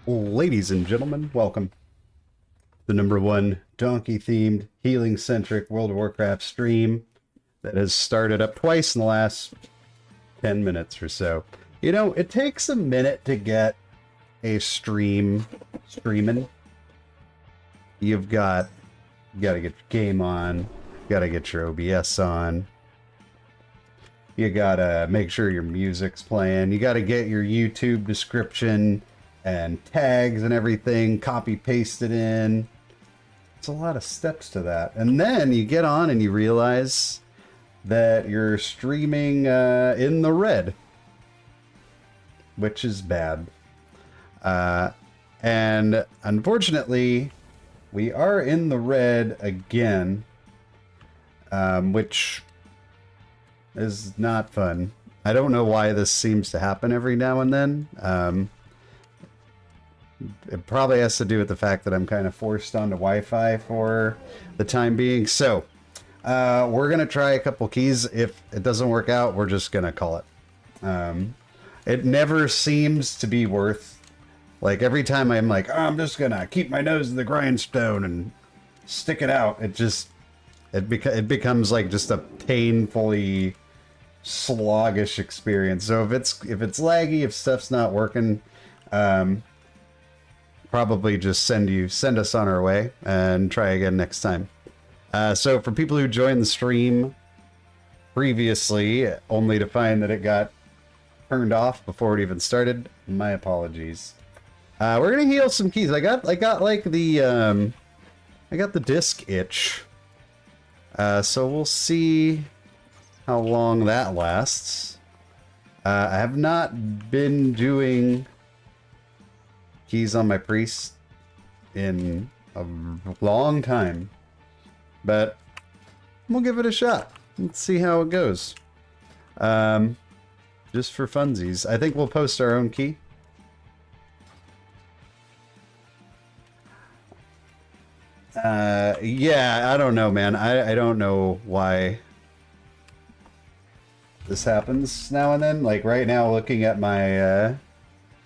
Ladies and gentlemen, welcome. The #1 donkey-themed, healing-centric World of Warcraft stream that has started up twice in the last 10 minutes or so. You know, it takes a minute to get a streaming. You've got to get your game on, you got to get your OBS on, you got to make sure your music's playing, you got to get your YouTube description and tags and everything copy pasted in. It's a lot of steps to that. And then you get on and you realize that you're streaming in the red, which is bad. And unfortunately, we are in the red again, which is not fun. I don't know why this seems to happen every now and then. It probably has to do with the fact that I'm kind of forced onto Wi-Fi for the time being. So, we're going to try a couple keys. If it doesn't work out, we're just going to call it. It never seems to be worth, like, every time I'm like, oh, I'm just going to keep my nose in the grindstone and stick it out, it becomes like just a painfully sluggish experience. So if it's laggy, if stuff's not working, probably just send us on our way and try again next time. So for people who joined the stream previously, only to find that it got turned off before it even started, my apologies. We're gonna heal some keys. I got like the I got the disc itch. So we'll see how long that lasts. I have not been doing keys on my priest in a long time, but we'll give it a shot. Let's see how it goes. Just for funsies. I think we'll post our own key. Yeah, I don't know, man. I don't know why this happens now and then. Like right now, looking at my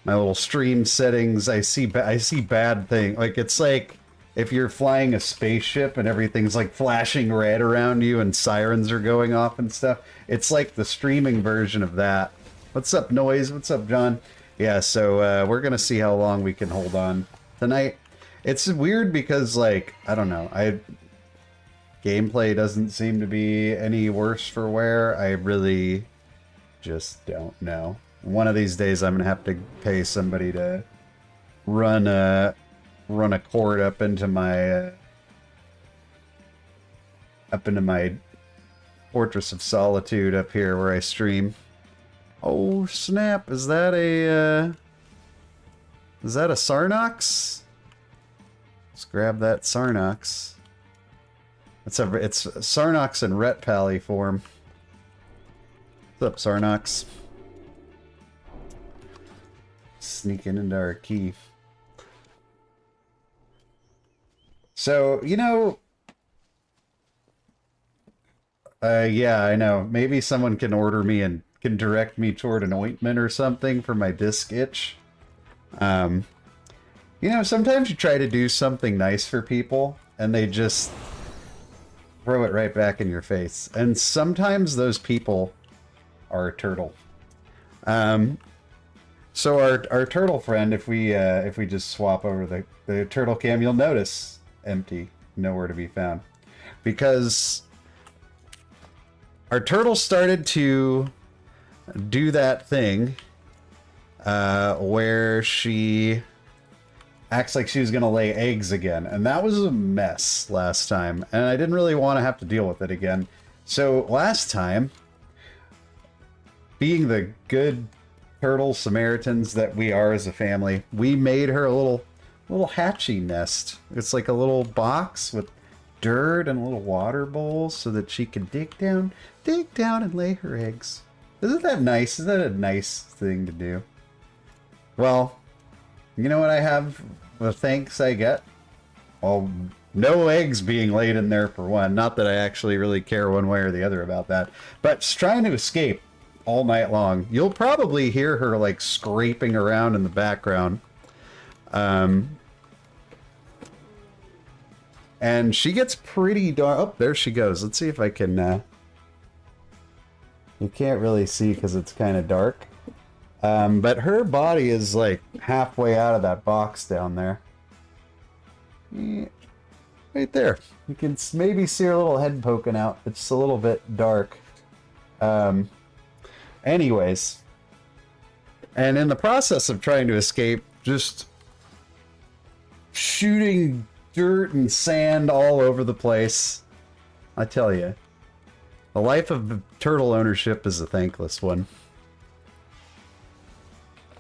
my little stream settings, I see bad thing. Like it's like if you're flying a spaceship and everything's like flashing red around you and sirens are going off and stuff. It's like the streaming version of that. What's up, Noise? What's up, John? Yeah, so we're gonna see how long we can hold on tonight. It's weird because, like, I don't know, gameplay doesn't seem to be any worse for wear. I really just don't know. One of these days I'm gonna have to pay somebody to run a cord up into my Fortress of Solitude up here where I stream. Oh snap, is that a Sarnox? Let's grab that Sarnox. It's Sarnox in Ret Pally form. What's up, Sarnox? Sneaking into our key. So, you know, yeah, I know. Maybe someone can order me and can direct me toward an ointment or something for my disc itch. You know, sometimes you try to do something nice for people and they just throw it right back in your face. And sometimes those people are a turtle. So our turtle friend, if we just swap over the turtle cam, you'll notice empty, nowhere to be found. Because our turtle started to do that thing where she acts like she was going to lay eggs again. And that was a mess last time. And I didn't really want to have to deal with it again. So last time, being the good turtle Samaritans that we are as a family, we made her a little hatchie nest. It's like a little box with dirt and a little water bowl so that she can dig down and lay her eggs. Isn't that nice? Isn't that a nice thing to do? Well, you know what I have? The thanks I get? Well, no eggs being laid in there for one. Not that I actually really care one way or the other about that. But just trying to escape all night long. You'll probably hear her like scraping around in the background. And she gets pretty dark. Oh, there she goes. Let's see if I can... You can't really see because it's kind of dark. But her body is like halfway out of that box down there. Yeah, right there. You can maybe see her little head poking out. It's a little bit dark. Anyways. And in the process of trying to escape, just shooting dirt and sand all over the place. I tell you, the life of turtle ownership is a thankless one.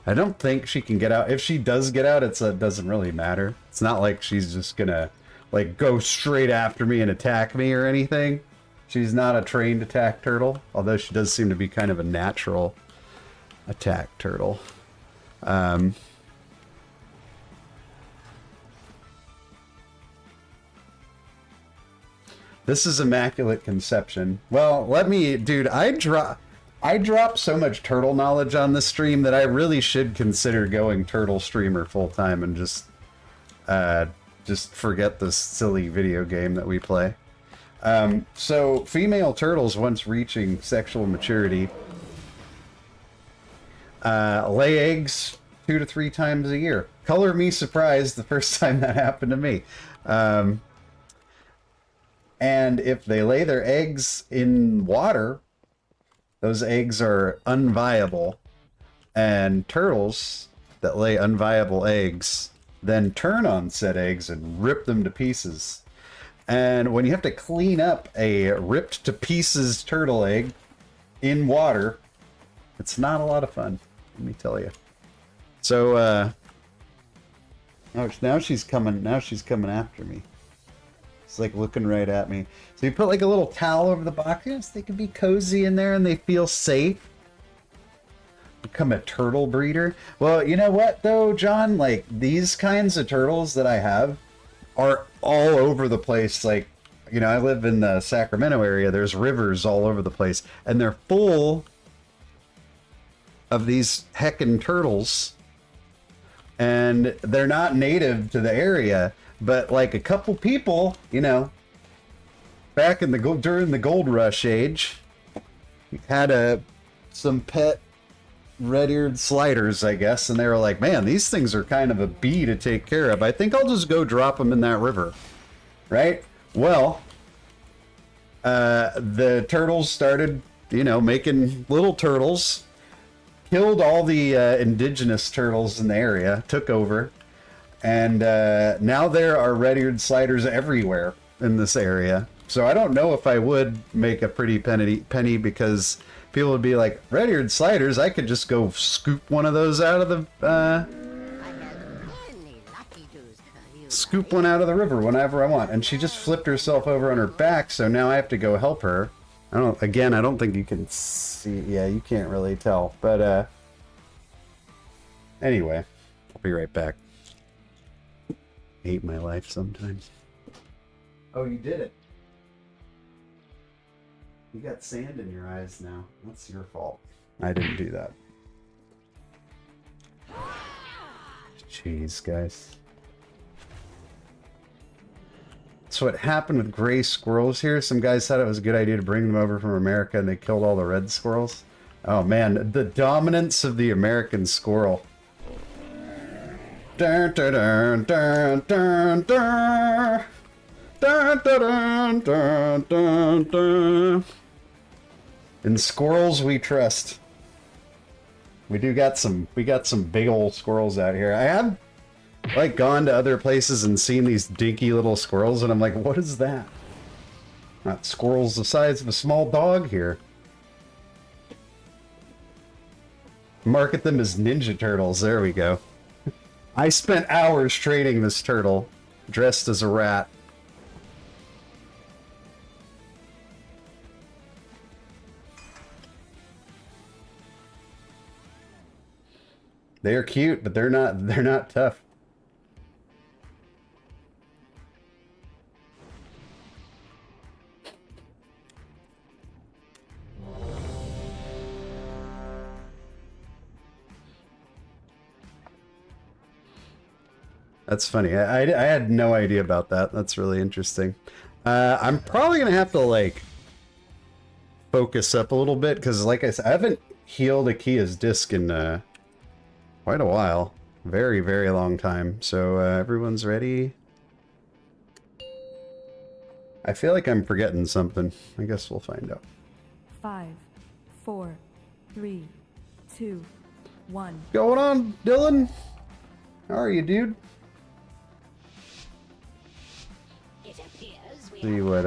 I don't think she can get out. If she does get out, it doesn't really matter. It's not like she's just gonna like go straight after me and attack me or anything. She's not a trained attack turtle, although she does seem to be kind of a natural attack turtle. This is Immaculate Conception. Well, let me, dude, I drop so much turtle knowledge on this stream that I really should consider going turtle streamer full time and just forget this silly video game that we play. So female turtles, once reaching sexual maturity, lay eggs 2 to 3 times a year. Color me surprised the first time that happened to me. And if they lay their eggs in water, those eggs are unviable. And turtles that lay unviable eggs then turn on said eggs and rip them to pieces. And when you have to clean up a ripped to pieces turtle egg in water, it's not a lot of fun, let me tell you. So, now she's coming after me. It's like looking right at me. So you put like a little towel over the box. Yes, they can be cozy in there and they feel safe. Become a turtle breeder. Well, you know what though, John? Like these kinds of turtles that I have are all over the place. Like, you know, I live in the Sacramento area. There's rivers all over the place. And they're full of these heckin' turtles. And they're not native to the area. But like a couple people, you know, back in during the gold rush age, had some pet red-eared sliders, I guess, and they were like, man, these things are kind of a bee to take care of. I think I'll just go drop them in that river, right? Well, the turtles started, you know, making little turtles, killed all the indigenous turtles in the area, took over. And now there are red-eared sliders everywhere in this area. So I don't know if I would make a pretty penny because people would be like, red-eared sliders, I could just go scoop one of those out of the... scoop one out of the river whenever I want. And she just flipped herself over on her back, so now I have to go help her. I don't think you can see... Yeah, you can't really tell. But, anyway, I'll be right back. Hate my life sometimes. Oh, you did it. You got sand in your eyes now. That's your fault. I didn't do that. Jeez, guys. That's what happened with gray squirrels here. Some guys thought it was a good idea to bring them over from America and they killed all the red squirrels. Oh man, the dominance of the American squirrel. Dun, dun, dun, dun, dun, dun. Dun, dun, dun, dun, dun. In squirrels we trust. We got some big old squirrels out here. I have like gone to other places and seen these dinky little squirrels and I'm like, what is that? Not squirrels the size of a small dog here. Market them as Ninja Turtles. There we go. I spent hours training this turtle, dressed as a rat. They're cute, but they're not tough. That's funny. I had no idea about that. That's really interesting. I'm probably gonna have to like focus up a little bit because, like I said, I haven't healed Akia's disc in quite a while. Very, very long time. So everyone's ready. I feel like I'm forgetting something. I guess we'll find out. 5, 4, 3, 2, 1. Going on, Dylan? How are you, dude? See what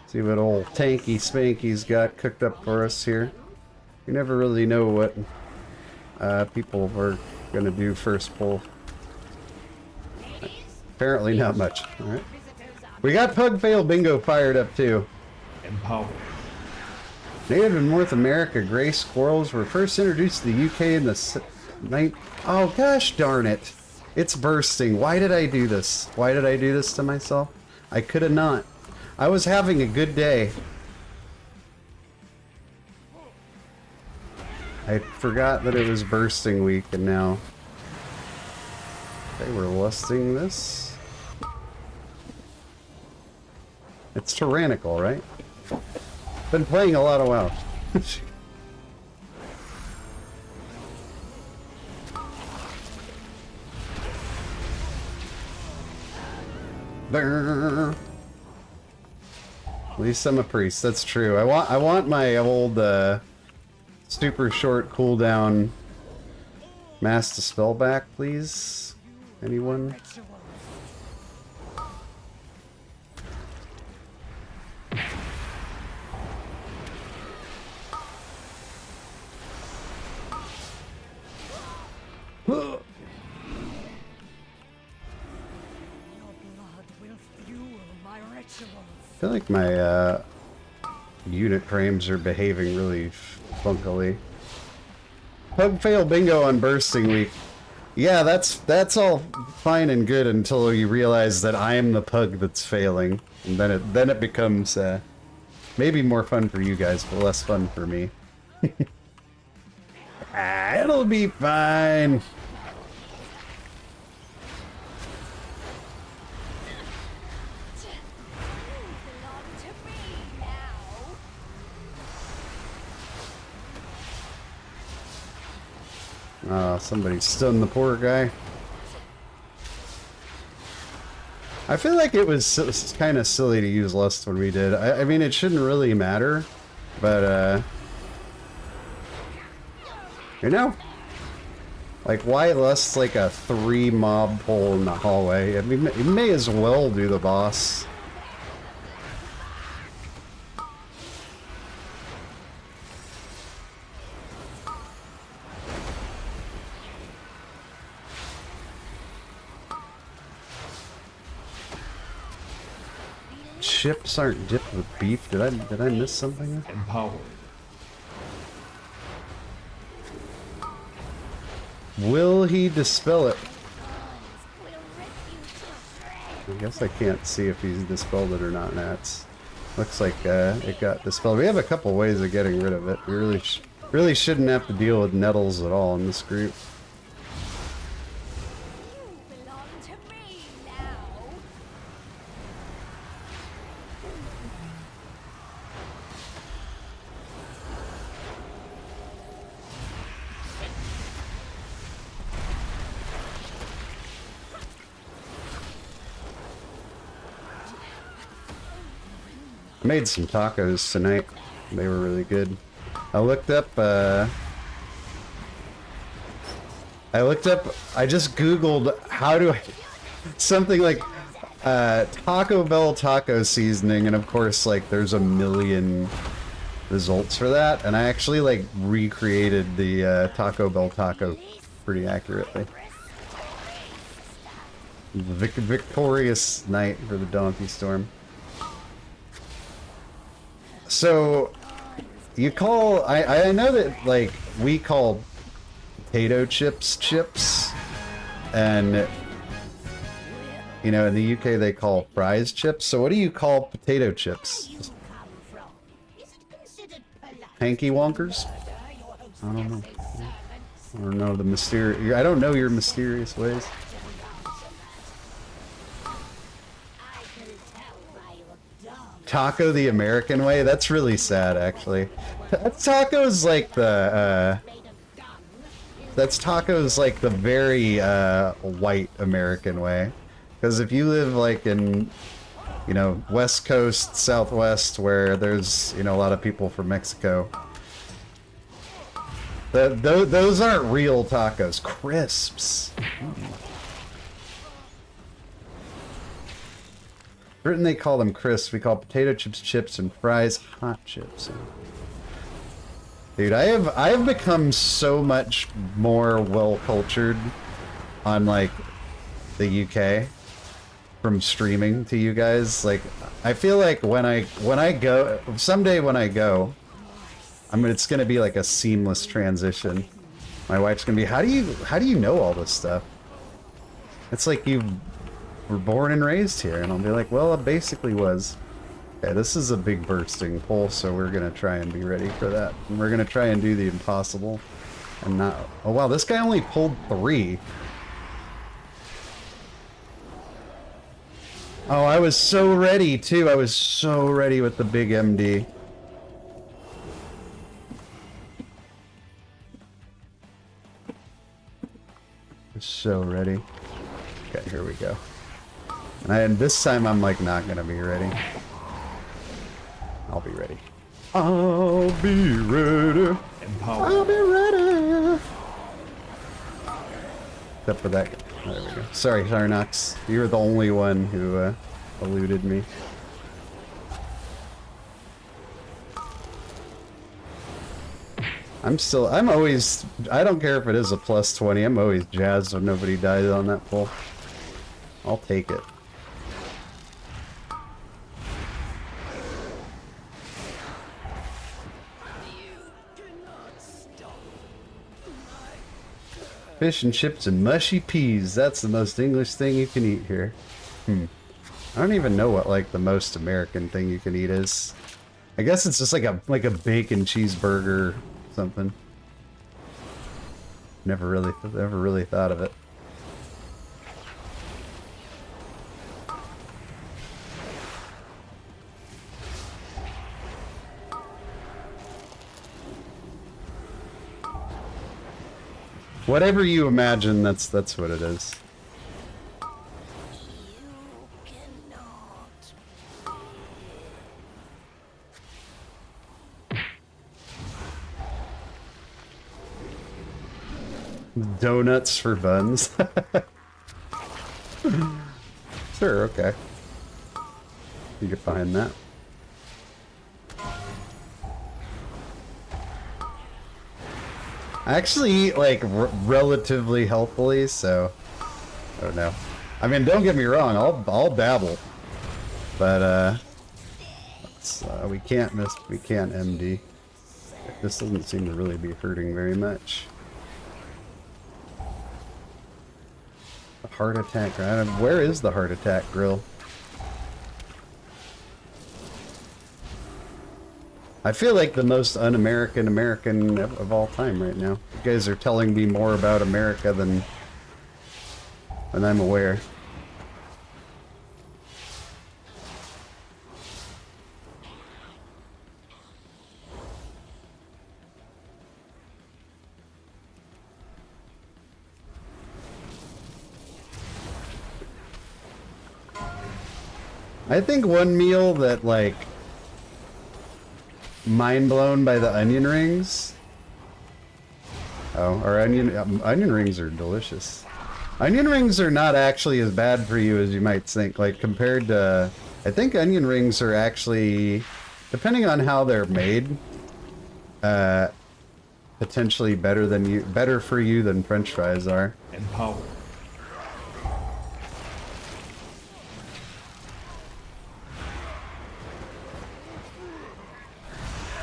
see what old Tanky Spanky's got cooked up for us here. You never really know what people are gonna do first pull. Apparently not much. Alright. We got Pug Fail Bingo fired up too. Empower. Native in North America, gray squirrels were first introduced to the UK in the Oh gosh darn it. It's bursting. Why did I do this? Why did I do this to myself? I could have not. I was having a good day. I forgot that it was bursting week and now they were lusting this. It's tyrannical, right? Been playing a lot of WoW. At least I'm a priest. That's true. I want my old super short cooldown mass dispel back, please. Anyone? I feel like my unit frames are behaving really funkily. Pug fail bingo on bursting week. Yeah, that's all fine and good until you realize that I am the pug that's failing, and then it becomes maybe more fun for you guys, but less fun for me. It'll be fine. Oh, somebody stunned the poor guy. I feel like it was kind of silly to use Lust when we did. I mean, it shouldn't really matter, but, you know, like, why Lust like a 3 mob pull in the hallway? I mean, you may as well do the boss. Chips aren't dipped with beef. Did I miss something? Empowered. Will he dispel it? I guess I can't see if he's dispelled it or not. Nats. Looks like it got dispelled. We have a couple ways of getting rid of it. We really shouldn't have to deal with nettles at all in this group. I made some tacos tonight. They were really good. I looked up, I just Googled how do I, something like, Taco Bell taco seasoning, and of course, like, there's a million results for that, and I actually, like, recreated the, Taco Bell taco pretty accurately. Victorious night for the Donkey Storm. So, you call, I know that, like, we call potato chips chips, and, you know, in the UK they call fries chips, so what do you call potato chips? Hanky Wonkers? I don't know. I don't know the mysterious. I don't know your mysterious ways. Taco the American way? That's really sad, actually. Taco's like the, that's Taco's like the very, white American way. Because if you live, like, in, you know, West Coast, Southwest, where there's, you know, a lot of people from Mexico, those aren't real tacos. Crisps. Britain, they call them crisps. We call potato chips chips and fries hot chips. Dude, I have become so much more well cultured on like the UK from streaming to you guys. Like, I feel like when I go someday when I go, it's gonna be like a seamless transition. My wife's gonna be, how do you know all this stuff? It's like you were born and raised here, and I'll be like, well, I basically was. Okay, this is a big bursting pulse, so we're gonna try and be ready for that. And we're gonna try and do the impossible and not. Oh wow, this guy only pulled 3. Oh, I was so ready too. I was so ready with the big MD. So ready. Okay, here we go. And this time I'm like not gonna be ready. I'll be ready. I'll be ready. Empower. I'll be ready. Except for that guy. Oh, there we go. Sorry, Sarnox. You're the only one who eluded me. I'm always, I don't care if it is a +20, I'm always jazzed when nobody dies on that pull. I'll take it. Fish and chips and mushy peas, that's the most English thing you can eat here. I don't even know what like the most American thing you can eat is. I guess it's just like a bacon cheeseburger something. Never really thought of it. Whatever you imagine, that's what it is. Donuts for buns. Sure, okay. You get behind that. I actually eat like relatively healthily, so I don't know. I mean, don't get me wrong, I'll dabble, but we can't MD. This doesn't seem to really be hurting very much. A heart attack. Where is the heart attack grill? I feel like the most un-American American of all time right now. You guys are telling me more about America than I'm aware. I think one meal that like mind blown by the onion rings. Oh, our onion rings are delicious. Onion rings are not actually as bad for you as you might think. Like compared to, I think onion rings are actually, depending on how they're made, potentially better for you than French fries are. Empower.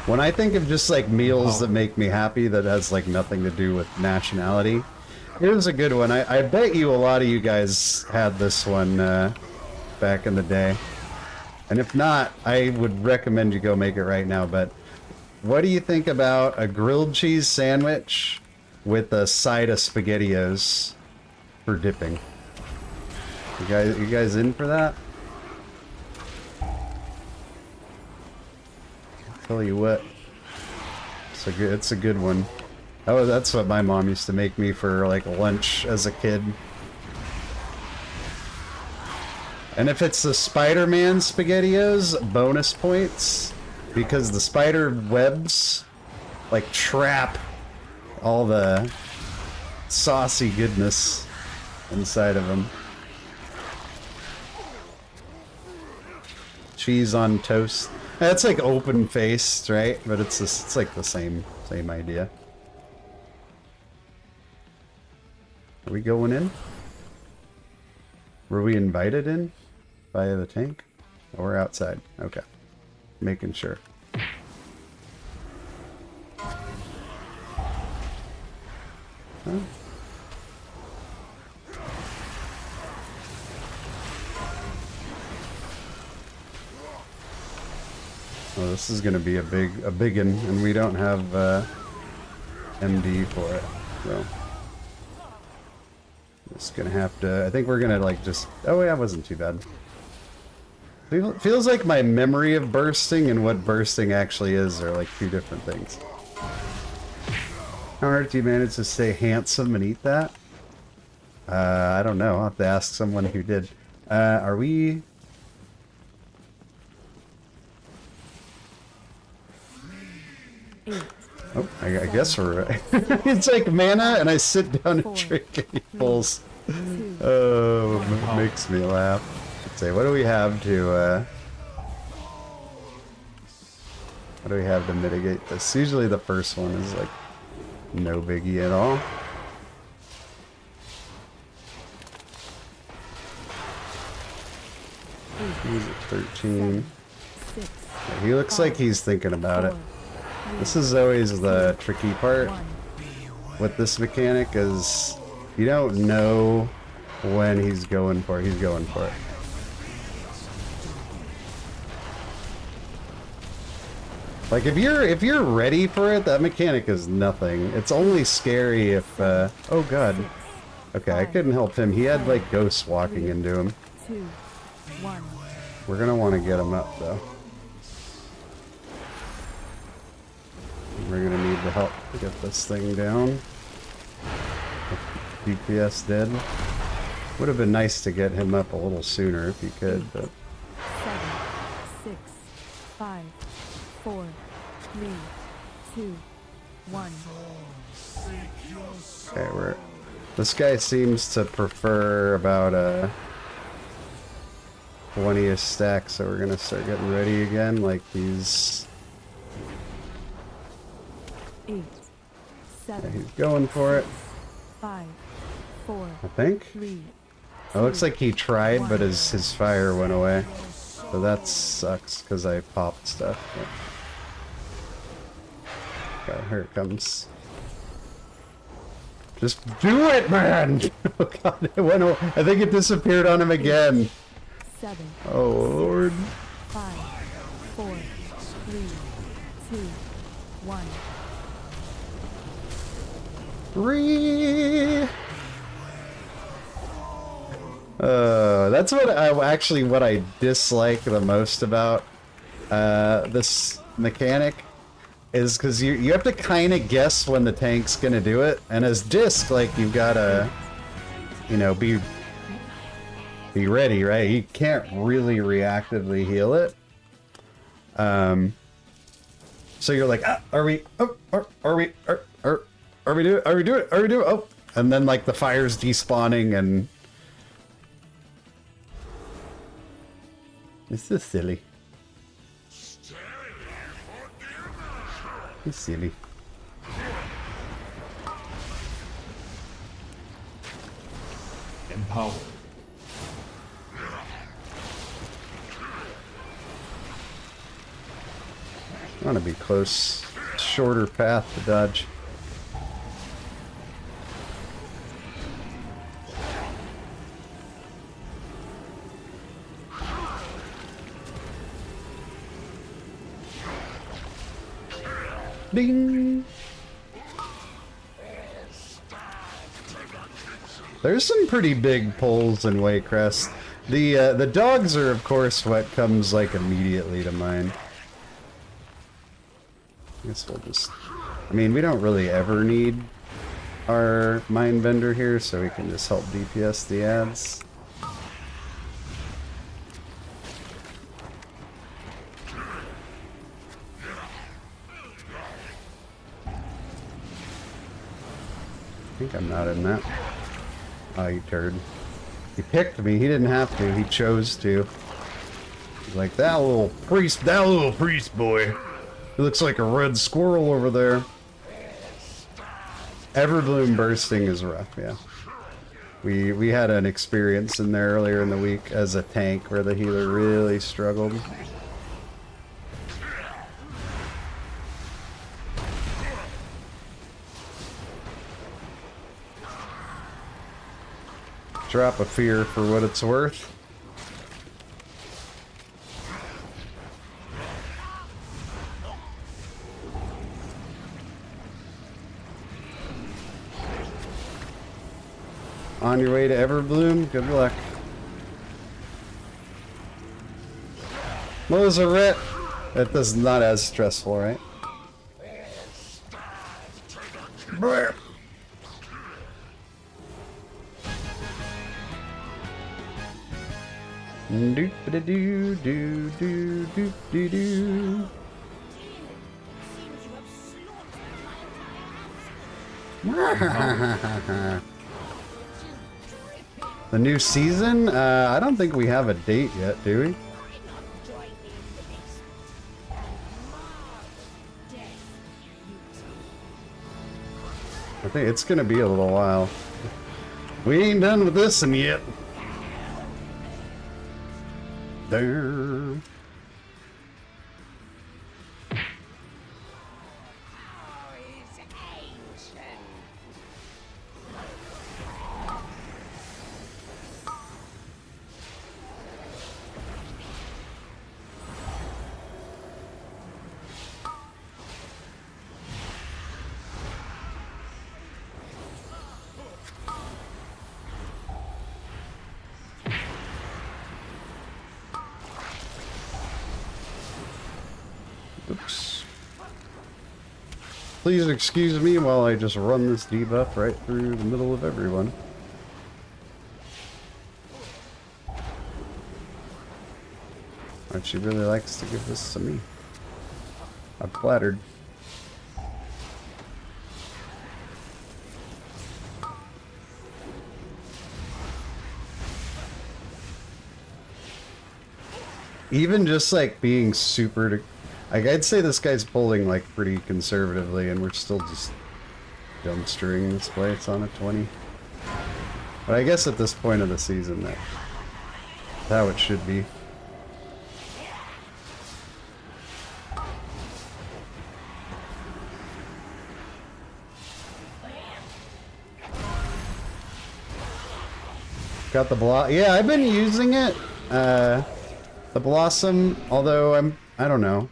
When I think of just like meals that make me happy that has like nothing to do with nationality, here's a good one. I bet you a lot of you guys had this one back in the day. And if not, I would recommend you go make it right now. But what do you think about a grilled cheese sandwich with a side of SpaghettiOs for dipping. You guys in for that? Tell you what, it's a good one. Oh, that's what my mom used to make me for like lunch as a kid. And if it's the Spider-Man SpaghettiOs, bonus points, because the spider webs like trap all the saucy goodness inside of them. Cheese on toast. It's like open faced, right? But it's like the same idea. Are we going in? Were we invited in via the tank? Oh, we're outside. Okay. Making sure. Huh? Well, this is going to be a big one, and we don't have MD for it, so just gonna have to. I think we're gonna like just. Oh yeah, it wasn't too bad. Feels like my memory of bursting and what bursting actually is are like two different things. How hard do you manage to stay handsome and eat that? I don't know. I'll have to ask someone who did. Are we? Oh, I guess we're right. It's like mana, and I sit down and drink and he pulls. Oh, it makes me laugh. Let's say, what do we have to mitigate this? Usually the first one is like no biggie at all. He's at 13. Yeah, he looks like he's thinking about it. This is always the tricky part with this mechanic, is you don't know when he's going for it. He's going for it. Like if you're ready for it, that mechanic is nothing. It's only scary if oh god. Okay, I couldn't help him. He had like ghosts walking into him. We're gonna want to get him up though. We're gonna need the help to get this thing down. DPS dead. Would have been nice to get him up a little sooner if you could, but 7, 6, 5, 4, 3, 2, 1. okay, this guy seems to prefer about 20 stack, so we're gonna start getting ready again. Like he's 8, 7. He's going for it. 5, 4. I think. 3. It looks like he tried, but his fire went away. So that sucks because I popped stuff. But... okay, here it comes. Just do it, man! Oh god, it went away. I think it disappeared on him again. 7. Oh lord. 5, 4, 3, 2, 1. 3. That's what I dislike the most about this mechanic, is because you have to kind of guess when the tank's gonna do it, and as disc, like you've gotta, you know, be ready, right? You can't really reactively heal it. So you're like, are we doing it? Oh, and then like the fire's despawning and. This is silly. It's silly. Empower. I want to be close. Shorter path to dodge. Ding! There's some pretty big pulls in Waycrest. The dogs are, of course, what comes, like, immediately to mind. I guess we'll just... I mean, we don't really ever need our mine vendor here, so we can just help DPS the ads. I think I'm not in that. Oh, you turd. He picked me. He didn't have to. He chose to. He's like, that little priest boy. He looks like a red squirrel over there. Everbloom bursting is rough, yeah. We had an experience in there earlier in the week as a tank where the healer really struggled. Drop a fear for what it's worth. On your way to Everbloom, good luck. Mozart! That is not as stressful, right? Brr. Doop da doo doo doo doop doo doo. The new season? I don't think we have a date yet, do we? I think it's gonna be a little while. We ain't done with this one yet. There. Oops. Please excuse me while I just run this debuff right through the middle of everyone. And she really likes to give this to me. I'm flattered. Even just like being super, like I'd say this guy's pulling like pretty conservatively, and we're still just dumpstering this place on a 20. But I guess at this point of the season, that's how it should be. Got the block. Yeah, I've been using it. The Blossom, although I don't know.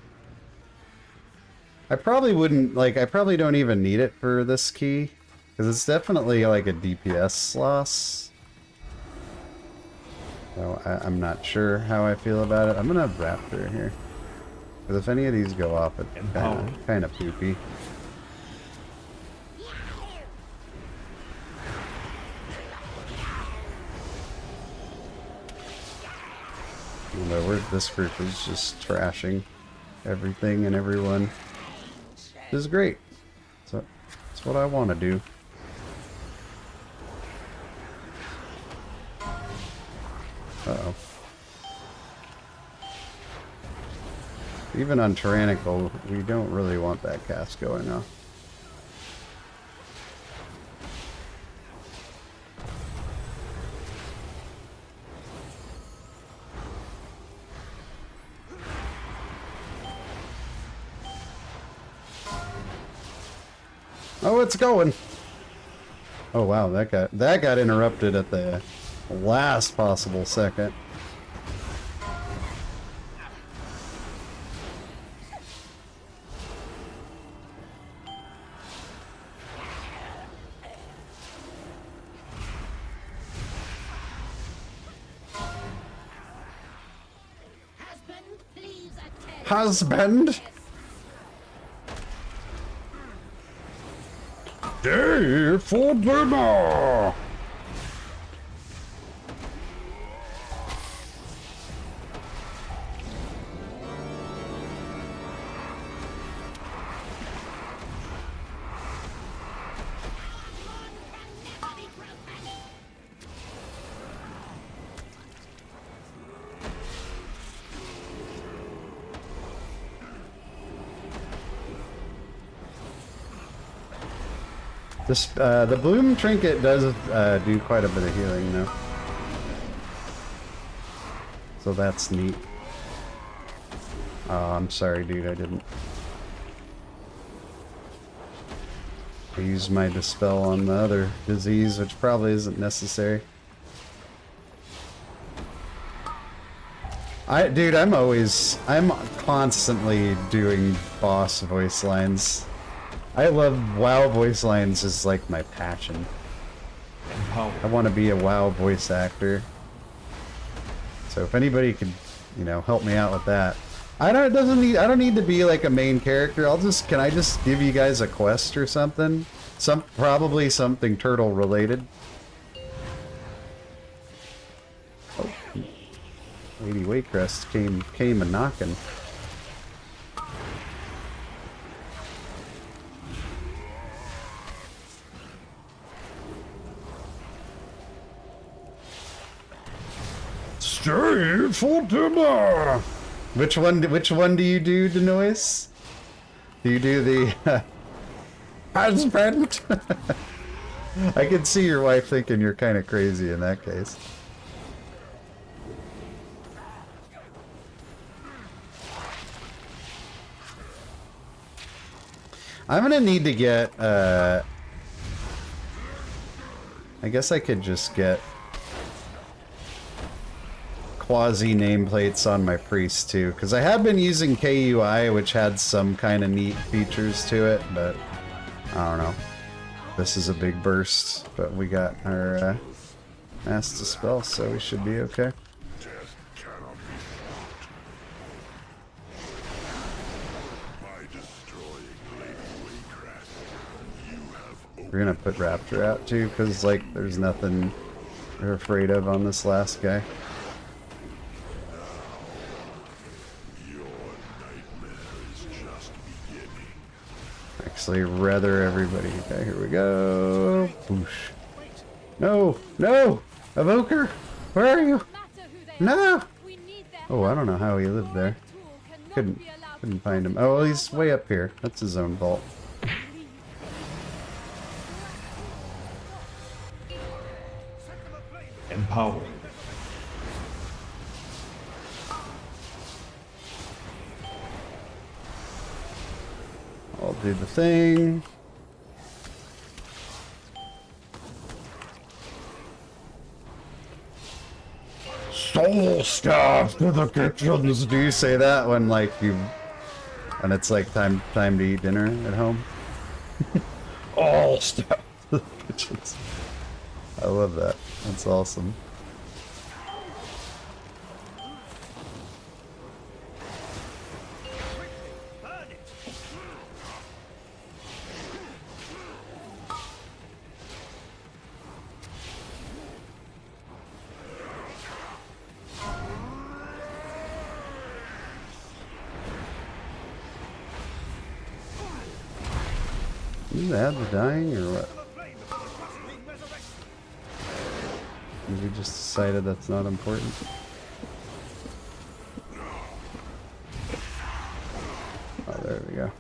I probably wouldn't, like, I probably don't even need it for this key. Because it's definitely like a DPS loss. So I'm not sure how I feel about it. I'm gonna have Raptor here. Because if any of these go off, it's kind of poopy. This group is just trashing everything and everyone. This is great. So that's what I want to do. Uh-oh. Even on Tyrannical, we don't really want that cast going off. Oh, it's going. Oh wow, that got interrupted at the last possible second. husband. Stay for dinner. This, the bloom trinket does do quite a bit of healing though. So that's neat. Oh, I'm sorry dude, I didn't. I used my dispel on the other disease, which probably isn't necessary. Dude, I'm constantly doing boss voice lines. I love WoW voice lines is like my passion. I want to be a WoW voice actor. So if anybody could, you know, help me out with that. I don't need to be like a main character. Can I just give you guys a quest or something? Probably something turtle related. Oh. Lady Waycrest came a knocking. Stay for dinner. Which one do you do, Denoise? Do you do the husband? I can see your wife thinking you're kind of crazy in that case. I'm gonna need to get I guess I could just get quasi nameplates on my priest too, because I have been using KUI, which had some kind of neat features to it, but I don't know. This is a big burst, but we got our Mass Dispel, so we should be okay. We're gonna put Raptor out too, because like there's nothing we're afraid of on this last guy. Actually, rather everybody. Okay, here we go. Boosh. No, no, Evoker, where are you? No. Oh, I don't know how he lived there. Couldn't find him. Oh, well, he's way up here. That's his own vault. Empowering. I'll do the thing. Soul stuff to the kitchens. Do you say that when like when it's like time to eat dinner at home? All stuff to the kitchens. I love that. That's awesome. You add the dying or what? We just decided that's not important. Oh, there we go.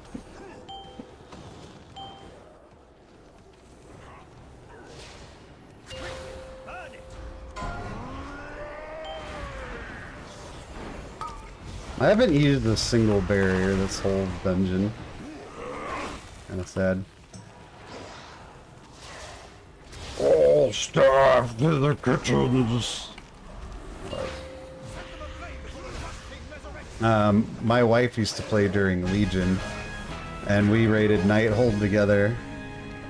I haven't used a single barrier this whole dungeon. Kinda sad. All staff to the kitchens. My wife used to play during Legion, and we raided Nighthold together.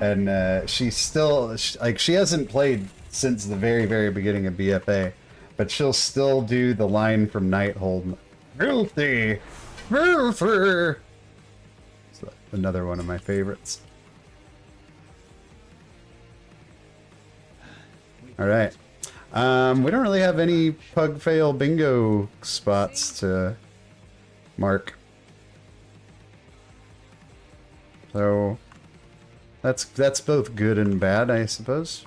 And she hasn't played since the very beginning of BFA, but she'll still do the line from Nighthold. Filthy! So another one of my favorites. All right. We don't really have any pug fail bingo spots to mark. So that's both good and bad, I suppose.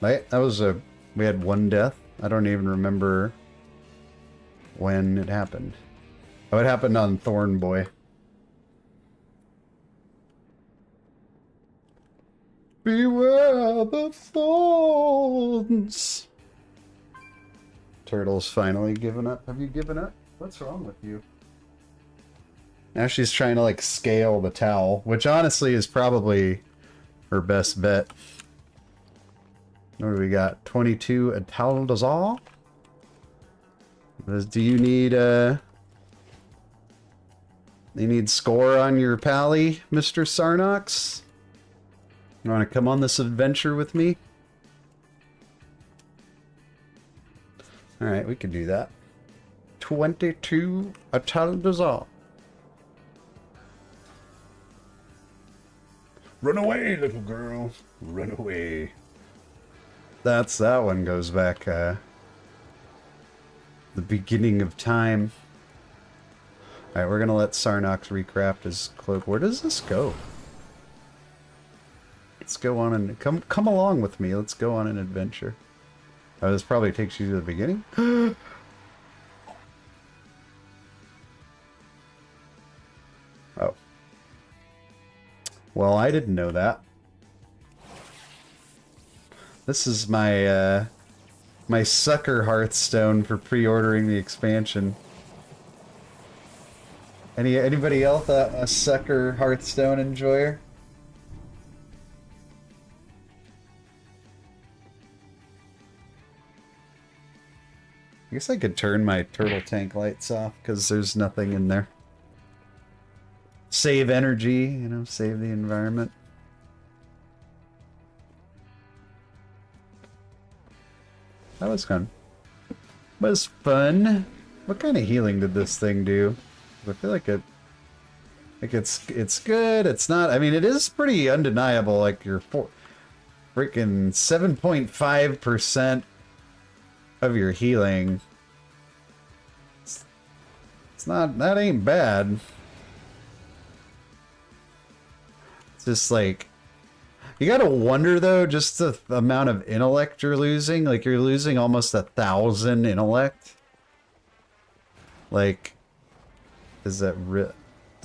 Right? We had one death. I don't even remember when it happened. Oh, it happened on Thorn Boy. Beware the thorns. Turtle's finally given up. Have you given up? What's wrong with you? Now she's trying to like scale the towel, which honestly is probably her best bet. What do we got? 22 a towel does all? Do you need score on your pally, Mr. Sarnox? You want to come on this adventure with me? Alright, we can do that. 22 a towel does all. Run away, little girl. Run away. That one goes back, the beginning of time. Alright, we're gonna let Sarnox recraft his cloak. Where does this go? Let's go on and come along with me. Let's go on an adventure. Oh, this probably takes you to the beginning? Oh. Well, I didn't know that. This is my my sucker Hearthstone for pre-ordering the expansion. Anybody else a sucker Hearthstone enjoyer? I guess I could turn my turtle tank lights off because there's nothing in there. Save energy, you know, save the environment. That was fun. Was fun. What kind of healing did this thing do? I feel like it's good. It's not. I mean, it is pretty undeniable. Like your freaking 7.5% of your healing. It's not. That ain't bad. It's just like. You gotta wonder though, just the amount of intellect you're losing. Like you're losing almost 1,000 intellect. Like, is that real?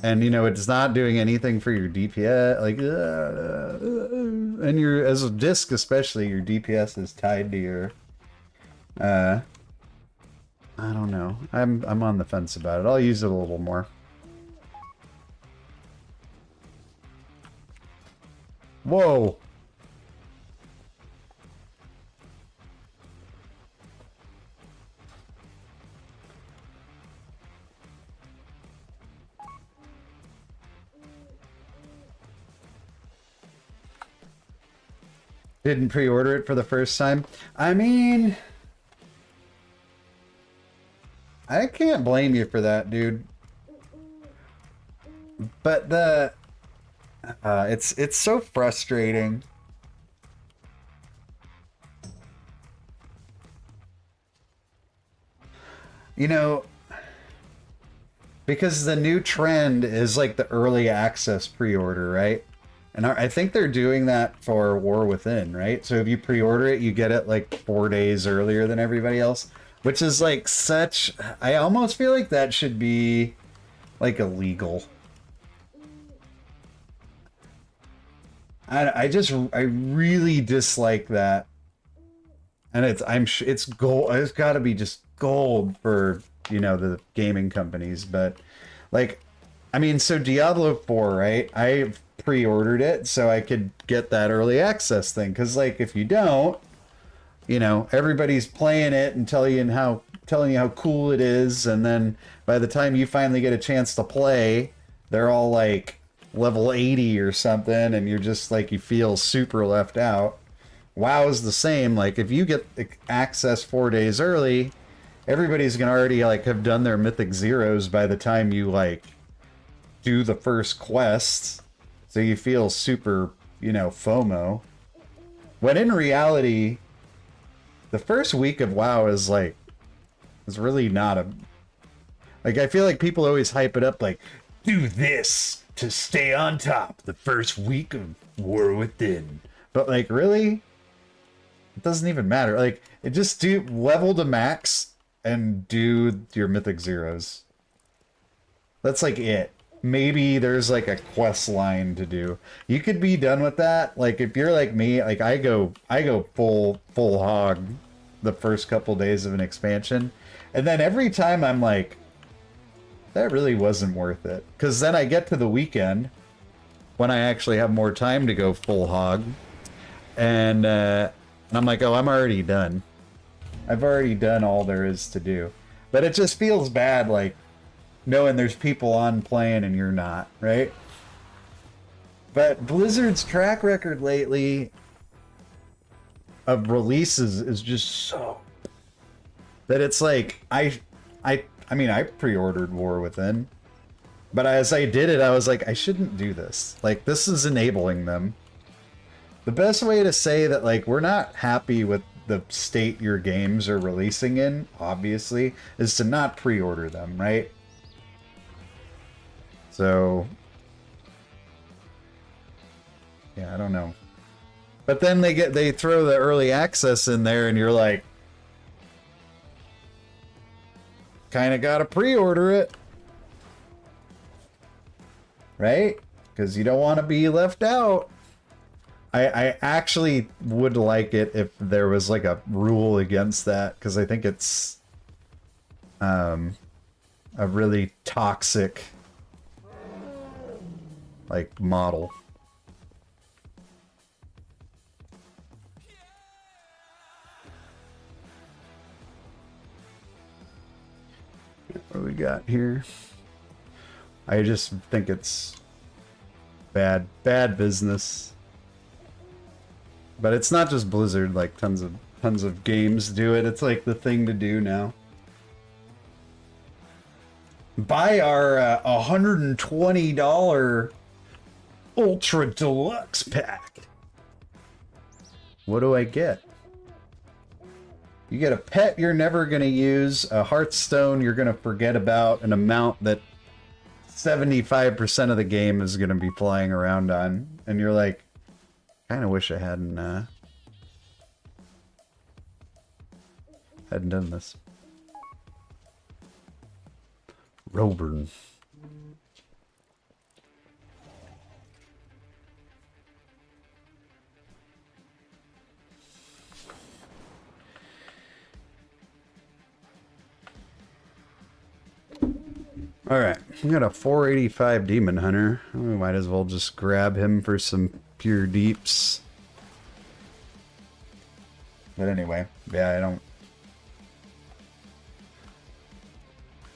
And you know, it's not doing anything for your DPS. Like, and your as a disc especially, your DPS is tied to your. I don't know. I'm on the fence about it. I'll use it a little more. Whoa! Didn't pre-order it for the first time. I mean, I can't blame you for that, dude. But it's so frustrating. You know, because the new trend is like the early access pre-order, right? And I think they're doing that for War Within, right? So if you pre-order it, you get it like 4 days earlier than everybody else, which is like such. I almost feel like that should be like illegal. I really dislike that, and it's gold. It's got to be just gold for, you know, the gaming companies. But like, I mean, so Diablo 4, right? I pre-ordered it so I could get that early access thing, because like if you don't, you know, everybody's playing it and telling you how cool it is, and then by the time you finally get a chance to play, they're all like level 80 or something, and you're just like, you feel super left out. WoW is the same. Like if you get access 4 days early, everybody's gonna already like have done their mythic zeros by the time you like do the first quest, so you feel super, you know, FOMO. When in reality, the first week of WoW is really not a... Like, I feel like people always hype it up like, do this to stay on top the first week of War Within. But like, really? It doesn't even matter. Like, it just do level to max and do your mythic zeros. That's like it. Maybe there's like a quest line to do. You could be done with that. Like if you're like me, like I go full hog the first couple days of an expansion. And then every time I'm like, that really wasn't worth it. Because then I get to the weekend when I actually have more time to go full hog. And I'm like, oh, I'm already done. I've already done all there is to do. But it just feels bad, like, knowing there's people on playing and you're not, right? But Blizzard's track record lately of releases is just so... that it's like, I mean, I pre-ordered War Within. But as I did it, I was like, I shouldn't do this. Like, this is enabling them. The best way to say that, like, we're not happy with the state your games are releasing in, obviously, is to not pre-order them, right? So, yeah, I don't know. But then they throw the early access in there and you're like, kind of got to pre-order it. Right? Because you don't want to be left out. I actually would like it if there was like a rule against that, because I think it's a really toxic like model. What do we got here? I just think it's bad business. But it's not just Blizzard, like tons of games do it. It's like the thing to do now. Buy our $120 Ultra Deluxe pack. What do I get? You get a pet you're never going to use, a Hearthstone you're going to forget about, an amount that 75% of the game is going to be flying around on. And you're like, kind of wish I hadn't done this. Roburn. Alright, we got a 485 Demon Hunter. We might as well just grab him for some pure deeps. But anyway, yeah,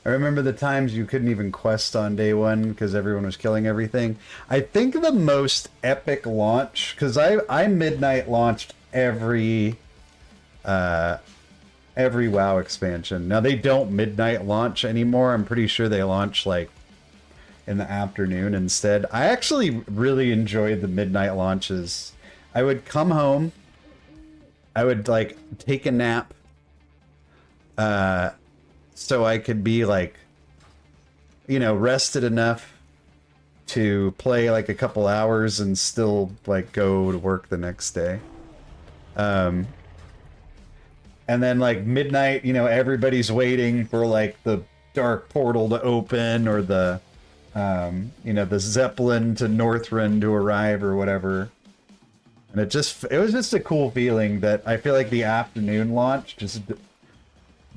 I remember the times you couldn't even quest on day one because everyone was killing everything. I think the most epic launch, because I midnight launched every WoW expansion. Now they don't midnight launch anymore. I'm pretty sure they launch like in the afternoon instead. I actually really enjoyed the midnight launches. I would come home, I would like take a nap, so I could be like, you know, rested enough to play like a couple hours and still like go to work the next day. And then like midnight, you know, everybody's waiting for like the dark portal to open or the, you know, the Zeppelin to Northrend to arrive or whatever. And it was just a cool feeling that I feel like the afternoon launch just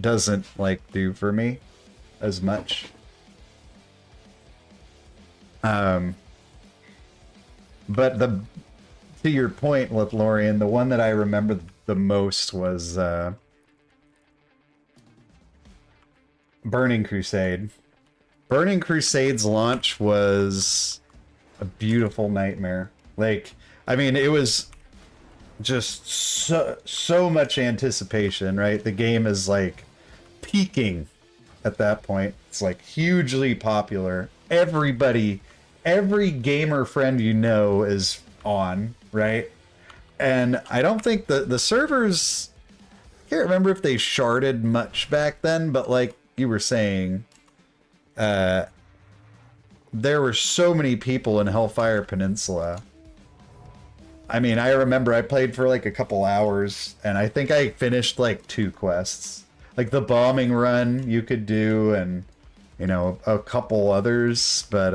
doesn't like do for me as much. But to your point, Lothlorien, the one that I remember the most was Burning Crusade. Burning Crusade's launch was a beautiful nightmare. Like, I mean, it was just so much anticipation, right? The game is like peaking at that point. It's like hugely popular. Everybody, every gamer friend you know is on, right? And I don't think the servers, I can't remember if they sharded much back then, but like you were saying, there were so many people in Hellfire Peninsula. I mean, I remember I played for like a couple hours, and I think I finished like 2 quests. Like the bombing run you could do, and, you know, a couple others, but,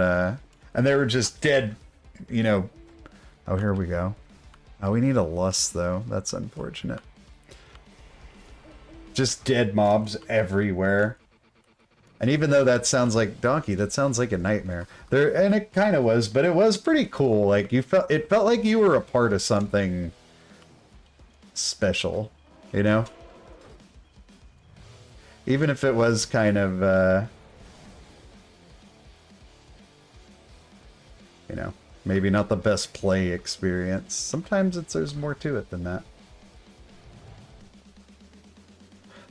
and they were just dead, you know. Oh, here we go. Oh, we need a lust, though. That's unfortunate. Just dead mobs everywhere. And even though that sounds like Donkey, that sounds like a nightmare. There, and it kind of was, but it was pretty cool. Like it felt like you were a part of something special, you know? Even if it was kind of, you know, maybe not the best play experience. Sometimes there's more to it than that.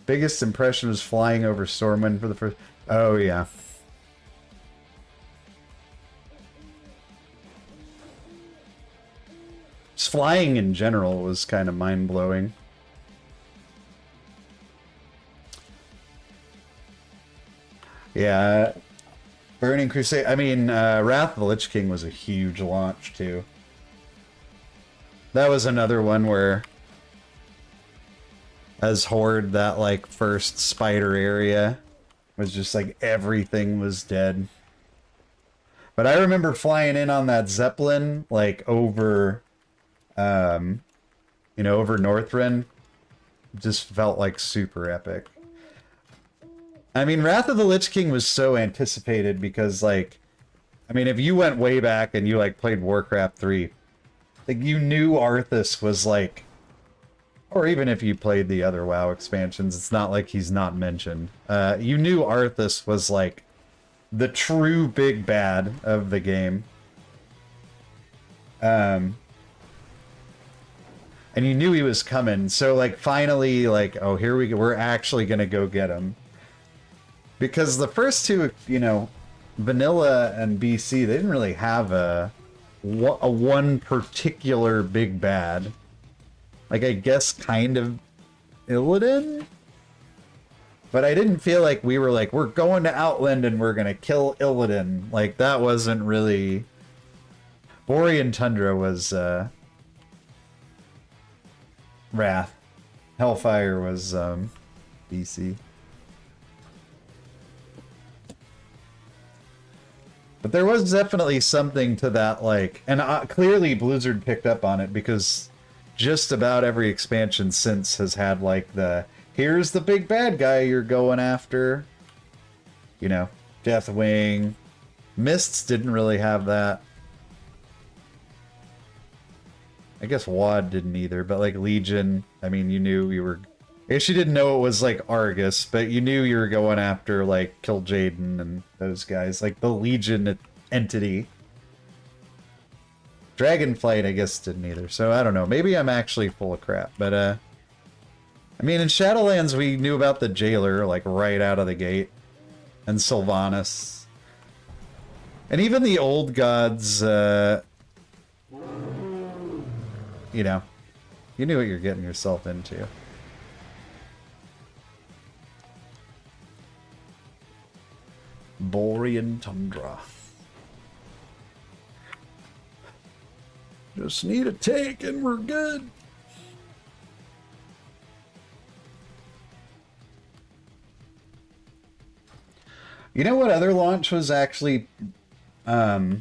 Biggest impression was flying over Stormwind for the first... Oh, yeah. Just flying in general was kind of mind-blowing. Yeah. Burning Crusade... I mean, Wrath of the Lich King was a huge launch, too. That was another one where... As Horde, that, like, first spider area... was just like everything was dead. But I remember flying in on that Zeppelin, like over, you know, over Northrend. Just felt like super epic. I mean, Wrath of the Lich King was so anticipated because, like, I mean, if you went way back and you, like, played Warcraft 3, like, you knew Arthas was, like, or even if you played the other WoW expansions, it's not like he's not mentioned. You knew Arthas was like the true big bad of the game. And you knew he was coming. So like finally, like, oh, here we go. We're actually going to go get him. Because the first two, you know, Vanilla and BC, they didn't really have a one particular big bad. Like, I guess kind of Illidan? But I didn't feel like we were like, we're going to Outland and we're going to kill Illidan. Like, that wasn't really... Borean Tundra was, Wrath. Hellfire was, BC. But there was definitely something to that, like... And clearly Blizzard picked up on it because... Just about every expansion since has had, like, the, here's the big bad guy you're going after. You know, Deathwing. Mists didn't really have that. I guess WoD didn't either, but, like, Legion, I mean, you knew you were... I guess you didn't know it was, like, Argus, but you knew you were going after, like, Kill Jaden and those guys. Like, the Legion entity. Dragonflight, I guess, didn't either. So, I don't know. Maybe I'm actually full of crap. But, I mean, in Shadowlands, we knew about the Jailer, like, right out of the gate. And Sylvanas. And even the old gods, you know, you knew what you're getting yourself into. Borean Tundra. Just need a take and we're good. You know what other launch was actually, I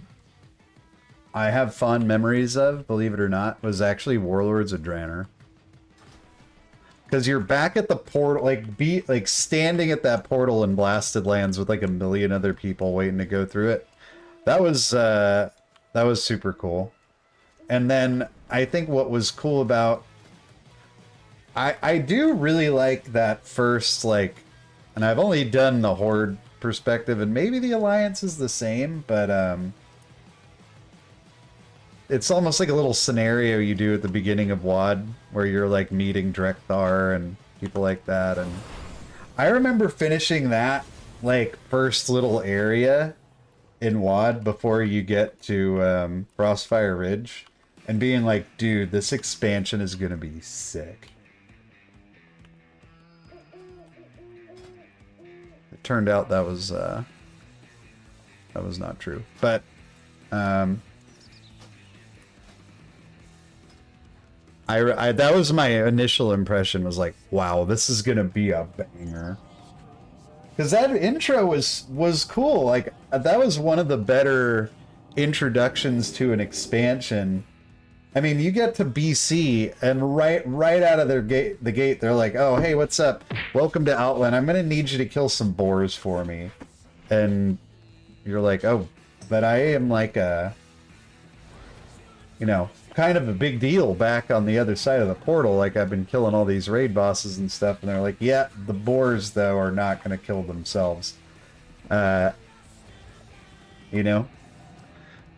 have fond memories of, believe it or not, was actually Warlords of Draenor. Because you're back at the portal, like standing at that portal in Blasted Lands with like a million other people waiting to go through it. That was super cool. And then I think what was cool about, I do really like that first, like, and I've only done the Horde perspective, and maybe the Alliance is the same, but it's almost like a little scenario you do at the beginning of WoD, where you're like meeting Drekthar and people like that, and I remember finishing that, like, first little area in WoD before you get to Frostfire Ridge and being like, dude, this expansion is gonna be sick. It turned out that was not true, but I that was my initial impression, was like, wow, this is gonna be a banger. Because that intro was cool. Like, that was one of the better introductions to an expansion. I mean, you get to BC, and right out of the gate, they're like, oh, hey, what's up? Welcome to Outland. I'm going to need you to kill some boars for me. And you're like, oh, but I am like a, you know, kind of a big deal back on the other side of the portal. Like, I've been killing all these raid bosses and stuff, and they're like, yeah, the boars, though, are not going to kill themselves. You know?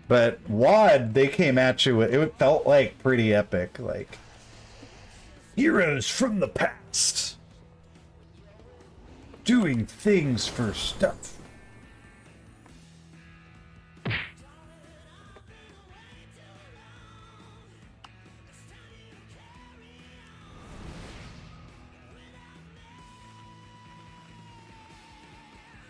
But WoD, they came at you with, it felt like pretty epic, like, heroes from the past, doing things for stuff.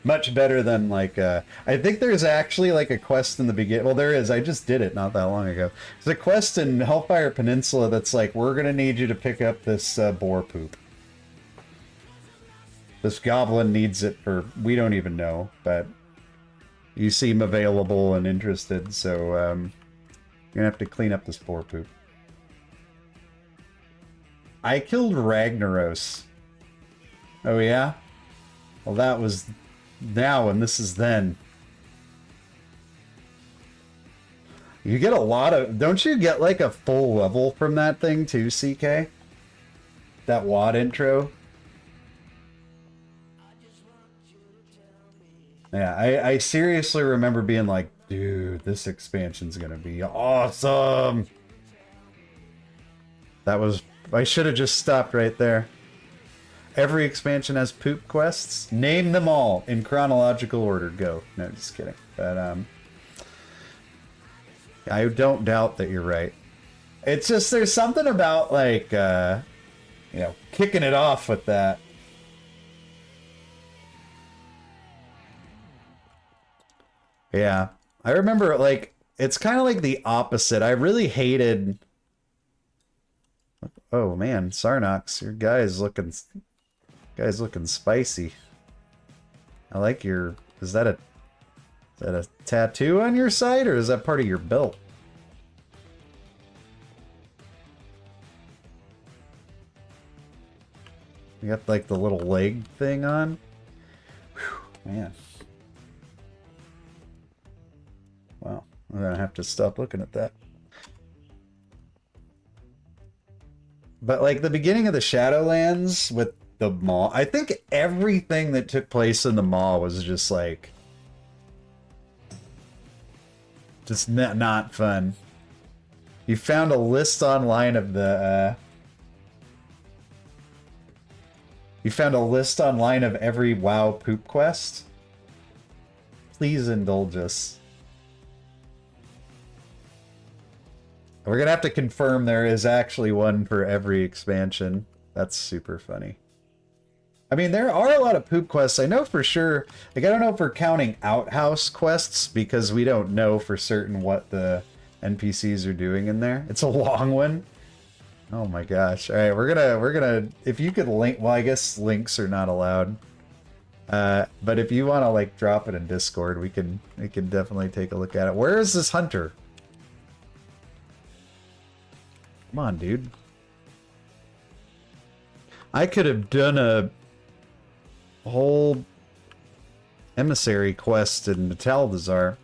Much better than, like, I think there's actually, like, a quest in the beginning. Well, there is. I just did it not that long ago. There's a quest in Hellfire Peninsula that's like, we're going to need you to pick up this boar poop. This goblin needs it for, we don't even know, but you seem available and interested, so you're going to have to clean up this boar poop. I killed Ragnaros. Oh, yeah? Well, that was now, and this is then. You get a lot of... Don't you get, like, a full level from that thing, too, CK? That WoD intro? Yeah, I seriously remember being like, dude, this expansion's gonna be awesome! That was... I should have just stopped right there. Every expansion has poop quests. Name them all in chronological order. Go. No, just kidding. But I don't doubt that you're right. It's just, there's something about, like, you know, kicking it off with that. Yeah. I remember, like, it's kind of like the opposite. I really hated... Oh, man. Sarnox, your guy's looking spicy. I like your... Is that a tattoo on your side, or is that part of your belt? You got, like, the little leg thing on? Whew, man. Wow. I'm gonna have to stop looking at that. But, like, the beginning of the Shadowlands with the mall, I think everything that took place in the mall was just, like, just not fun. You found a list online of the, you found a list online of every WoW poop quest? Please indulge us. We're gonna have to confirm there is actually one for every expansion. That's super funny. I mean, there are a lot of poop quests. I know for sure. Like, I don't know if we're counting outhouse quests because we don't know for certain what the NPCs are doing in there. It's a long one. Oh my gosh. All right, we're gonna if you could link, well, I guess links are not allowed. But if you want to, like, drop it in Discord, we can definitely take a look at it. Where is this hunter? Come on, dude. I could have done a whole emissary quest in Metaldazar.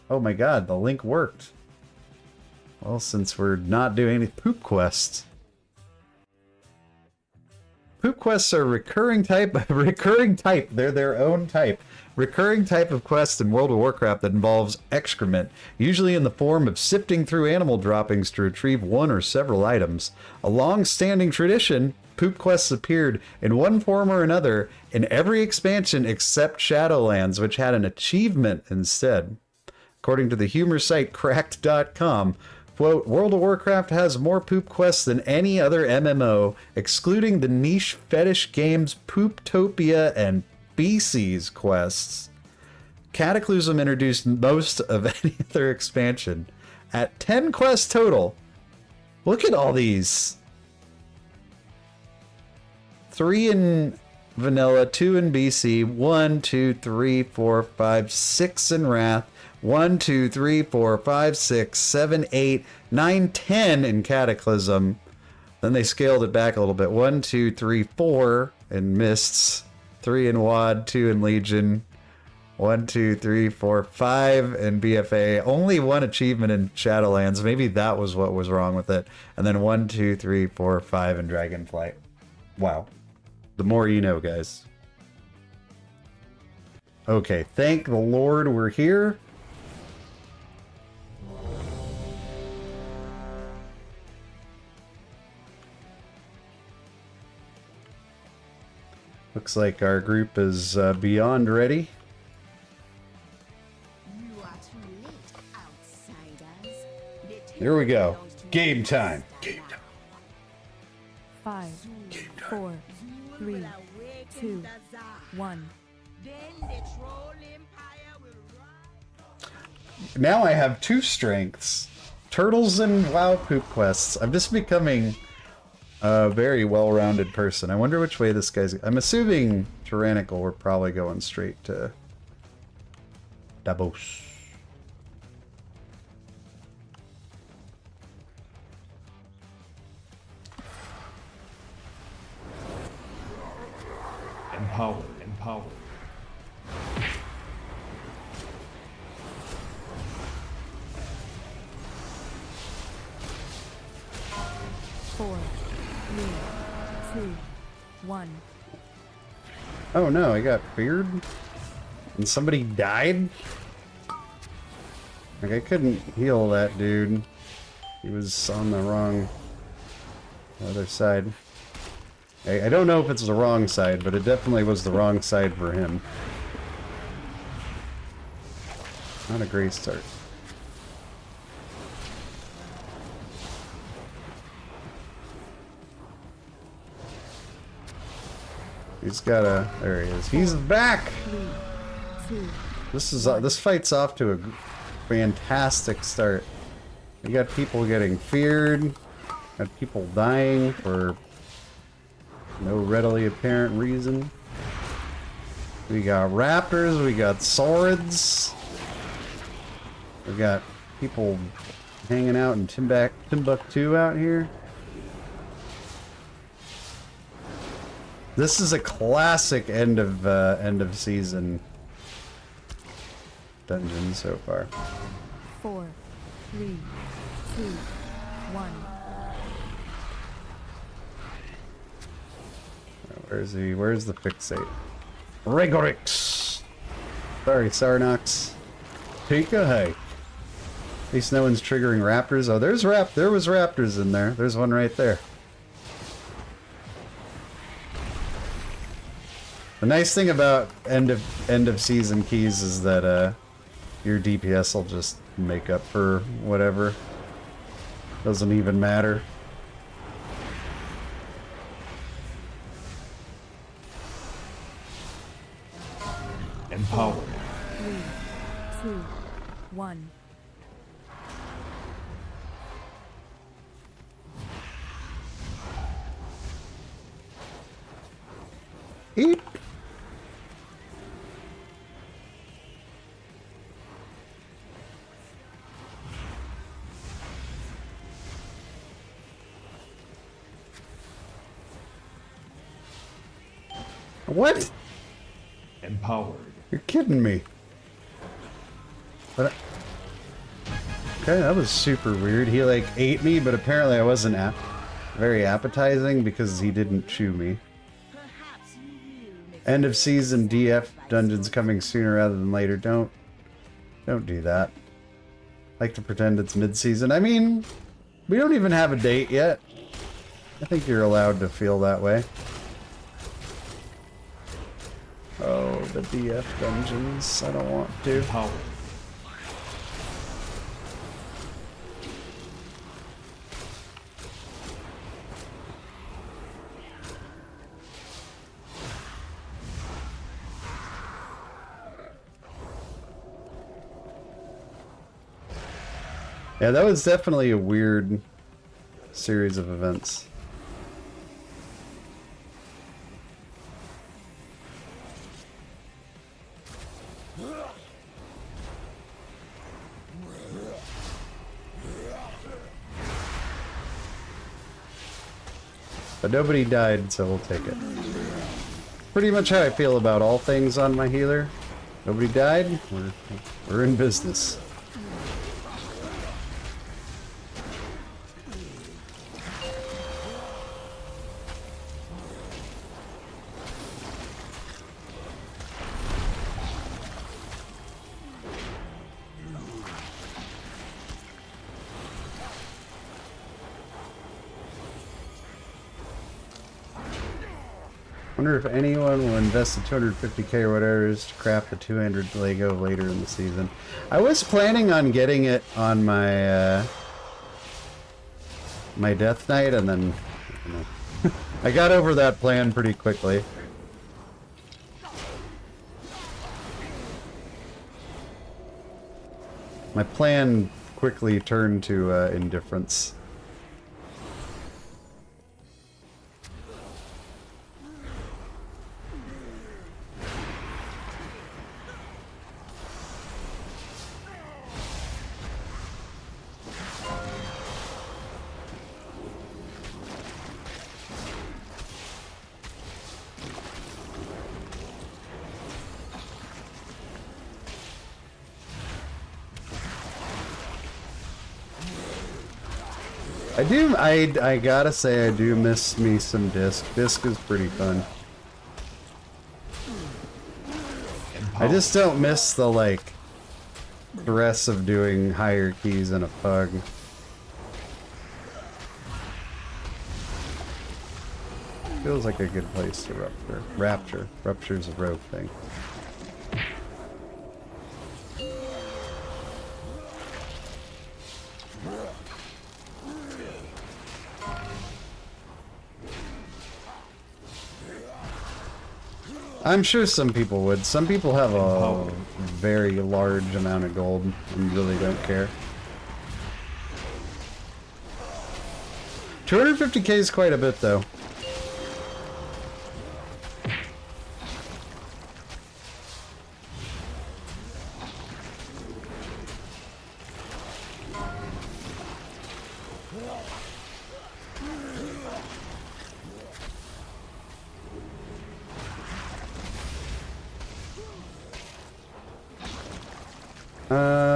Oh my god, the link worked. Well, since we're not doing any poop quests. Poop quests are recurring type, they're their own type. Recurring type of quest in World of Warcraft that involves excrement, usually in the form of sifting through animal droppings to retrieve one or several items. A long-standing tradition, poop quests appeared in one form or another in every expansion except Shadowlands, which had an achievement instead. According to the humor site Cracked.com, quote, World of Warcraft has more poop quests than any other MMO, excluding the niche fetish games Pooptopia and Feces quests. Cataclysm introduced most of any other expansion at 10 quests total. Look at all these. 3 in vanilla, 2 in BC, 1, 2, 3, 4, 5, 6 in Wrath, 1, 2, 3, 4, 5, 6, 7, 8, 9, 10 in Cataclysm. Then they scaled it back a little bit. 1, 2, 3, 4 in Mists, 3 in WoD, 2 in Legion, 1, 2, 3, 4, 5 in BFA. Only 1 achievement in Shadowlands. Maybe that was what was wrong with it. And then 1, 2, 3, 4, 5 in Dragonflight. Wow. The more you know, guys. Okay, thank the Lord we're here. Looks like our group is beyond ready. Here we go. Game time. Game time. 5, 4, 3, 2, 1. Now I have 2 strengths. Turtles and WoW poop quests. I'm just becoming a very well-rounded person. I wonder which way this guy's... I'm assuming Tyrannical, we're probably going straight to Davos. Empower, empower. 4, 3, 2, 1. Oh no, I got feared? And somebody died? Like, I couldn't heal that dude. He was on the wrong... other side. I don't know if it's the wrong side, but it definitely was the wrong side for him. Not a great start. He's got a... there he is. He's back! 3, 2. This fight's off to a fantastic start. We got people getting feared, got people dying for no readily apparent reason. We got raptors, we got swords, we got people hanging out in Timbuktu out here. This is a classic end of season dungeon so far. 4, 3, 2, 1. Where's he? Where's the fixate? Regorix! Sorry, Sarnox. Take a hike. At least no one's triggering raptors. Oh, there was raptors in there. There's one right there. The nice thing about end of season keys is that your DPS will just make up for whatever. Doesn't even matter. Empower. 3, 2, 1. Eep. What? Empowered. You're kidding me. But okay, that was super weird. He like ate me, but apparently I wasn't very appetizing because he didn't chew me. End of season DF dungeons coming sooner rather than later. Don't do that. Like to pretend it's mid-season. I mean, we don't even have a date yet. I think you're allowed to feel that way. Oh, the DF dungeons. I don't want to. Empower. Yeah, that was definitely a weird series of events. But nobody died, so we'll take it. Pretty much how I feel about all things on my healer. Nobody died, we're in business. Wonder if anyone will invest the 250k or whatever it is to craft the 200 Lego later in the season. I was planning on getting it on my my Death Knight, and then I don't know. I got over that plan pretty quickly. My plan quickly turned to indifference. I gotta say I do miss me some Disc. Disc is pretty fun. I just don't miss the, like, stress of doing higher keys in a PUG. Feels like a good place to Rapture. Rupture's a rogue thing. I'm sure some people would. Some people have a very large amount of gold and really don't care. 250k is quite a bit, though.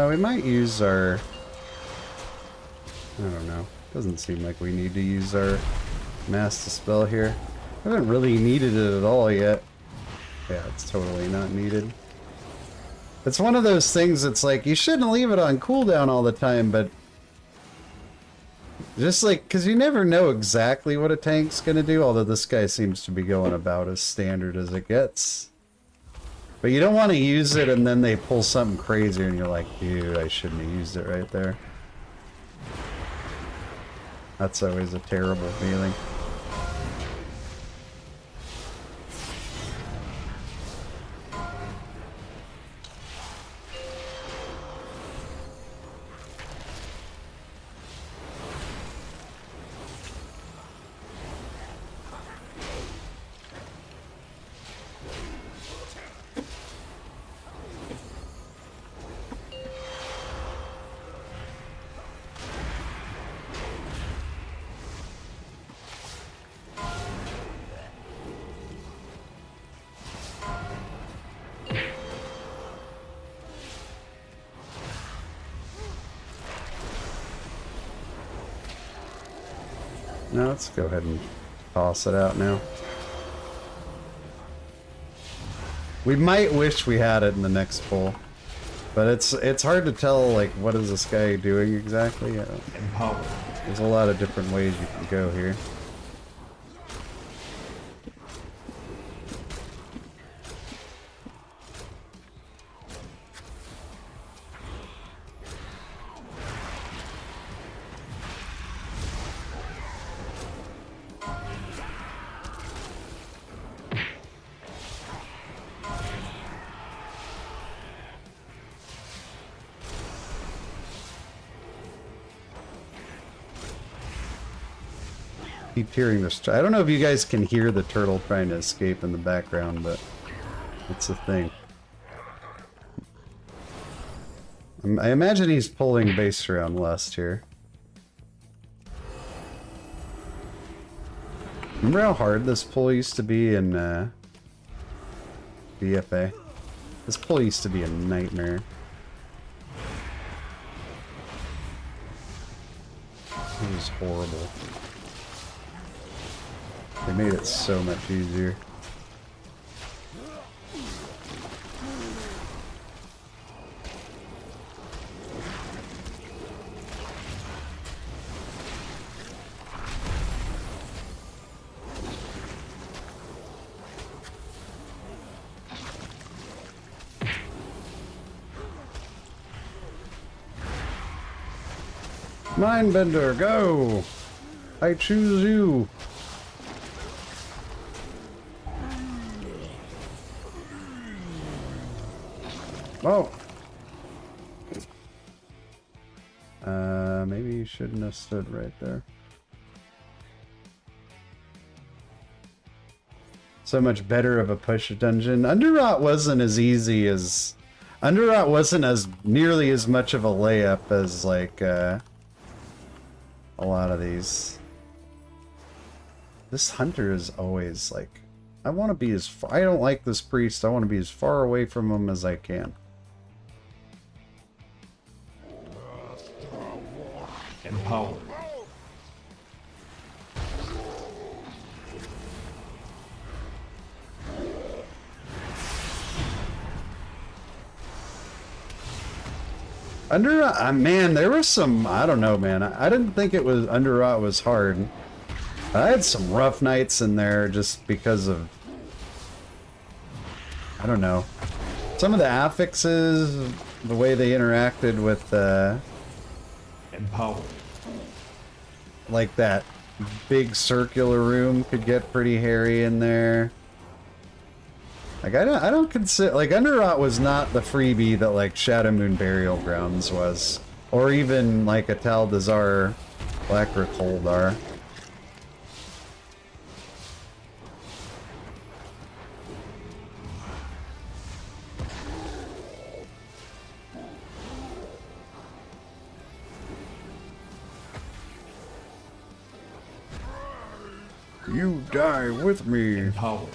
We might use our... I don't know. Doesn't seem like we need to use our Mass Dispel here. I haven't really needed it at all yet. Yeah, it's totally not needed. It's one of those things that's like, you shouldn't leave it on cooldown all the time, but... just like, because you never know exactly what a tank's gonna do, although this guy seems to be going about as standard as it gets. But you don't want to use it and then they pull something crazy and you're like, dude, I shouldn't have used it right there. That's always a terrible feeling. Now let's go ahead and toss it out now. We might wish we had it in the next pull, but it's hard to tell, like, what is this guy doing exactly? Empower. There's a lot of different ways you can go here. Keep hearing this. I don't know if you guys can hear the turtle trying to escape in the background, but it's a thing. I imagine he's pulling base around Lust here. Remember how hard this pull used to be in BFA? This pull used to be a nightmare. It was horrible. They made it so much easier. Mindbender, go! I choose you! Oh! Maybe you shouldn't have stood right there. So much better of a push dungeon. Underrot wasn't as easy as... Underrot wasn't as nearly as much of a layup as, like, a lot of these. This hunter is always, like... I want to be as far... I don't like this priest. I want to be as far away from him as I can. Empower. Underrot, man, there was some, I don't know, man. I didn't think it was, Underrot was hard. I had some rough nights in there just because of, I don't know. Some of the affixes, the way they interacted with, Empower. like that big circular room could get pretty hairy in there. Like, I don't consider, like, Underrot was not the freebie that, like, Shadow Moon Burial Grounds was. Or even, like, a Taldazar Blackrook Holdar. You die with me. Empower.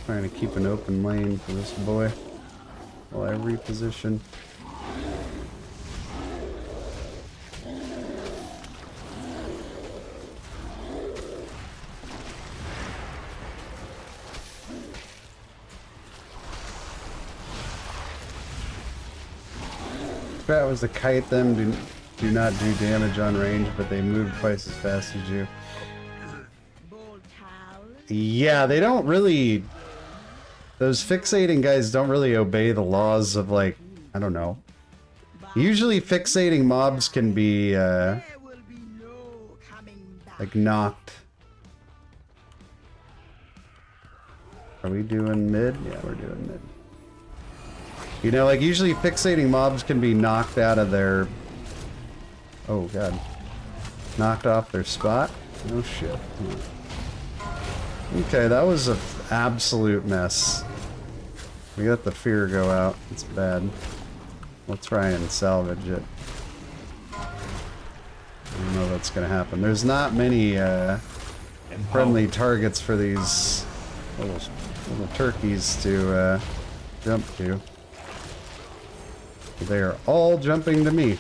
Trying to keep an open lane for this boy while I reposition. That was to kite them, do not do damage on range, but they move twice as fast as you. Yeah, they don't really... Those fixating guys don't really obey the laws of, like, I don't know. Usually fixating mobs can be, like, knocked. Are we doing mid? Yeah, we're doing mid. You know, like, usually fixating mobs can be knocked out of their... Oh, God. Knocked off their spot? No shit. Okay, that was an absolute mess. We let the fear go out. It's bad. We'll try and salvage it. I don't know that's gonna happen. There's not many friendly targets for these little turkeys to jump to. They are all jumping to me.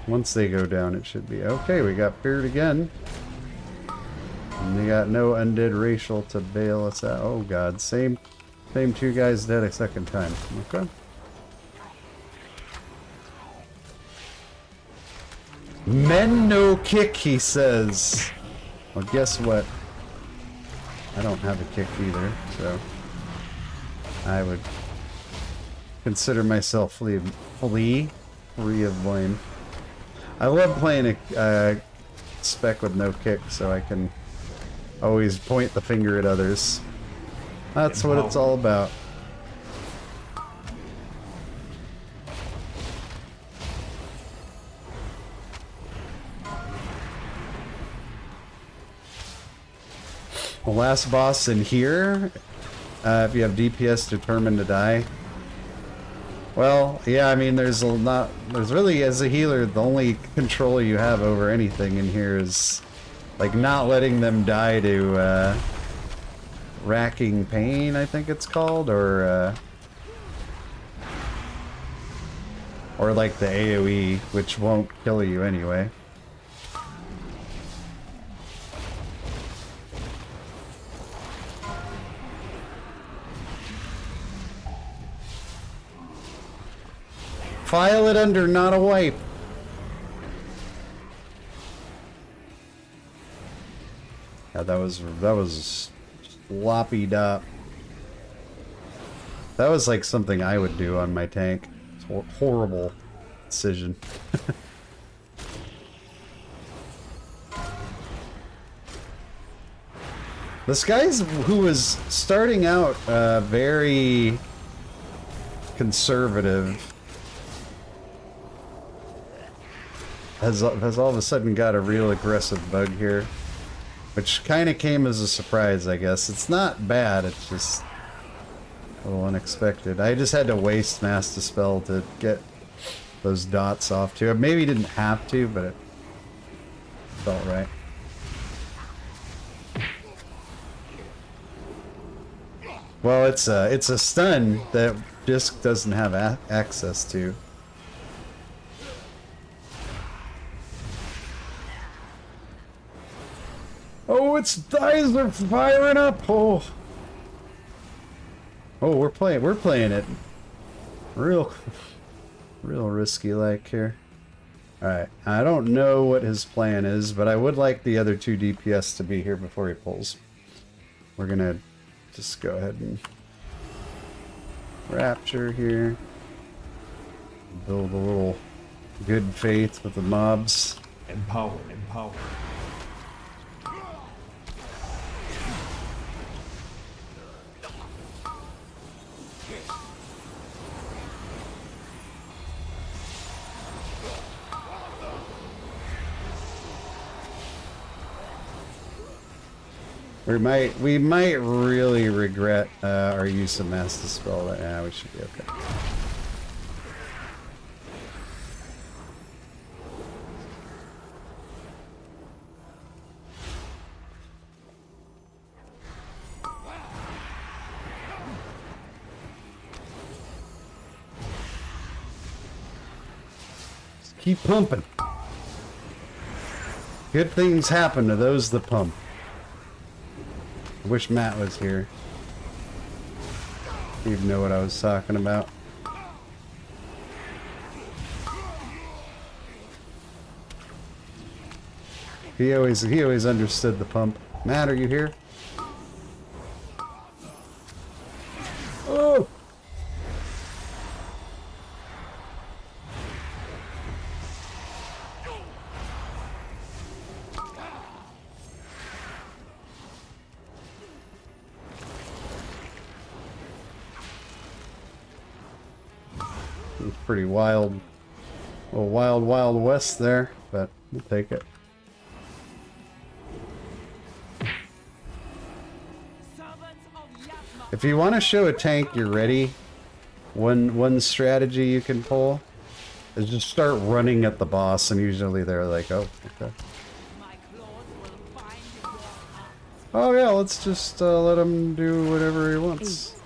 Once they go down, it should be okay. We got feared again. And they got no undead racial to bail us out. Oh god, same two guys dead a second time. Okay. Men no kick, he says. Well, guess what? I don't have a kick either, so I would consider myself free of blame. I love playing a spec with no kick, so I can always point the finger at others. That's what it's all about. The last boss in here, if you have DPS determined to die. Well, yeah, I mean, there's really, as a healer, the only control you have over anything in here is, like, not letting them die to, racking pain, I think it's called, or like the AoE, which won't kill you anyway. File it under not a wipe. Yeah, that was sloppy dop. That was like something I would do on my tank. It's a horrible decision. This guy's who was starting out very conservative has all of a sudden got a real aggressive bug here, which kind of came as a surprise, I guess. It's not bad, it's just a little unexpected. I just had to waste Mass Dispel to get those dots off too. I maybe didn't have to, but it felt right. Well, it's a stun that Disc doesn't have access to. Oh, its thighs are firing up! Oh, we're playing it real risky like here. All right, I don't know what his plan is, but I would like the other two DPS to be here before he pulls. We're gonna just go ahead and rapture here. Build a little good faith with the mobs. Empower. We might really regret our use of Mass Dispel. Yeah, we should be okay. Just keep pumping. Good things happen to those that pump. I wish Matt was here. He'd know what I was talking about. He always understood the pump. Matt, are you here? Oh! Pretty wild, a little wild west there, but we'll take it. Servants of If you want to show a tank you're ready, one strategy you can pull is just start running at the boss, and usually they're like, oh, okay. Oh yeah, let's just let him do whatever he wants. 8,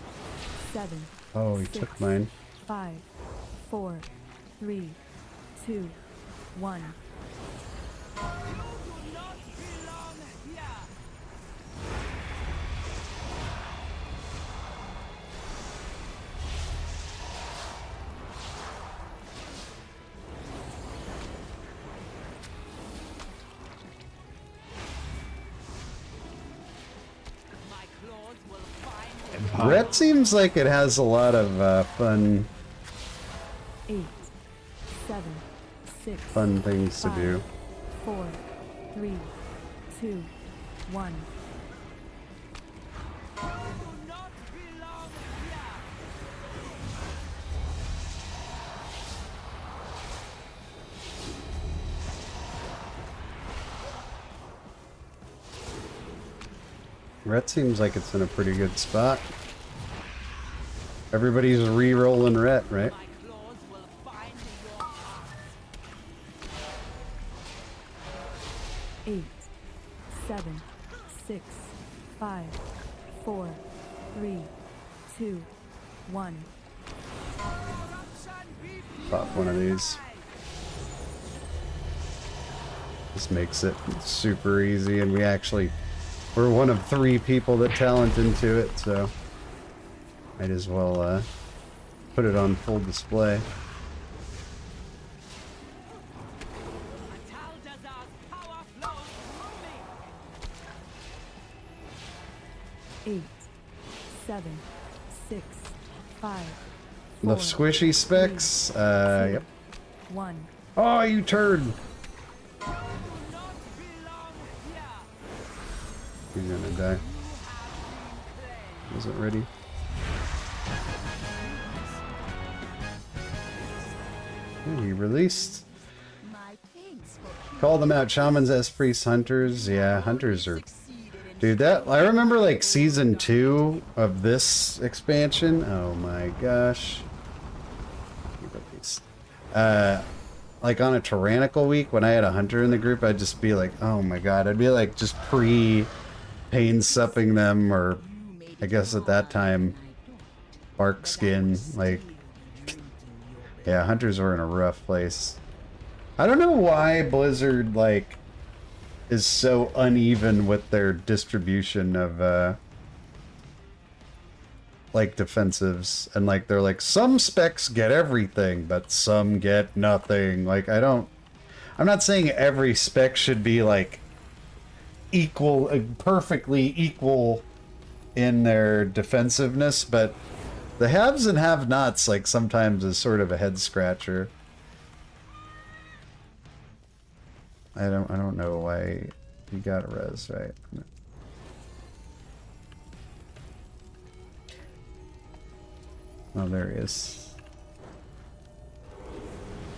7. Oh, he 6, took mine. 5, 4, 3, 2, 1. Empower. Ret seems like it has a lot of fun 8, 7, 6, things to 5, do. 4, 3, 2, 1. Ret seems like it's in a pretty good spot. Everybody's re-rolling Ret, right? Eight, 7, 6, 5, 4, 3, 2, 1. Pop one of these. This makes it super easy, and we're one of 3 people that talent into it, so might as well put it on full display. Eight, 7, 6, 5, The 4, squishy specs, 2, yep. 1. Oh, you turd! He's gonna die. Wasn't ready. Oh, he released. Call them out. Shamans, S priests, hunters. Yeah, hunters are. Dude, I remember like season 2 of this expansion. Oh my gosh. Like on a tyrannical week when I had a hunter in the group, I'd just be like, oh my god. I'd be like just pain supping them, or I guess at that time bark skin. Like, yeah, hunters were in a rough place. I don't know why Blizzard like is so uneven with their distribution of like defensives, and like they're like some specs get everything but some get nothing. Like I'm not saying every spec should be like equal, perfectly equal in their defensiveness, but the haves and have-nots like sometimes is sort of a head scratcher. I don't know why he got a res, right? Oh, there he is.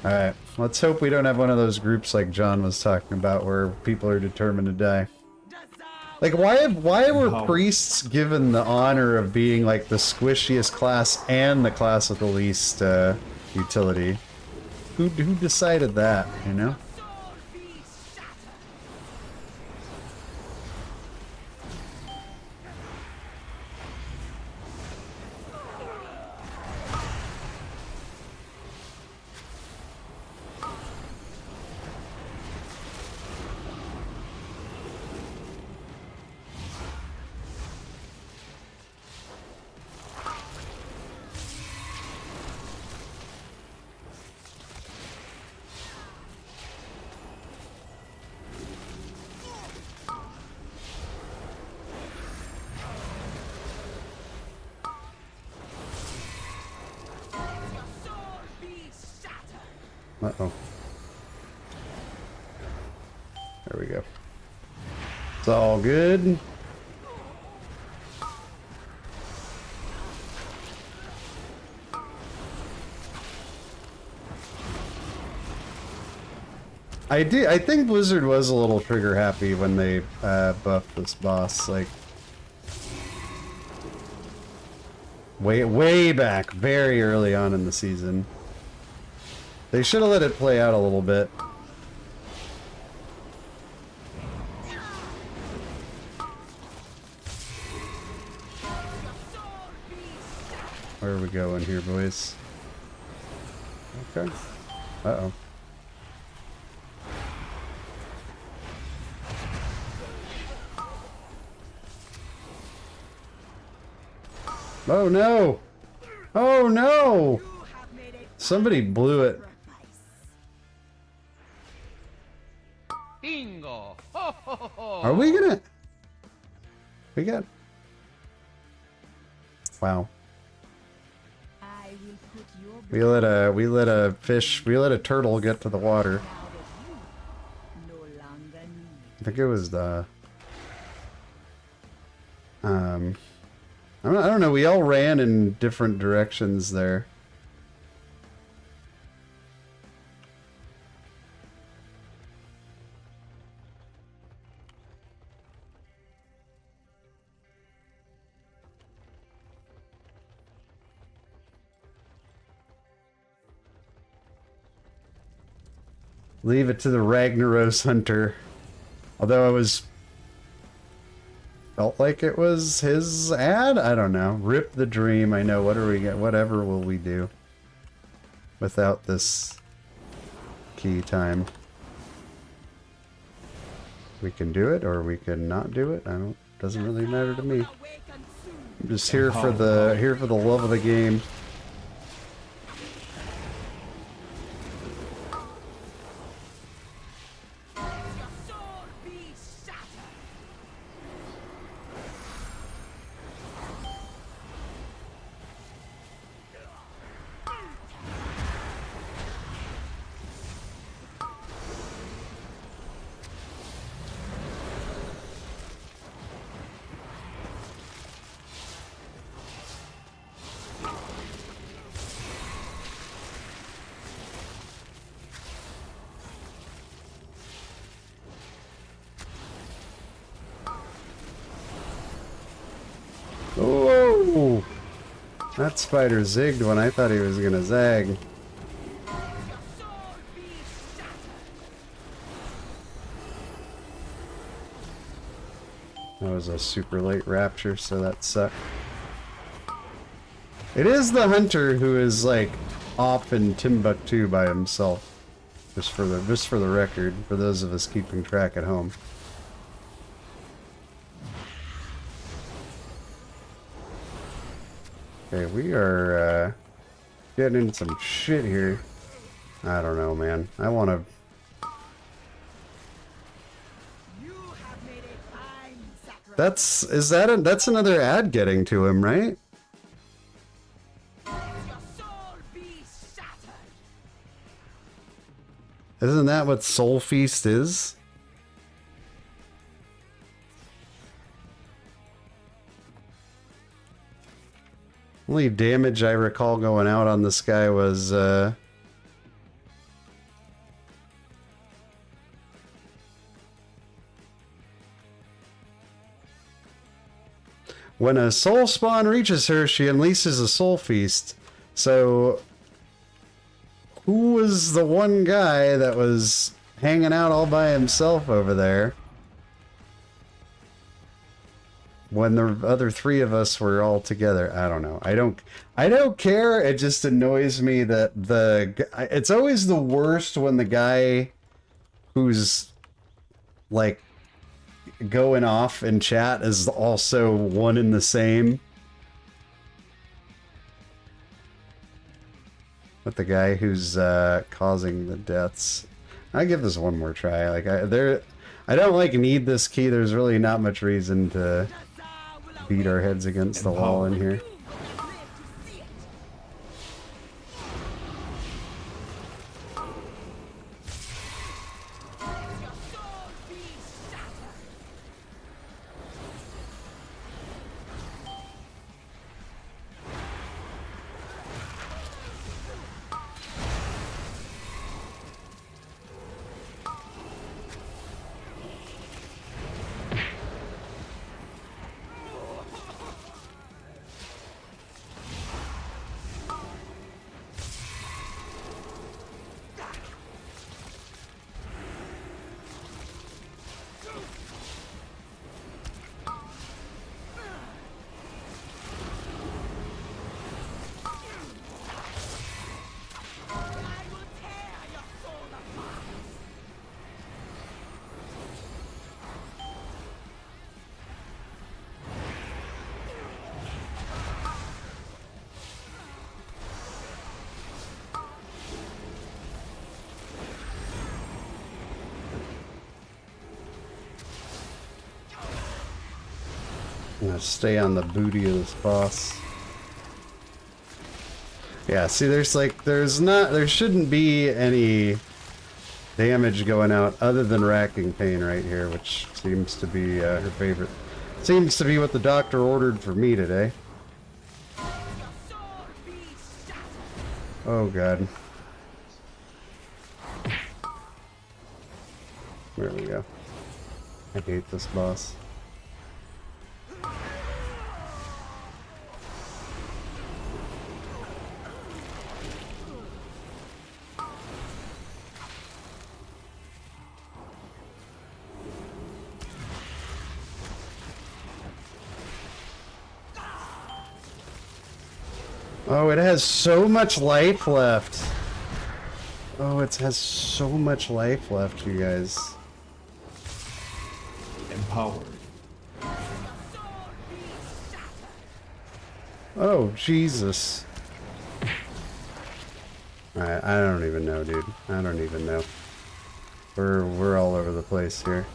Alright, let's hope we don't have one of those groups like John was talking about where people are determined to die. Like, why were priests given the honor of being like the squishiest class and the class with the least utility? Who decided that, you know? Uh-oh. There we go. It's all good. I think Blizzard was a little trigger happy when they buffed this boss. Like, Way back, very early on in the season. They should have let it play out a little bit. Where are we going here, boys? Okay. Uh-oh. Oh no! Oh no! Somebody blew it. Bingo! Are we gonna... We got... Wow. We let a fish, we let a turtle get to the water. I think it was the... I don't know, we all ran in different directions there. Leave it to the Ragnaros hunter. Although I was... Felt like it was his ad? I don't know. Rip the dream. I know. What are we get? Whatever will we do without this key time? We can do it or we can not do it. I don't... Doesn't really matter to me. I'm just here for the love of the game. Oh! That spider zigged when I thought he was gonna zag. That was a super late rapture, so that sucked. It is the hunter who is like off in Timbuktu by himself. Just for the record, for those of us keeping track at home. Okay, we are getting into some shit here. I don't know, man. I want to... That's another ad getting to him, right? Isn't that what Soul Feast is? Only damage I recall going out on this guy was, when a soul spawn reaches her, she unleashes a soul feast. So, who was the one guy that was hanging out all by himself over there when the other three of us were all together? I don't know. I don't care. It just annoys me that it's always the worst when the guy who's like going off in chat is also one and the same. With the guy who's causing the deaths. I give this one more try. Like I don't like need this key. There's really not much reason to beat our heads against the wall in here. I'm gonna stay on the booty of this boss. Yeah, see, there shouldn't be any damage going out other than racking pain right here, which seems to be her favorite. Seems to be what the doctor ordered for me today. Oh god. There we go. I hate this boss. Oh, it has so much life left. Oh, it has so much life left, you guys. Empowered. Oh, Jesus. Alright, I don't even know, dude. I don't even know. We're all over the place here.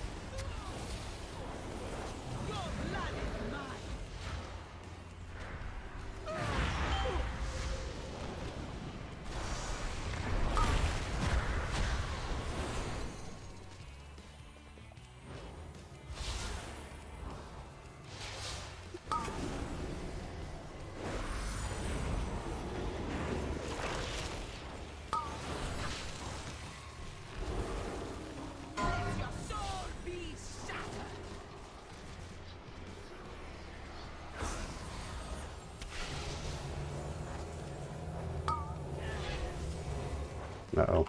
Uh-oh.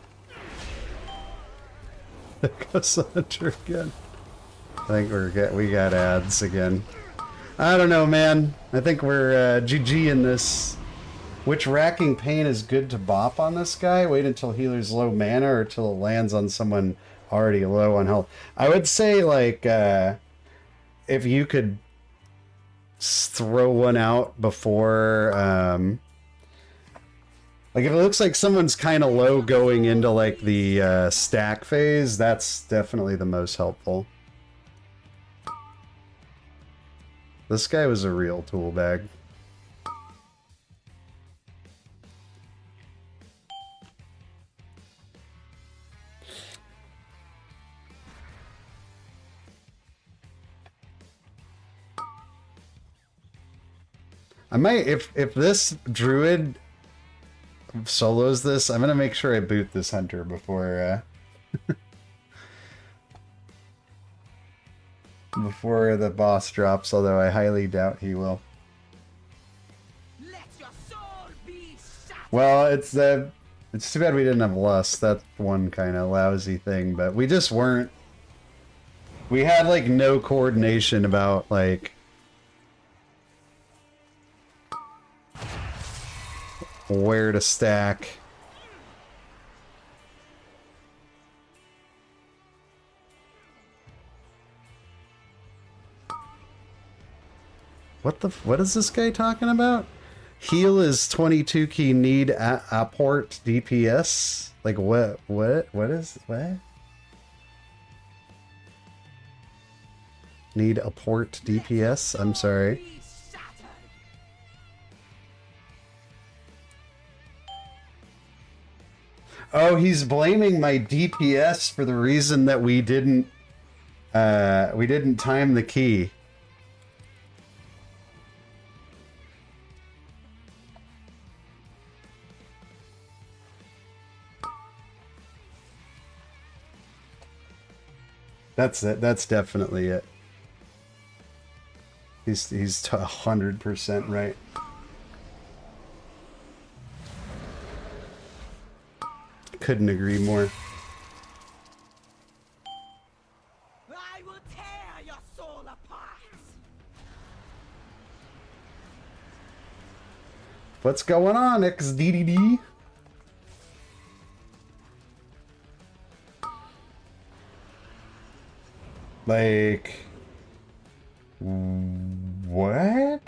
There goes the hunter again. I think we got ads again. I don't know, man. I think we're GG in this. Which racking pain is good to bop on this guy? Wait until healer's low mana or till it lands on someone already low on health? I would say, like, if you could throw one out before... like, if it looks like someone's kind of low going into, like, the stack phase, that's definitely the most helpful. This guy was a real tool bag. I might, if this druid solos this, I'm gonna make sure I boot this hunter before before the boss drops, although I highly doubt he will. Well, it's too bad we didn't have lust. That's one kind of lousy thing, but we just weren't. We had like no coordination about like where to stack. What is this guy talking about? Heal is 22 key need apport DPS? Like what is what? Need apport DPS? I'm sorry. Oh, he's blaming my DPS for the reason that we didn't time the key. That's it. That's definitely it. He's 100% right. Couldn't agree more. I will tear your soul apart. What's going on, XDDD? Like, what?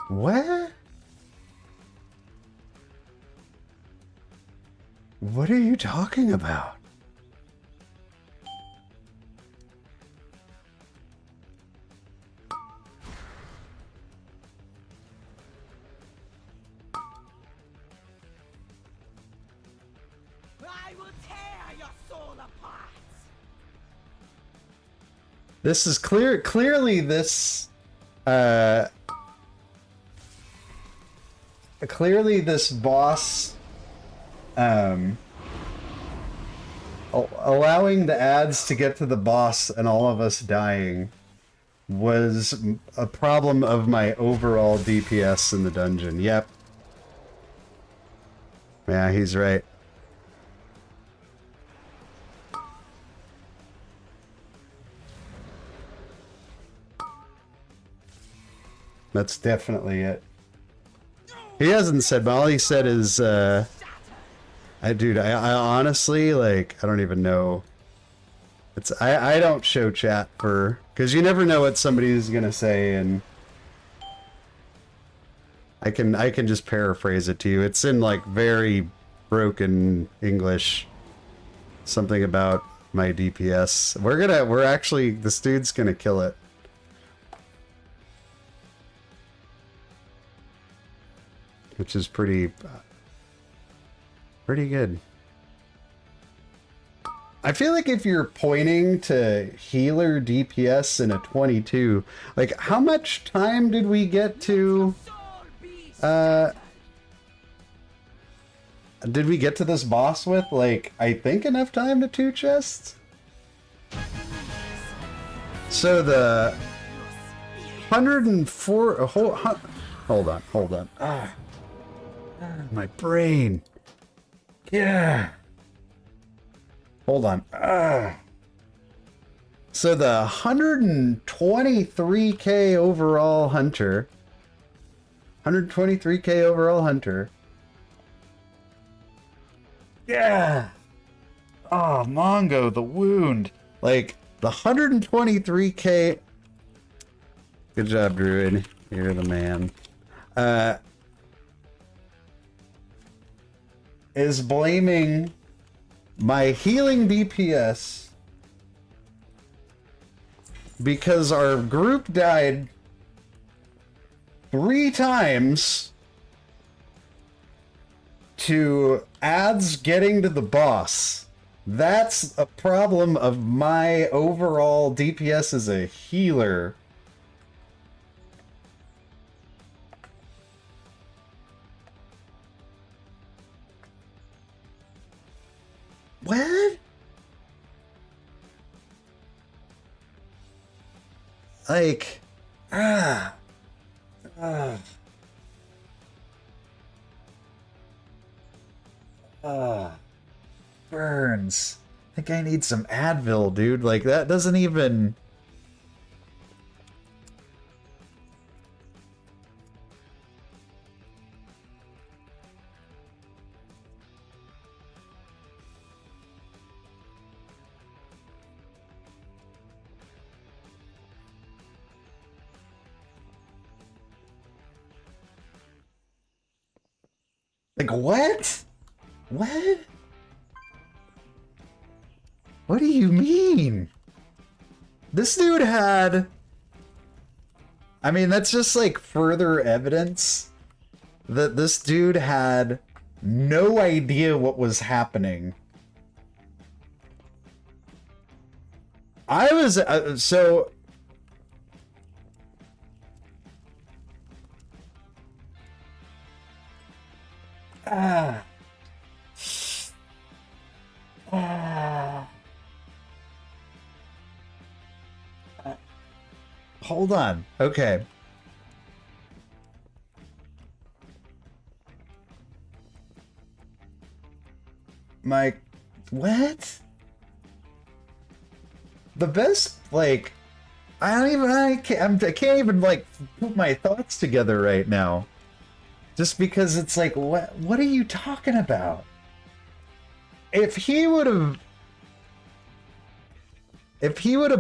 What? What are you talking about? your soul apart. This is clearly this clearly this boss allowing the ads to get to the boss and all of us dying was a problem of my overall DPS in the dungeon. Yep. Yeah, he's right. That's definitely it. He hasn't said, but all he said is, dude, I honestly, like, I don't even know. I don't show chat for, because you never know what somebody's gonna say, and I can just paraphrase it to you. It's in, like, very broken English. Something about my DPS. We're actually, this dude's gonna kill it. Which is pretty good. I feel like if you're pointing to healer DPS in a 22, like how much time did we get to did we get to this boss with? Like, I think enough time to 2 chests? So the 104 hold on. My brain. Yeah. Hold on. So the 123k overall hunter. 123k overall hunter. Yeah. Oh, Mongo, the wound. Like, the 123k. Good job, Druid. You're the man. Is blaming my healing DPS because our group died 3 times to ads getting to the boss. That's a problem of my overall DPS as a healer. What? Like, burns. I think I need some Advil, dude. Like, that doesn't even... Like, what? What? What do you mean? This dude had... I mean, that's just, like, further evidence that this dude had no idea what was happening. I was... so... Hold on. Okay. Mike, what? The best, like, I can't even, like, put my thoughts together right now. Just because it's like, what are you talking about? If he would have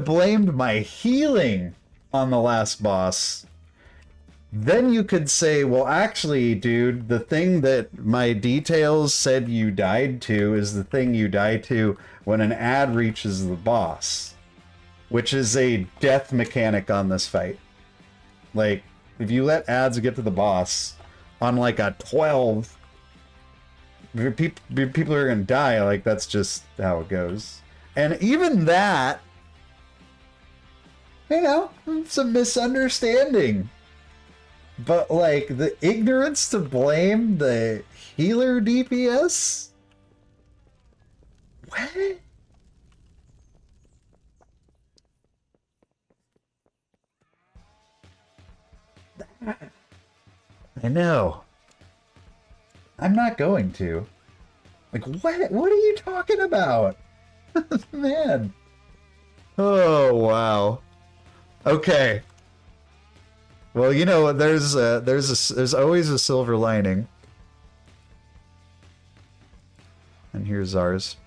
blamed my healing on the last boss, then you could say, well, actually, dude, the thing that my details said you died to is the thing you die to when an ad reaches the boss, which is a death mechanic on this fight. Like, if you let ads get to the boss on like a 12, people are gonna die. Like, that's just how it goes. And even that, you know, it's a misunderstanding. But, like, the ignorance to blame the healer DPS? What? I know. I'm not going to. Like, what? What are you talking about? Man. Oh, wow. Okay. Well, you know, there's always a silver lining. And here's ours.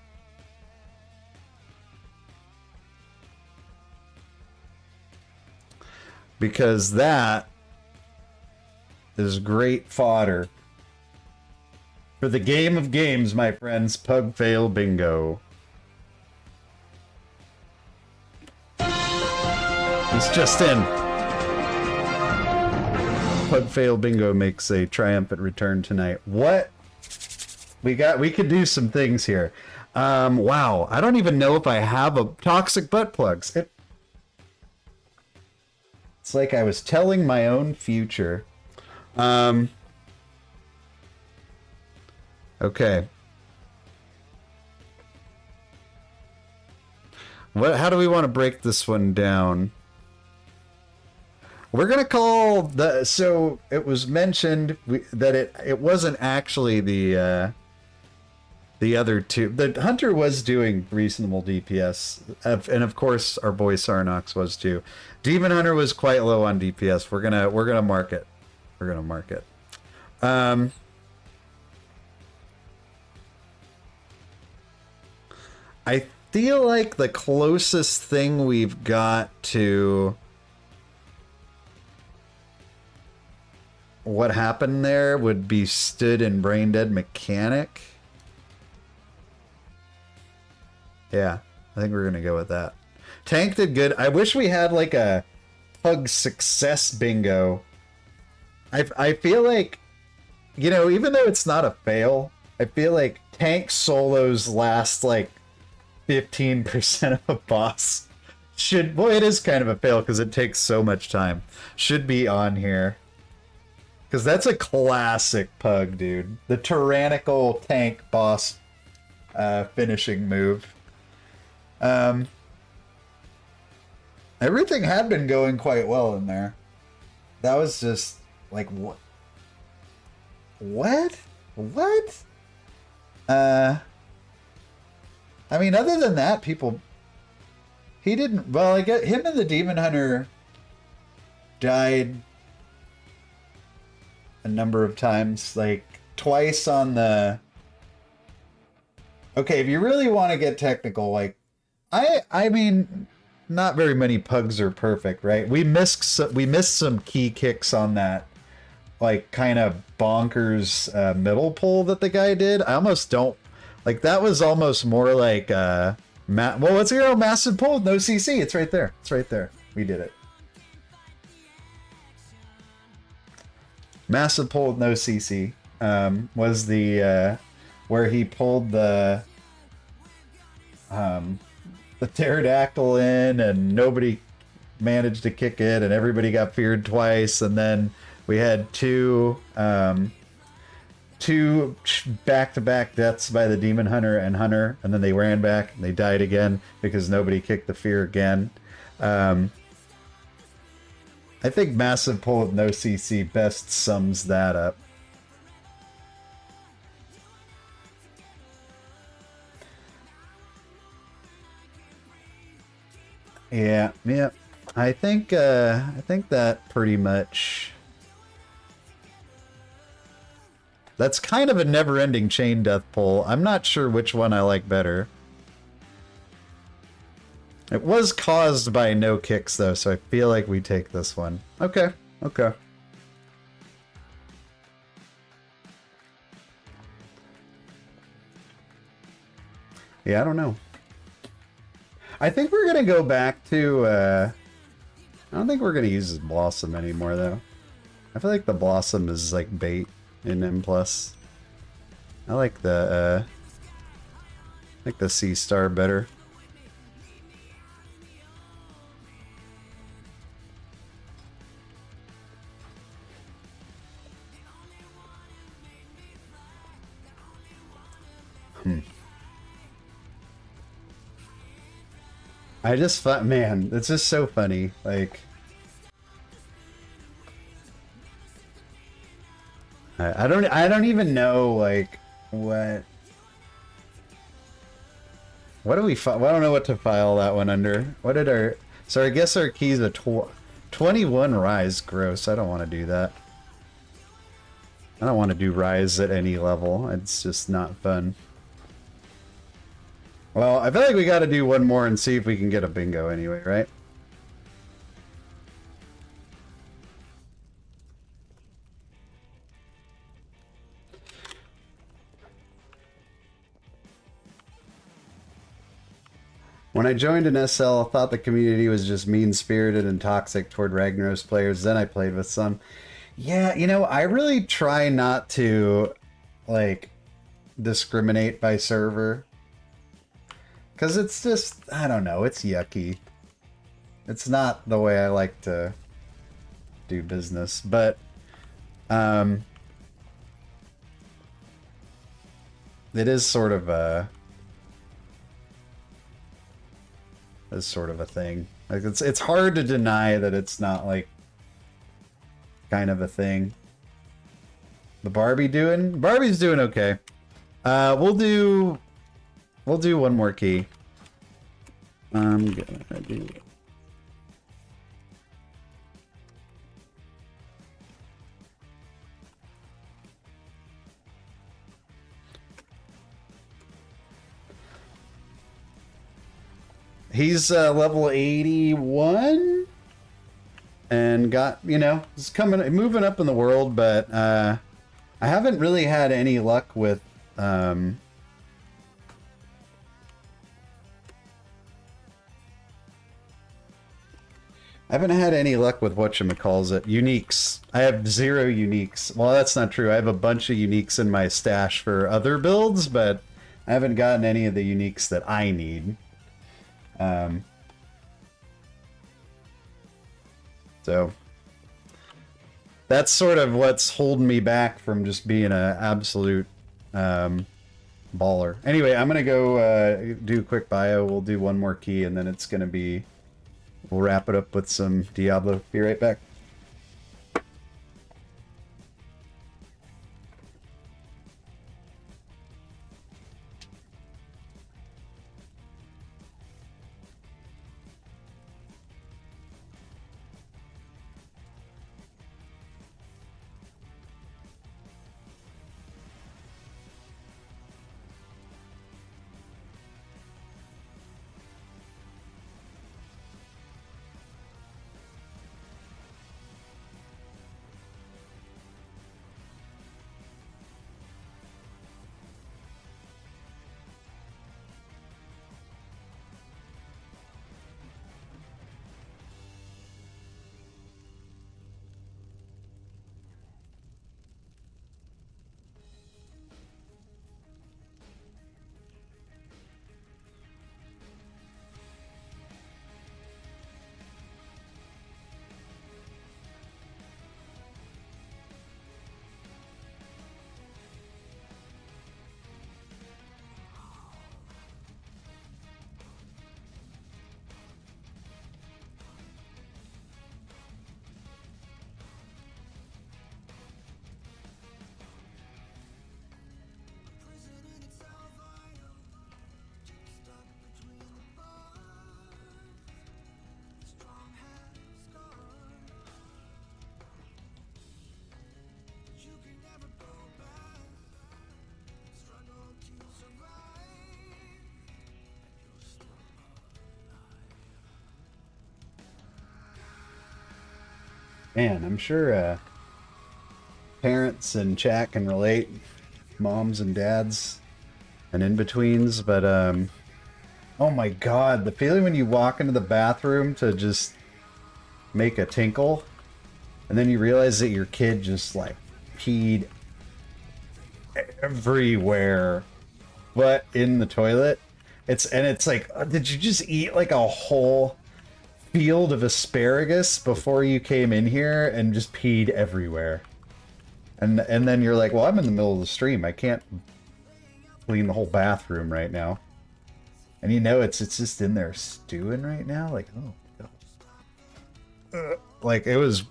Because that is great fodder for the game of games, my friends. Pug fail bingo. It's just in. Pug fail bingo makes a triumphant return tonight. What? We could do some things here. Wow. I don't even know if I have a toxic butt plugs. It's like I was telling my own future. Okay. How do we want to break this one down? We're gonna call the, so it was mentioned that it wasn't actually the other two. The hunter was doing reasonable DPS, and of course our boy Sarnox was too. Demon Hunter was quite low on DPS. We're gonna mark it. We're gonna mark it. I feel like the closest thing we've got to what happened there would be stood and brain dead mechanic. Yeah, I think we're gonna go with that. Tank did good. I wish we had like a pug success bingo. I feel like, you know, even though it's not a fail, I feel like tank solos last like 15% of a boss. Well, it is kind of a fail because it takes so much time. Should be on here. Because that's a classic pug, dude. The tyrannical tank boss finishing move. Everything had been going quite well in there. That was just like, what? What? I mean, other than that, he didn't, well, I get him and the Demon Hunter died a number of times, like twice on the, okay, if you really want to get technical, like, I mean, not very many pugs are perfect, right? We missed some key kicks on that, like, kind of bonkers middle pull that the guy did. I almost don't, like, that was almost more like well, let's hear a massive pull with no CC. It's right there. It's right there. We did it. Massive pull with no CC was the where he pulled the pterodactyl in and nobody managed to kick it and everybody got feared twice, and then we had two back-to-back deaths by the Demon Hunter, and then they ran back and they died again because nobody kicked the fear again. I think massive pull with no CC best sums that up. Yeah. I think that pretty much. That's kind of a never-ending chain death pull. I'm not sure which one I like better. It was caused by no kicks, though, so I feel like we take this one. Okay. Yeah, I don't know. I think we're going to go back to... I don't think we're going to use this Blossom anymore, though. I feel like the Blossom is, like, bait in M+. I like the sea star better. I just thought, man, it's just so funny. Like, I don't even know like what do we I don't know what to file that one under. What did our, so I guess our key's a 21 rise. Gross. I don't want to do that. I don't want to do rise at any level. It's just not fun. Well, I feel like we got to do one more and see if we can get a bingo anyway, right? When I joined an SL, I thought the community was just mean-spirited and toxic toward Ragnaros players. Then I played with some. Yeah, you know, I really try not to, like, discriminate by server. Because it's just, I don't know, it's yucky. It's not the way I like to do business. But, it is sort of a... is sort of a thing. Like it's hard to deny that it's not like kind of a thing. The Barbie's doing okay. We'll do one more key. I'm gonna do He's level 81 and got, you know, he's moving up in the world, but I haven't really had any luck with I haven't had any luck with whatchamacallit, uniques. I have 0 uniques. Well, that's not true. I have a bunch of uniques in my stash for other builds, but I haven't gotten any of the uniques that I need. So that's sort of what's holding me back from just being an absolute baller. Anyway, I'm gonna go do a quick bio. We'll do one more key, and then it's gonna be, we'll wrap it up with some Diablo. Be right back. Man, I'm sure parents in chat can relate, moms and dads and in-betweens, but oh my god, the feeling when you walk into the bathroom to just make a tinkle, and then you realize that your kid just like peed everywhere, but in the toilet. It's like, did you just eat like a whole field of asparagus before you came in here and just peed everywhere? And then you're like, well, I'm in the middle of the stream. I can't clean the whole bathroom right now. And you know it's just in there stewing right now. Like, oh my god. Like it was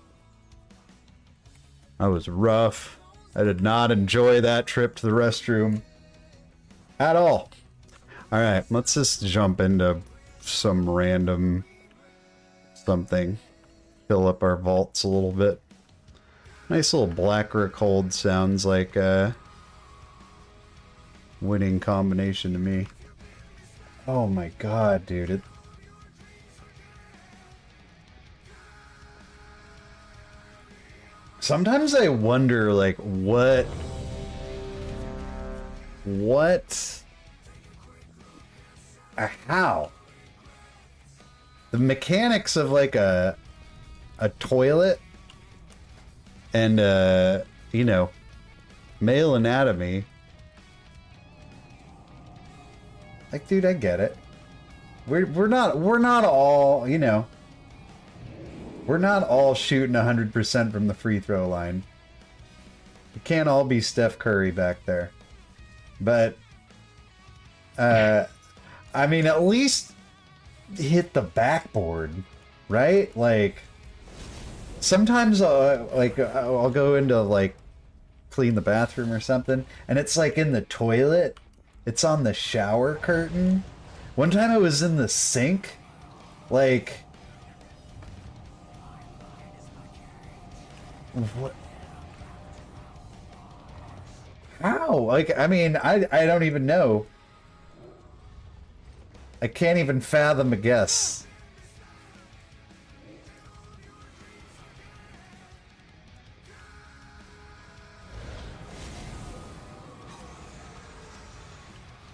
rough. I did not enjoy that trip to the restroom at all. All right, let's just jump into some random something. Fill up our vaults a little bit. Nice little black rook hold sounds like a winning combination to me. Oh my god, dude. Sometimes I wonder, like, what... How? The mechanics of, like, a toilet and, you know, male anatomy. Like, dude, I get it. We're not all, you know, we're not all shooting 100% from the free throw line. We can't all be Steph Curry back there. But, I mean, at least hit the backboard, right? Like, sometimes, I'll go into, like, clean the bathroom or something, and it's, like, in the toilet. It's on the shower curtain. One time it was in the sink. Like... What? How? Like, I mean, I don't even know. I can't even fathom a guess.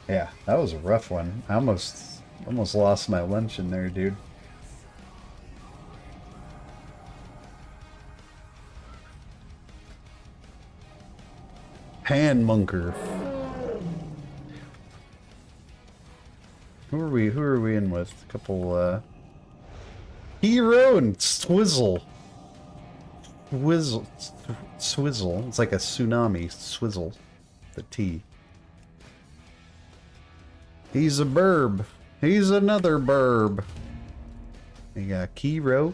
Yeah, that was a rough one. I almost lost my lunch in there, dude. Panmunker. Who are we in with? A couple Hero and Swizzle. Swizzle. It's like a tsunami. Swizzle. The T. He's a burb. He's another burb. We got Kiro.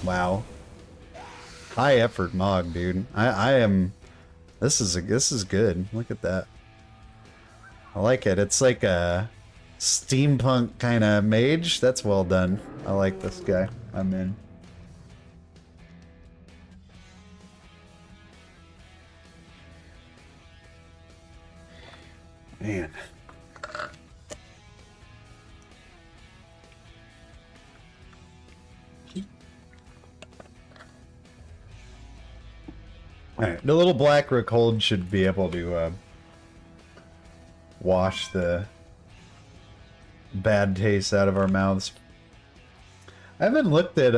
Wow. High effort Mog, dude. I am. This is good. Look at that. I like it. It's like a steampunk kind of mage. That's well done. I like this guy. I'm in. Man. Alright, the little black rook hold should be able to wash the bad taste out of our mouths. I haven't looked at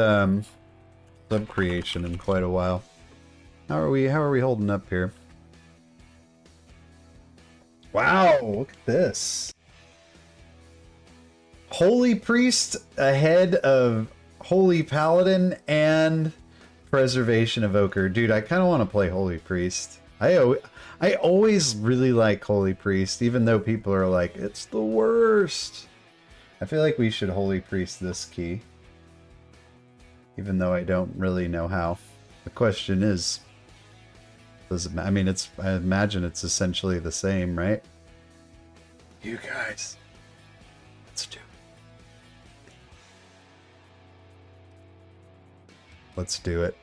sub creation in quite a while. How are we holding up here? Wow, look at this. Holy Priest ahead of Holy Paladin and Preservation Evoker. Dude, I kind of want to play Holy Priest. I always really like Holy Priest, even though people are like, it's the worst. I feel like we should Holy Priest this key. Even though I don't really know how. The question is, does it, I mean, I imagine it's essentially the same, right? You guys, let's do it. Let's do it.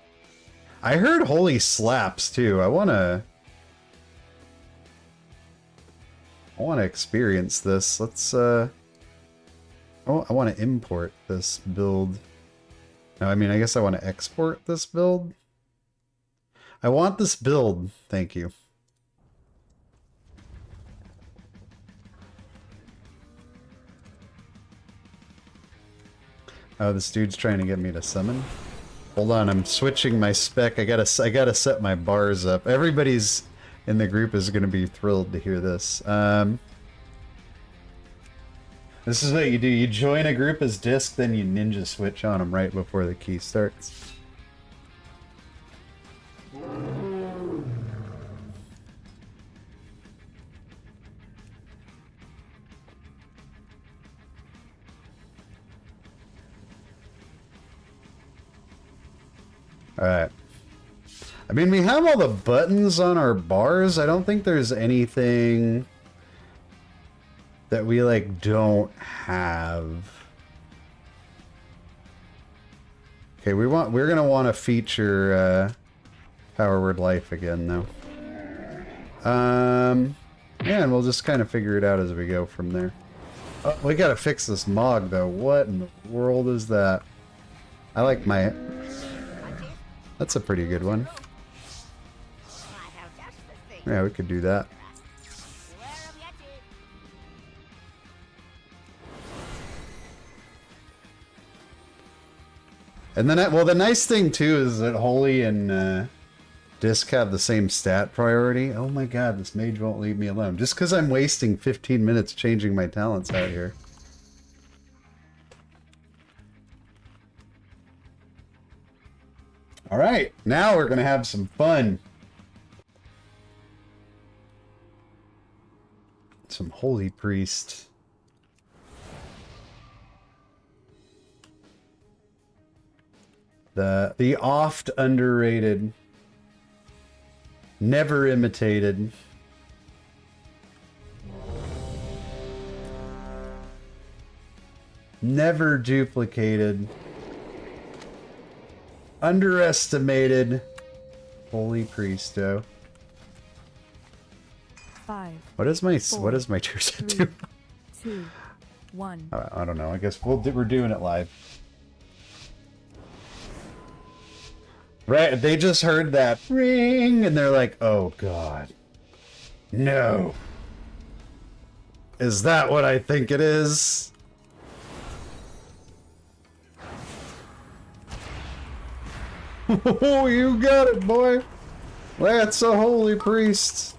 I heard Holy slaps too. I wanna experience this. Let's oh, I want to import this build. No, I mean, I guess I want to export this build. I want this build. Thank you. Oh, this dude's trying to get me to summon. Hold on, I'm switching my spec. I gotta set my bars up. Everybody's in the group is gonna be thrilled to hear this. This is what you do. You join a group as disc, then you ninja switch on them right before the key starts. Alright. I mean, we have all the buttons on our bars. I don't think there's anything that we, like, don't have. Okay, we're gonna want to feature, Power Word Life again, though. Yeah, and we'll just kind of figure it out as we go from there. Oh, we gotta fix this Mog, though. What in the world is that? I like my... That's a pretty good one. Yeah, we could do that. And then, well, the nice thing too is that Holy and Disc have the same stat priority. Oh my god, this mage won't leave me alone. Just because I'm wasting 15 minutes changing my talents out here. Alright, now we're going to have some fun. Some Holy Priest. The oft underrated, never imitated, never duplicated, underestimated Holy Priesto. 5. What does my tier 3, set do? 2, 1. I don't know. I guess we're doing it live. Right, they just heard that ring and they're like, "Oh god. No. Is that what I think it is?" Oh, you got it, boy. That's a Holy Priest.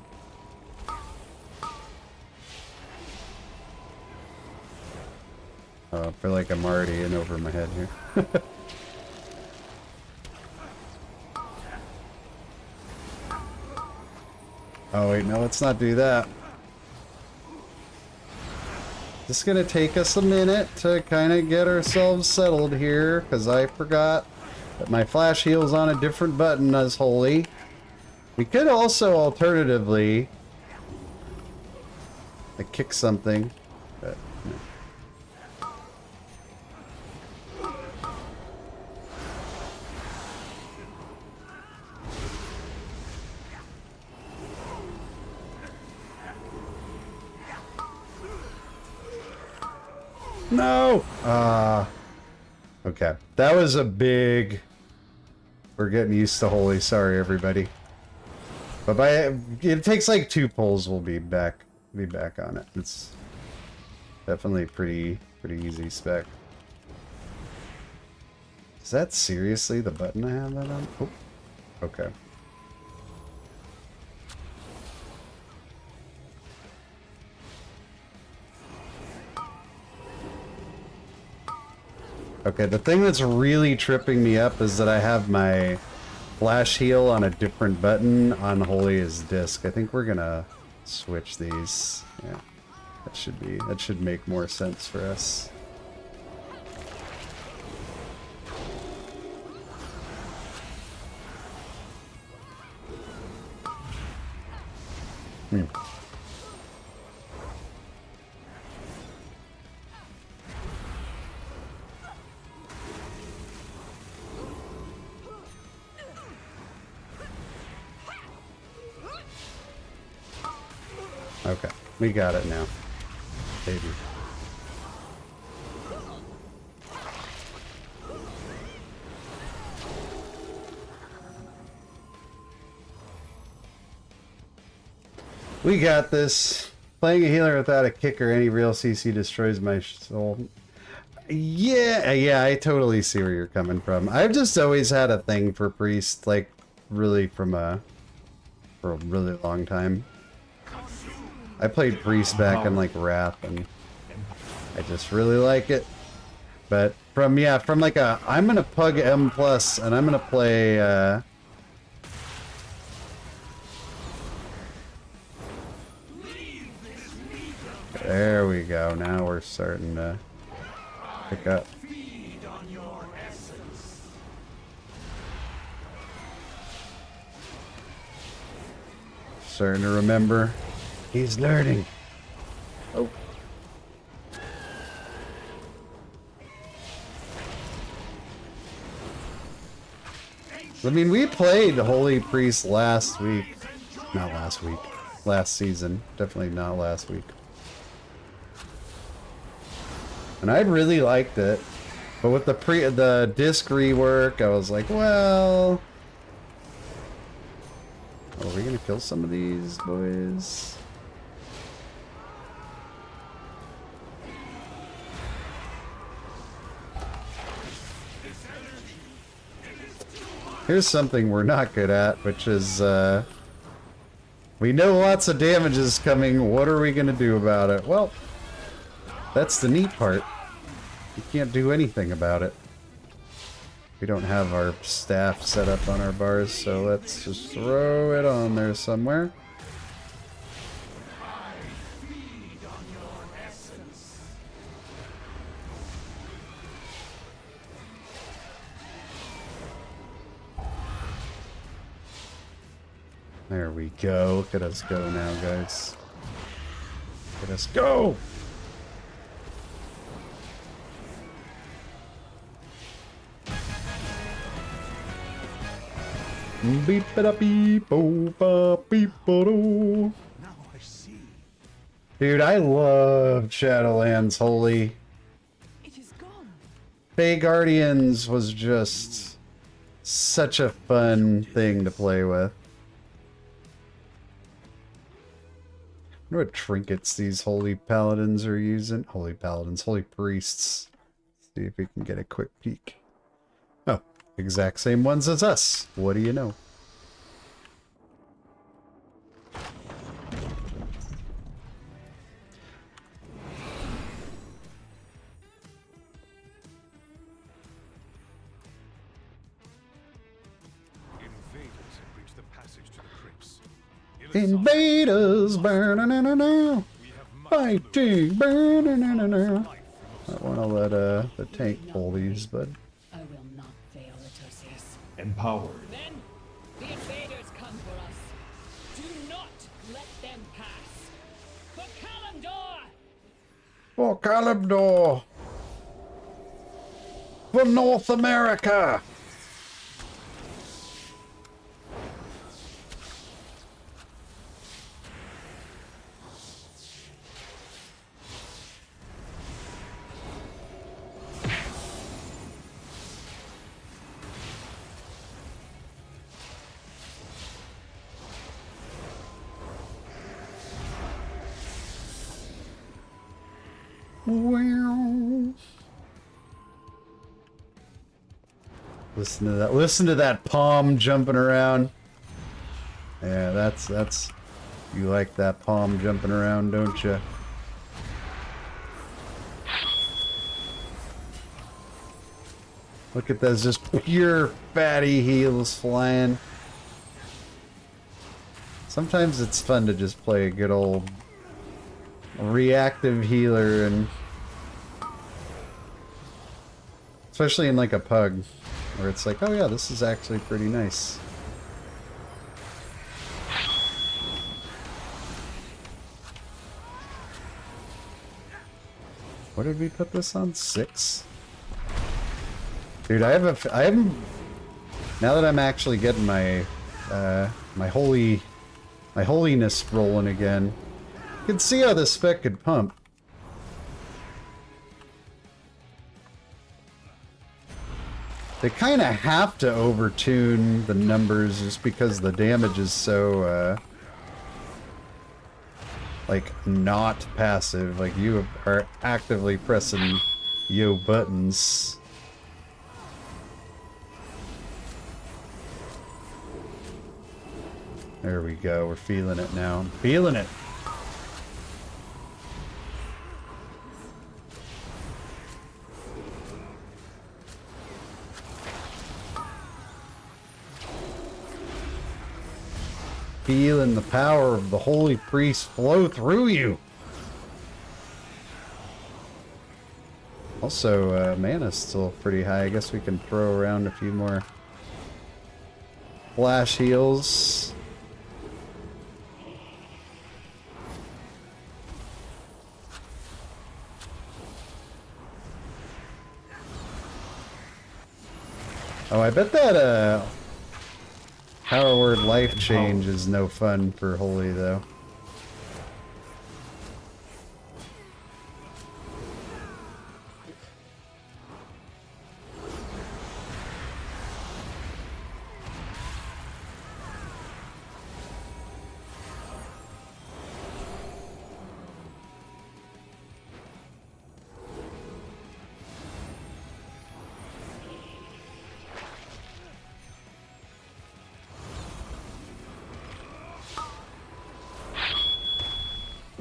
Oh, I feel like I'm already in over my head here. Oh wait, no, let's not do that. Just gonna take us a minute to kind of get ourselves settled here, because I forgot that my flash heal's on a different button as Holy. We could also alternatively like kick something, but no! Okay. That was a big... We're getting used to Holy. Sorry, everybody. But it takes like 2 pulls, we'll be back on it. It's definitely pretty easy spec. Is that seriously the button I have that on? Oh. Okay. Okay, the thing that's really tripping me up is that I have my flash heal on a different button on Holy as Disc. I think we're gonna switch these. Yeah, that should make more sense for us. Okay, we got it now, baby. We got this. Playing a healer without a kicker, any real CC destroys my soul. Yeah, I totally see where you're coming from. I've just always had a thing for priest, like, really for a really long time. I played priest back in, like, Wrath, and I just really like it. But from like I'm gonna pug M+, and I'm gonna play, there we go, now we're starting to pick up. Starting to remember. He's learning. Oh. I mean, we played Holy Priest last week. Not last week. Last season. Definitely not last week. And I really liked it. But with the disc rework, I was like, well... Oh, are we gonna kill some of these boys? Here's something we're not good at, which is, we know lots of damage is coming. What are we gonna do about it? Well, that's the neat part. You can't do anything about it. We don't have our staff set up on our bars, so let's just throw it on there somewhere. There we go. Look at us go now, guys. Look at us go! Beep it up, beep, oh, beep, oh. Now I see. Dude, I love Shadowlands Holy. It is gone. Bay Guardians was just such a fun thing to play with. I wonder what trinkets these holy paladins are using. Holy paladins, holy priests. See if we can get a quick peek. Oh, exact same ones as us. What do you know? Invaders have reached the passage to the crypts. Invaders, burn-a-na-na-na. Fighting, burn-a-na-na-na. I want to let the tank pull these, but I will not fail, Latosius. Empowered. Then the invaders come for us. Do not let them pass. For Kalimdor! for Kalimdor, for North America. Listen to that. Listen to that palm jumping around. Yeah, that's you like that palm jumping around, don't you? Look at those just pure fatty heels flying. Sometimes it's fun to just play a good old reactive healer, and especially in like a pug where it's like, oh yeah, this is actually pretty nice. What did we put this on? 6? Dude, I have now that I'm actually getting my my holiness rolling again. You can see how this spec could pump. They kind of have to overtune the numbers just because the damage is so, like, not passive. Like, you are actively pressing Yo buttons. There we go. We're feeling it now. I'm feeling it. Feeling the power of the holy priest flow through you. Also, mana's still pretty high. I guess we can throw around a few more flash heals. Oh, I bet that power word life change is no fun for holy though.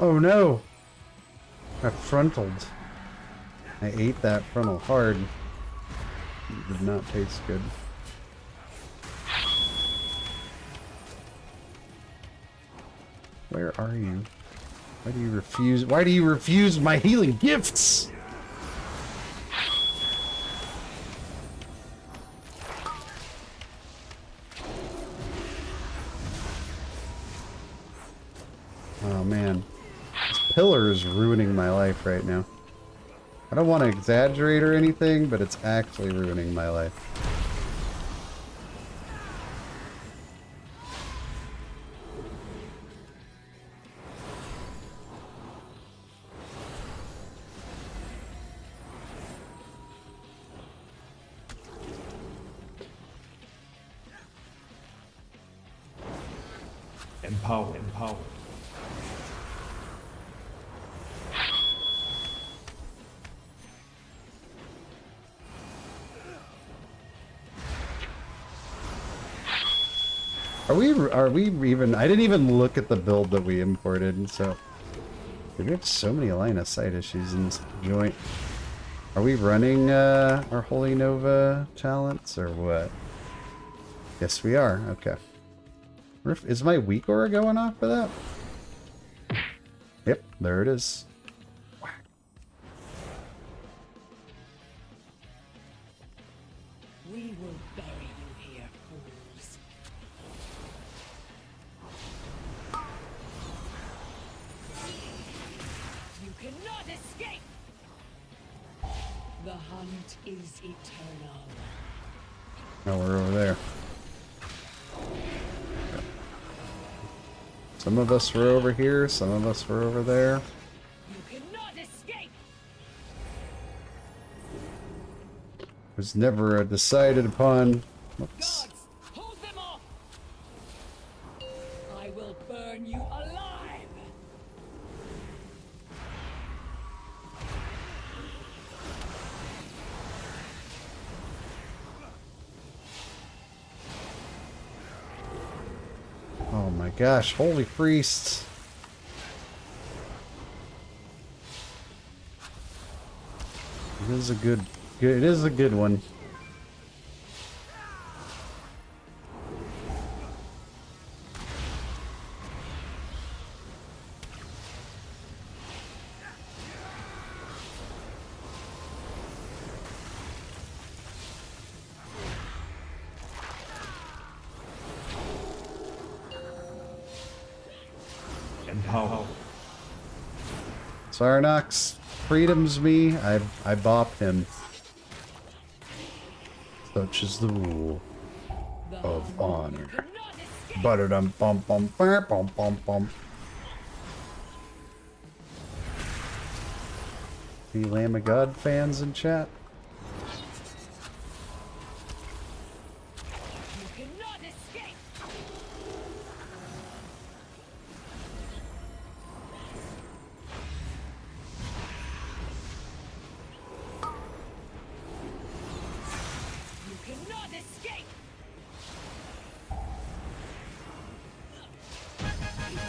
Oh no! I frontaled. I ate that frontal hard. It did not taste good. Where are you? Why do you refuse? Why do you refuse my healing gifts? Oh man. Pillar is ruining my life right now. I don't want to exaggerate or anything, but it's actually ruining my life. Empower. Are we even? I didn't even look at the build that we imported, so we have so many line of sight issues in this joint. Are we running our Holy Nova talents or what? Yes, we are. Okay. Is my weakaura going off for that? Yep, there it is. We will bury you here, fools. You cannot escape! The hunt is eternal. Oh, we're over there. Some of us were over here, some of us were over there. You cannot escape! It was never decided upon. Whoops. Gods, hold them off! I will burn you alive! Oh my gosh, holy priest. It is a good it is a good one. Empower. Sarnox freedoms me, I bop him. Such is the rule of honor. Cannot escape! Ba-da-dum bum bum bum bum bum bum. Any Lamb of God fans in chat? You cannot escape!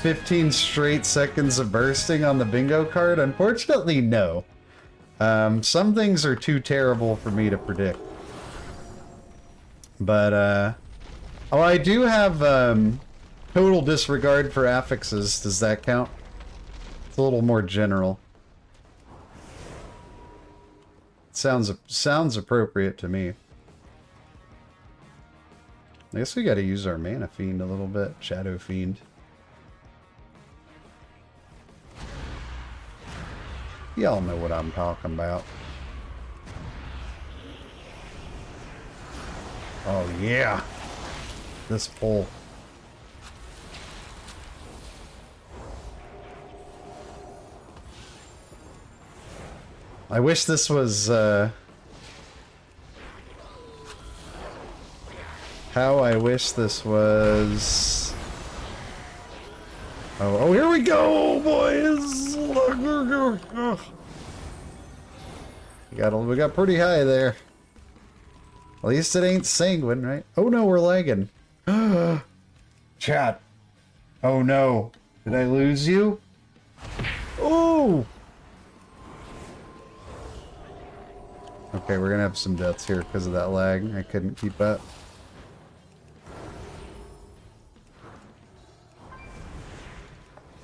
15 straight seconds of bursting on the bingo card? Unfortunately, no. Some things are too terrible for me to predict. But, oh, I do have, total disregard for affixes. Does that count? It's a little more general. Sounds appropriate to me. I guess we gotta use our Mana Fiend a little bit. Shadow Fiend. Y'all know what I'm talking about. Oh yeah! This pull. I wish this was, how I wish this was... Oh, here we go, boys! We got pretty high there. At least it ain't sanguine, right? Oh no, we're lagging. Chat. Oh no. Did I lose you? Oh! Okay, we're gonna have some deaths here because of that lag. I couldn't keep up.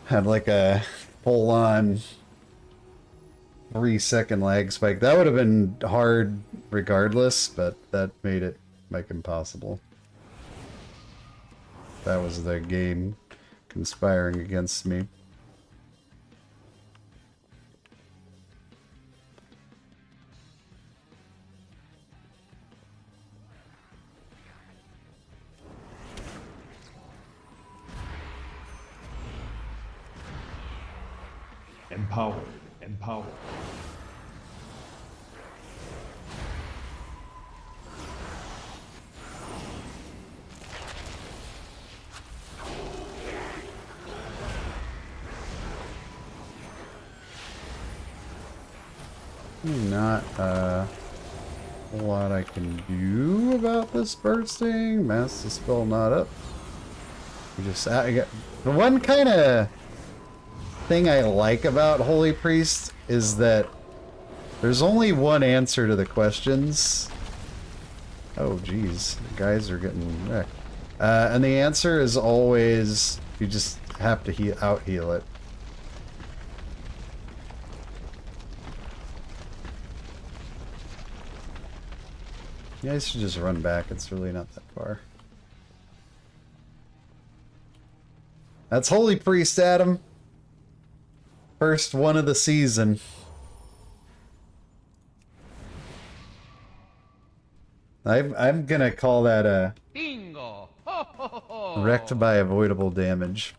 Had like a full-on 3-second lag spike. That would have been hard regardless, but that made it like impossible. That was the game conspiring against me. Empowered. Empowered. Not a whole lot I can do about this bursting. Mass the spell not up. We just I got the one kind of thing I like about Holy Priest is that there's only one answer to the questions. Oh geez, the guys are getting wrecked. And the answer is always you just have to out heal it. You guys should just run back, it's really not that far. That's Holy Priest, Adam. First one of the season. I'm gonna call that a Bingo! Ho, ho, ho, ho. wrecked by avoidable damage.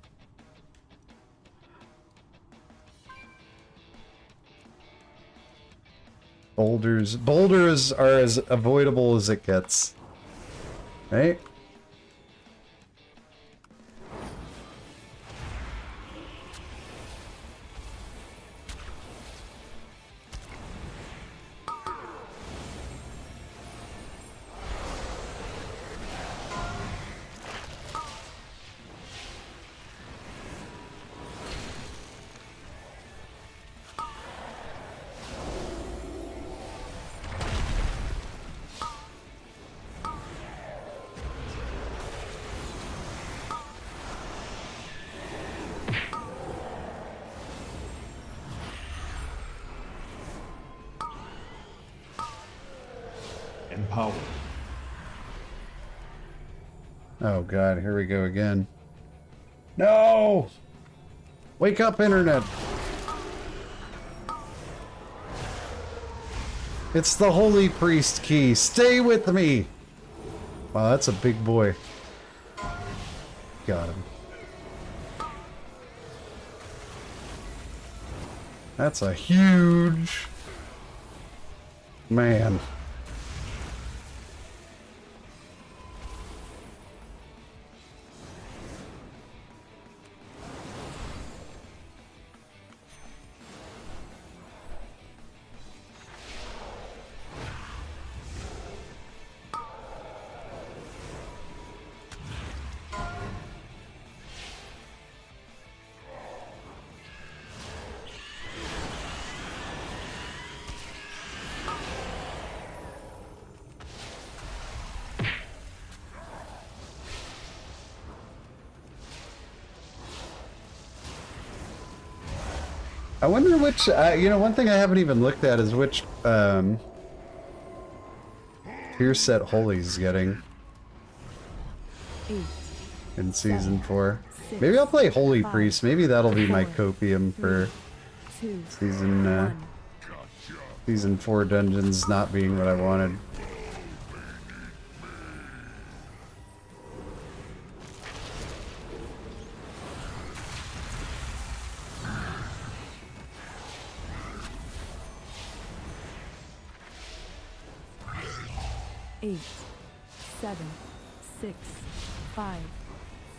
Boulders are as avoidable as it gets. Right? Empowered. Oh god, here we go again. No! Wake up, internet! It's the Holy Priest key. Stay with me! Wow, that's a big boy. Got him. That's a huge... man. I wonder which, you know, one thing I haven't even looked at is which, tier set Holy's getting 8, in Season 4. Maybe I'll play Holy Priest. Maybe that'll be my copium for 2, Season 4 dungeons not being what I wanted. Eight, 7, 6, 5,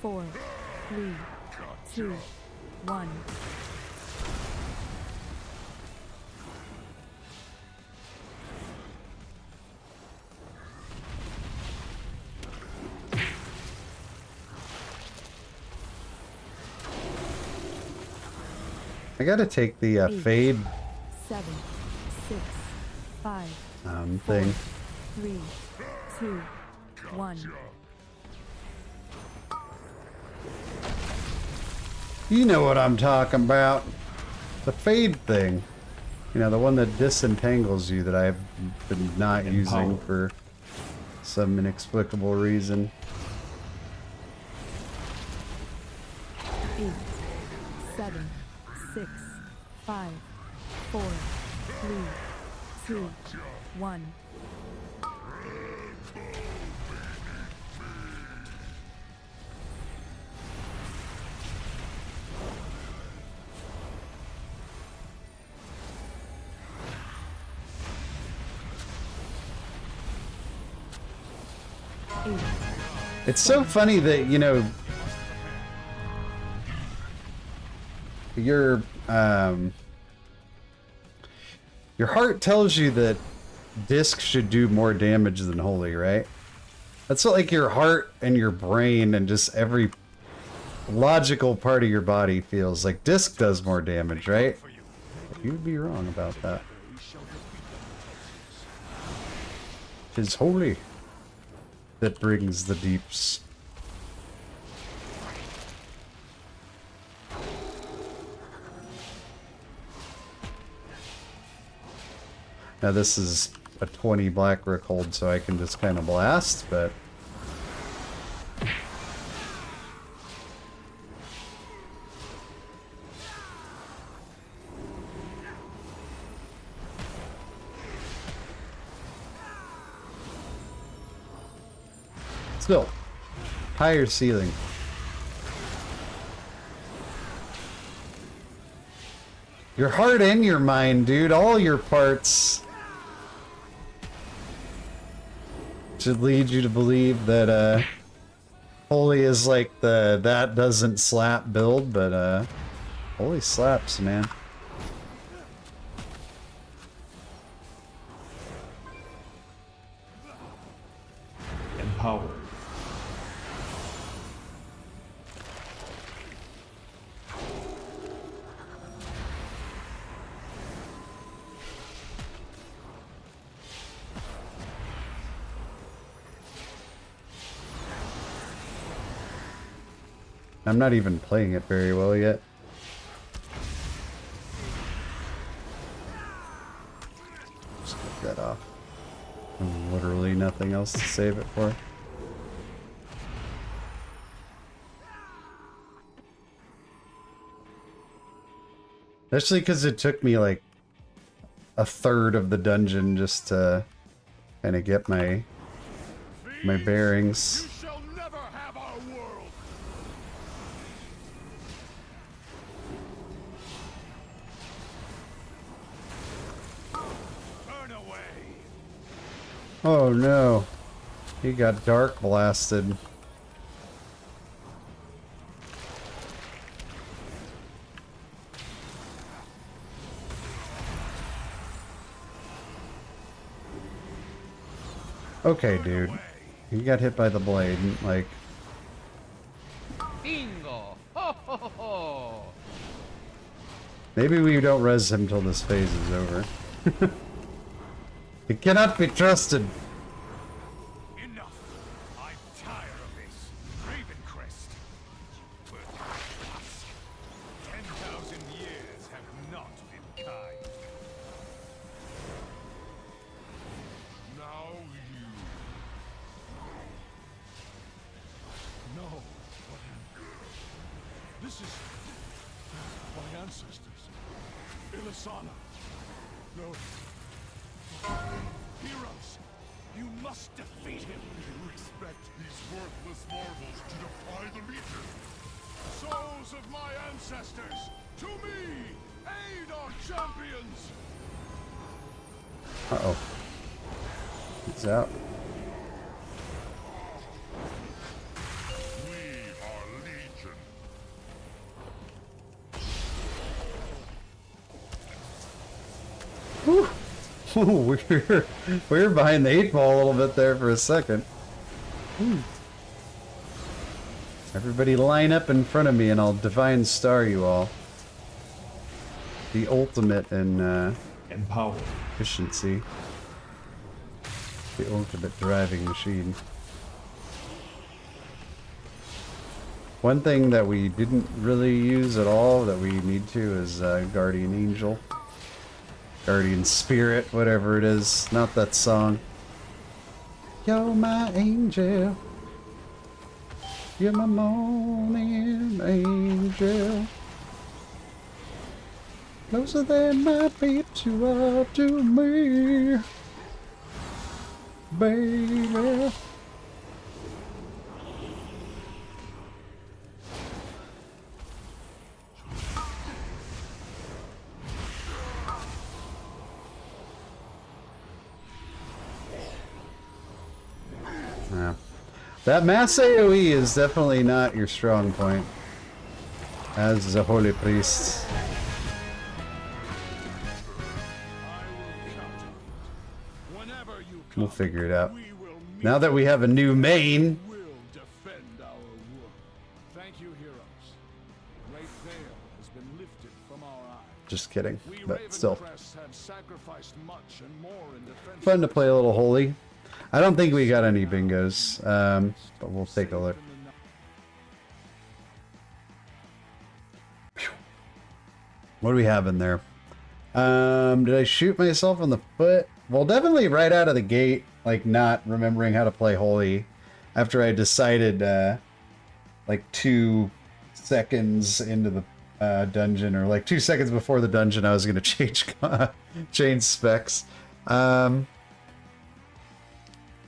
4, 3, 2, 1. I gotta take the fade 7, 6, 5, thing. 3, 2, 1. You know what I'm talking about. The fade thing. You know, the one that disentangles you that I've been not using for some inexplicable reason. 8, 7, 6, 5, 4, 3, 2, 1. It's so funny that, you know, your heart tells you that disc should do more damage than holy, right? That's what, like, your heart and your brain and just every logical part of your body feels like disc does more damage, right? You'd be wrong about that. Tis holy that brings the deeps. Now this is a 20 black rook hold, so I can just kind of blast, but still higher ceiling. Your heart and your mind, dude, all your parts should lead you to believe that holy is like the that doesn't slap build, but holy slaps, man. Empowered. I'm not even playing it very well yet. Just cut that off. There's literally nothing else to save it for. Especially because it took me like a third of the dungeon just to kind of get my bearings. You shall never have our world. Turn away. Oh no, he got dark blasted. Okay, dude. He got hit by the blade, like... Bingo! Ho ho ho ho! Maybe we don't res him till this phase is over. He cannot be trusted. Enough. I'm tired of this. Ravencrest. But us. 10,000 years have not This is my ancestors. Ilisana. No. Heroes, you must defeat him. You expect these worthless marvels to defy the Legion? Souls of my ancestors, to me! Aid our champions! Uh-oh. He's out. We are Legion. Whew. We're behind the 8 ball a little bit there for a second. Whew. Everybody line up in front of me and I'll divine star you all. The ultimate in Empower. efficiency. The ultimate driving machine. One thing that we didn't really use at all that we need to is Guardian Angel. Guardian Spirit, whatever it is. Not that song. You're my angel. You're my morning angel. Closer than my feet to up to me. Baby. Yeah. That mass AoE is definitely not your strong point. As a holy priest. We'll figure it out. Now that we have a new main. We'll defend our world. Thank you, heroes. Great veil has been lifted from our eyes. Just kidding. We But still. Ravencrests have sacrificed much and more in defense. Fun to play a little holy. I don't think we got any bingos. But we'll take a look. What do we have in there? Did I shoot myself in the foot? Well, definitely right out of the gate, like not remembering how to play holy after I decided like 2 seconds into the dungeon, or like 2 seconds before the dungeon, I was going to change specs.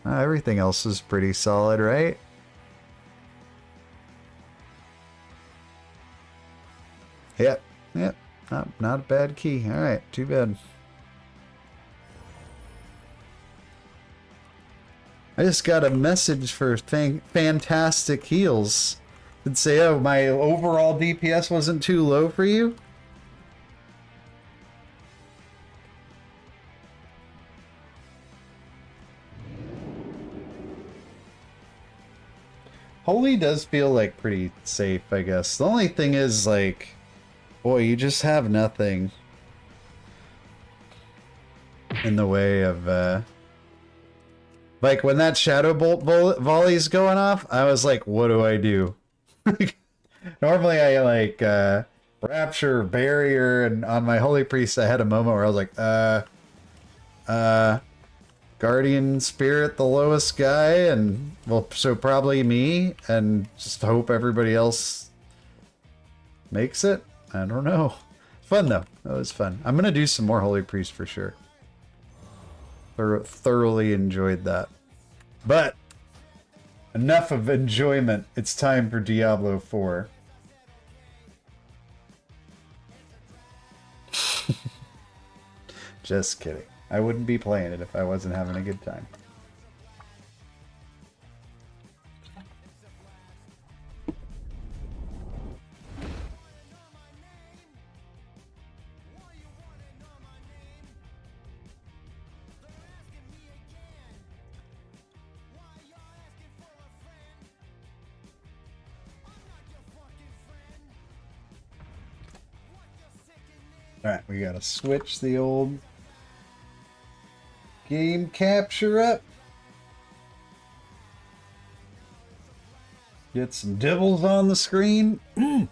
Everything else is pretty solid, right? Yep, yep. Not a bad key. All right, too bad. I just got a message for fantastic heals. Did say, oh, my overall DPS wasn't too low for you? Holy does feel like pretty safe, I guess. The only thing is, like, boy, you just have nothing in the way of, like, when that Shadow Bolt volley's going off, I was like, what do I do? Normally I, like, Rapture, Barrier, and on my Holy Priest I had a moment where I was like, Guardian Spirit, the lowest guy, and, well, so probably me, and just hope everybody else makes it? I don't know. Fun, though. That was fun. I'm gonna do some more Holy Priest for sure. Thoroughly enjoyed that. But enough of enjoyment. It's time for Diablo 4. Just kidding. I wouldn't be playing it if I wasn't having a good time. Alright, we gotta switch the old game capture up. Get some dibbles on the screen. Look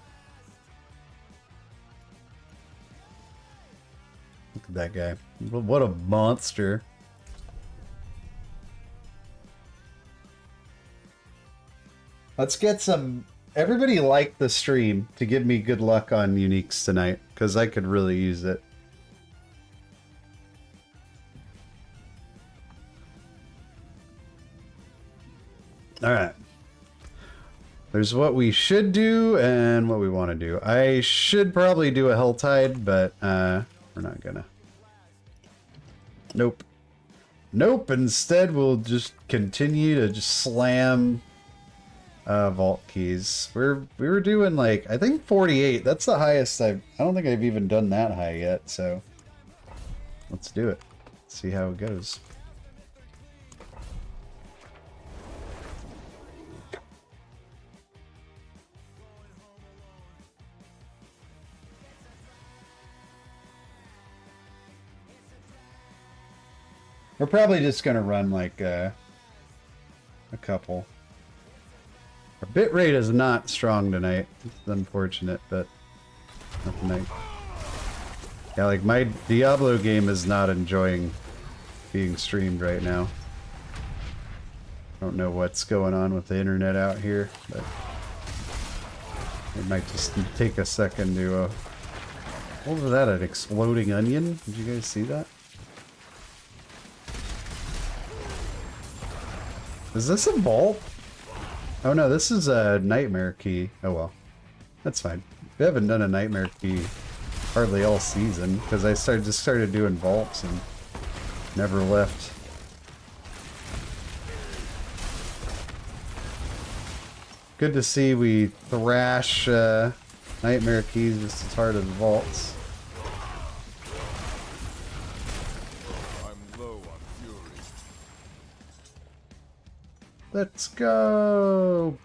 at that guy. What a monster. Let's get some Everybody like the stream to give me good luck on uniques tonight, because I could really use it. Alright. There's what we should do and what we want to do. I should probably do a Helltide, but we're not gonna. Nope. Nope, instead we'll just continue to just slam vault keys. We were doing like, I think 48. That's the highest I don't think I've even done that high yet, so let's do it. See how it goes. We're probably just gonna run like a couple. Our bit rate is not strong tonight. It's unfortunate, but not tonight. Yeah, like my Diablo game is not enjoying being streamed right now. I don't know what's going on with the internet out here, but it might just take a second to. What was that? An exploding onion? Did you guys see that? Is this a vault? Oh no, this is a nightmare key. Oh well. That's fine. We haven't done a nightmare key hardly all season, because I just started doing vaults and never left. Good to see we thrash nightmare keys just as hard as vaults. Let's go!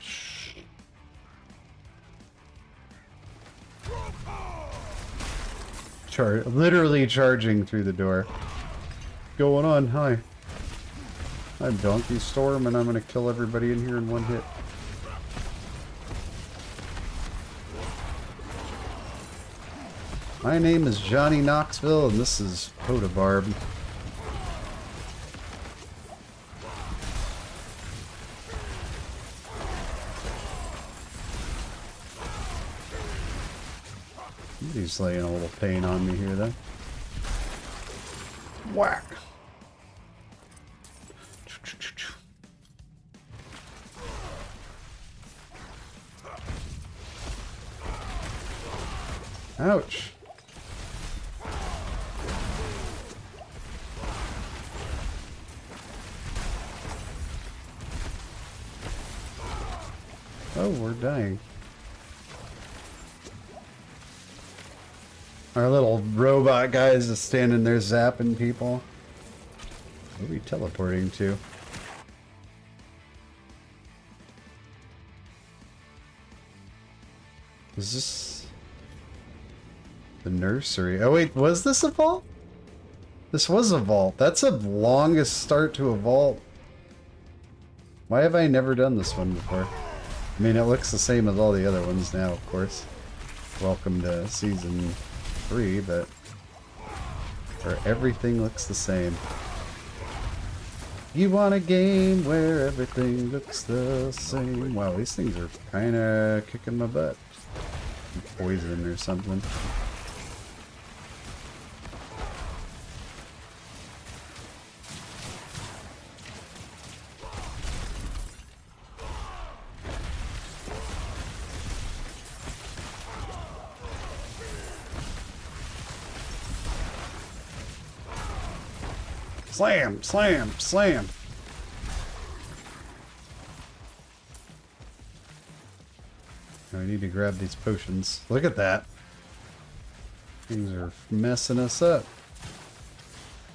Literally charging through the door. Going on, hi. I'm Donkey Storm and I'm gonna kill everybody in here in one hit. My name is Johnny Knoxville and this is Barb. He's laying a little pain on me here, though. Whack! Ouch! Oh, we're dying. Our little robot guy is just standing there zapping people. Where are we teleporting to? Is this the nursery? Oh wait, was this a vault? This was a vault. That's the longest start to a vault. Why have I never done this one before? I mean, it looks the same as all the other ones now, of course. Welcome to season 3, but where everything looks the same. You want a game where everything looks the same. Wow, these things are kind of kicking my butt. Poison or something. Slam, slam, slam. I need to grab these potions. Look at that. Things are messing us up.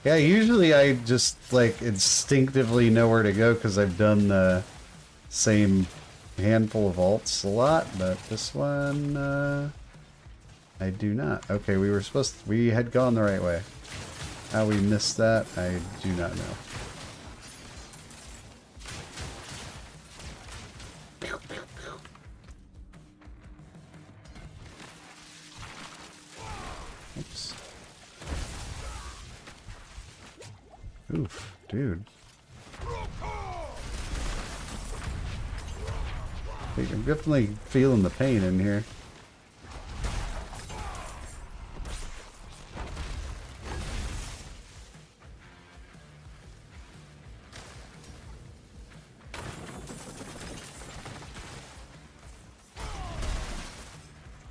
Yeah, usually I just like instinctively know where to go because I've done the same handful of vaults a lot, but this one I do not. Okay, we had gone the right way. How we missed that, I do not know. Oops. Oof, dude. I'm definitely feeling the pain in here.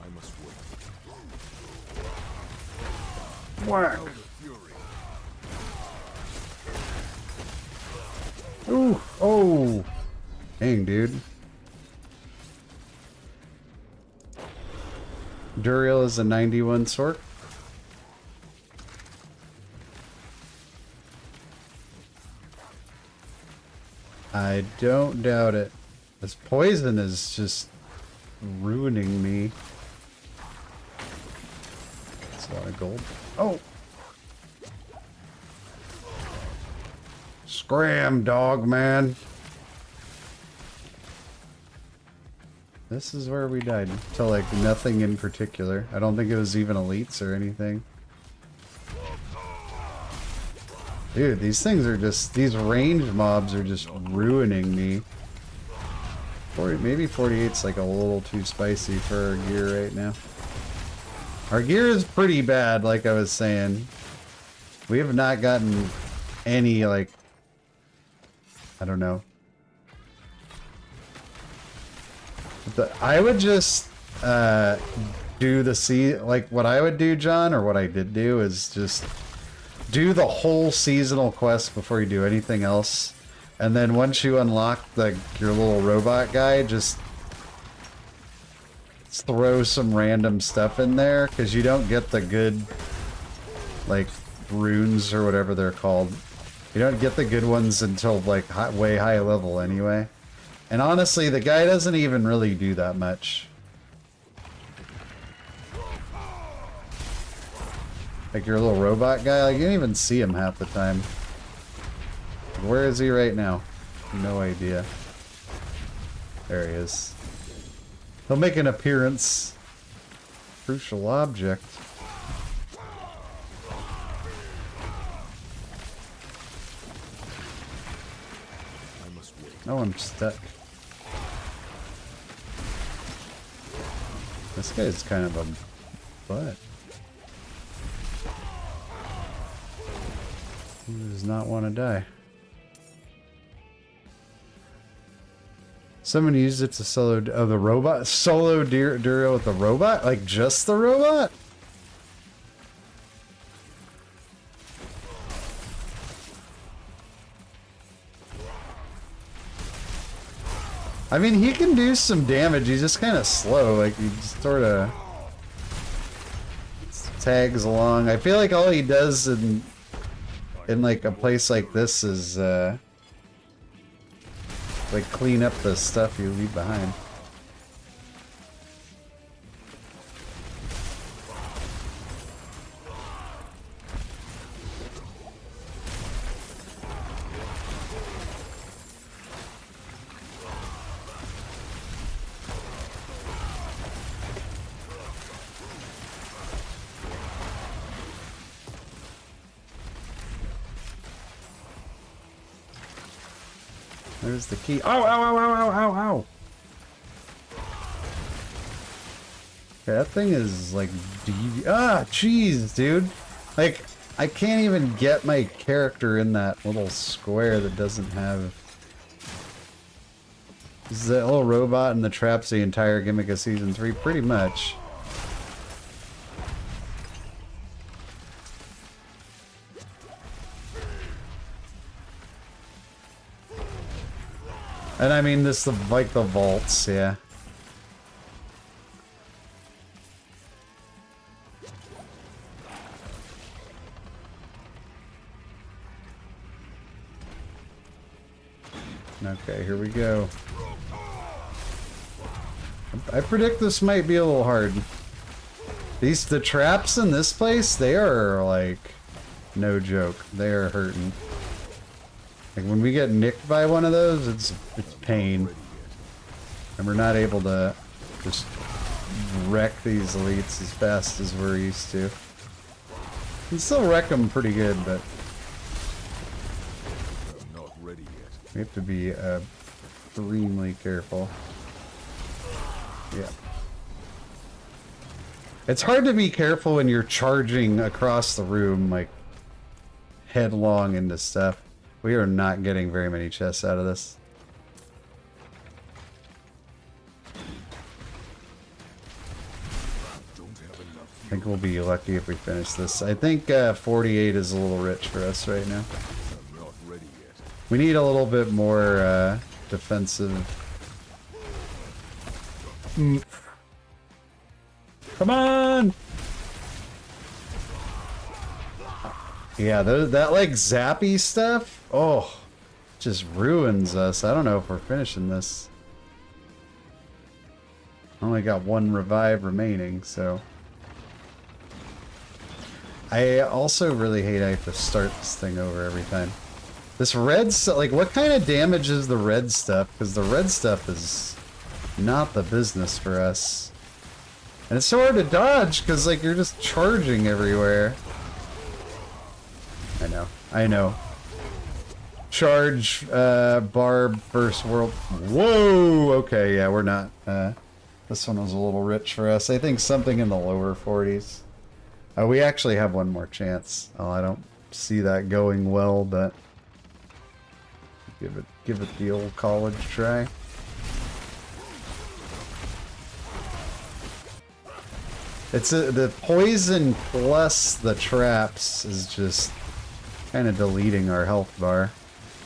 I must wait. Whack! Ooh! Oh! Dang, dude. Duriel is a 91 sort. I don't doubt it. This poison is just ruining me. That's a lot of gold. Oh! Scram, dog man. This is where we died. To like nothing in particular. I don't think it was even elites or anything. Dude, these things are just, these ranged mobs are just ruining me. 40, maybe 48's like a little too spicy for our gear right now. Our gear is pretty bad, like I was saying. We have not gotten any, like, I don't know. I would just do the like what I would do, John, or what I did do is just do the whole seasonal quest before you do anything else, and then once you unlock your little robot guy, just throw some random stuff in there, because you don't get the good like runes or whatever they're called. You don't get the good ones until like way high level anyway. And honestly, the guy doesn't even really do that much. Like your little robot guy, like you don't even see him half the time. Where is he right now? No idea. There he is. He'll make an appearance. Crucial object. Oh, I'm stuck. This guy's kind of a butt. He does not want to die. Someone used it to solo the robot solo Duro with the robot, like just the robot. I mean, he can do some damage. He's just kind of slow. Like he just sort of tags along. I feel like all he does in like a place like this is like clean up the stuff you leave behind. There's the key. Ow, ow, ow, ow, ow, ow, ow. Okay, that thing is like jeez, dude. Like, I can't even get my character in that little square that doesn't have... This is that little robot and the traps the entire gimmick of Season 3, pretty much. And I mean, this like the vaults, yeah. Okay, here we go. I predict this might be a little hard. The traps in this place, they are like no joke. They are hurting. Like when we get nicked by one of those, it's pain. And we're not able to just wreck these elites as fast as we're used to. We can still wreck them pretty good, but I'm not ready yet. we have to be extremely careful. Yeah. It's hard to be careful when you're charging across the room, like, headlong into stuff. We are not getting very many chests out of this. I think we'll be lucky if we finish this. I think 48 is a little rich for us right now. We need a little bit more defensive. Come on! Yeah, that like zappy stuff, oh, just ruins us. I don't know if we're finishing this. Only got one revive remaining, so. I also really hate I have to start this thing over every time. This red stuff, like what kind of damage is the red stuff? Because the red stuff is not the business for us. And it's so hard to dodge because like you're just charging everywhere. I know. Charge, Barb, first world. Whoa! Okay, yeah, we're not. This one was a little rich for us. I think something in the lower 40s. We actually have one more chance. Oh, I don't see that going well, but give it the old college try. It's the poison plus the traps is just kind of deleting our health bar.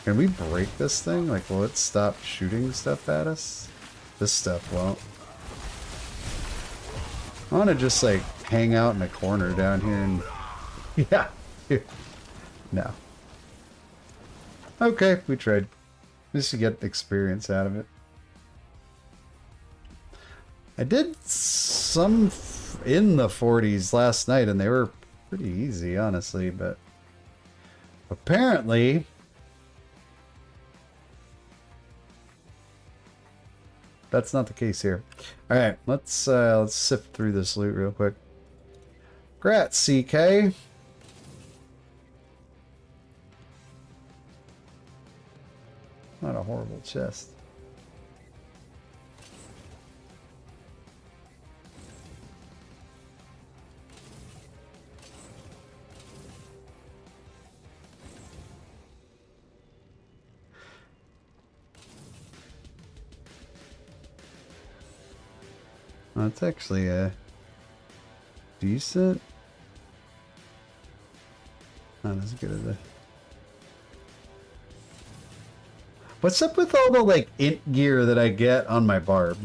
Can we break this thing? Like, will it stop shooting stuff at us? This stuff won't. I want to just like hang out in a corner down here and yeah. No. Okay, we tried. Just to get experience out of it. I did some in the 40s last night and they were pretty easy, honestly, but apparently that's not the case here. All right, let's sift through this loot real quick. Grat CK. Not a horrible chest. Well, it's actually a decent. Not as good as a. What's up with all the like int gear that I get on my Barb?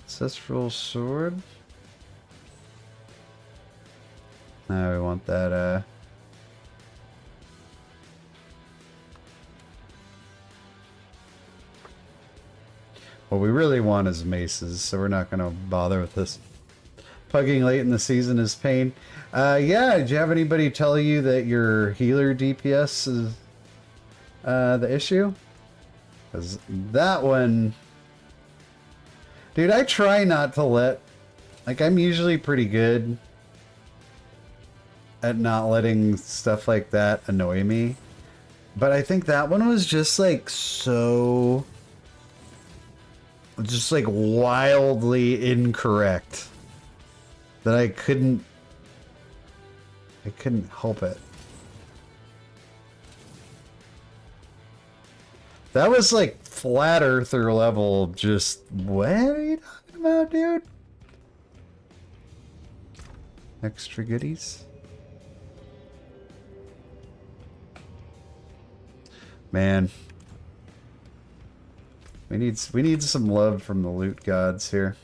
Ancestral sword. Now we want that what we really want is maces, so we're not going to bother with this. Pugging late in the season is pain. Yeah, did you have anybody tell you that your healer DPS is the issue? Because that one... Dude, I try not to let... Like, I'm usually pretty good at not letting stuff like that annoy me. But I think that one was just, like, so... Just, like, wildly incorrect. That I couldn't help it. That was like flat earther level, just what are you talking about, dude? Extra goodies. Man. We need some love from the loot gods here.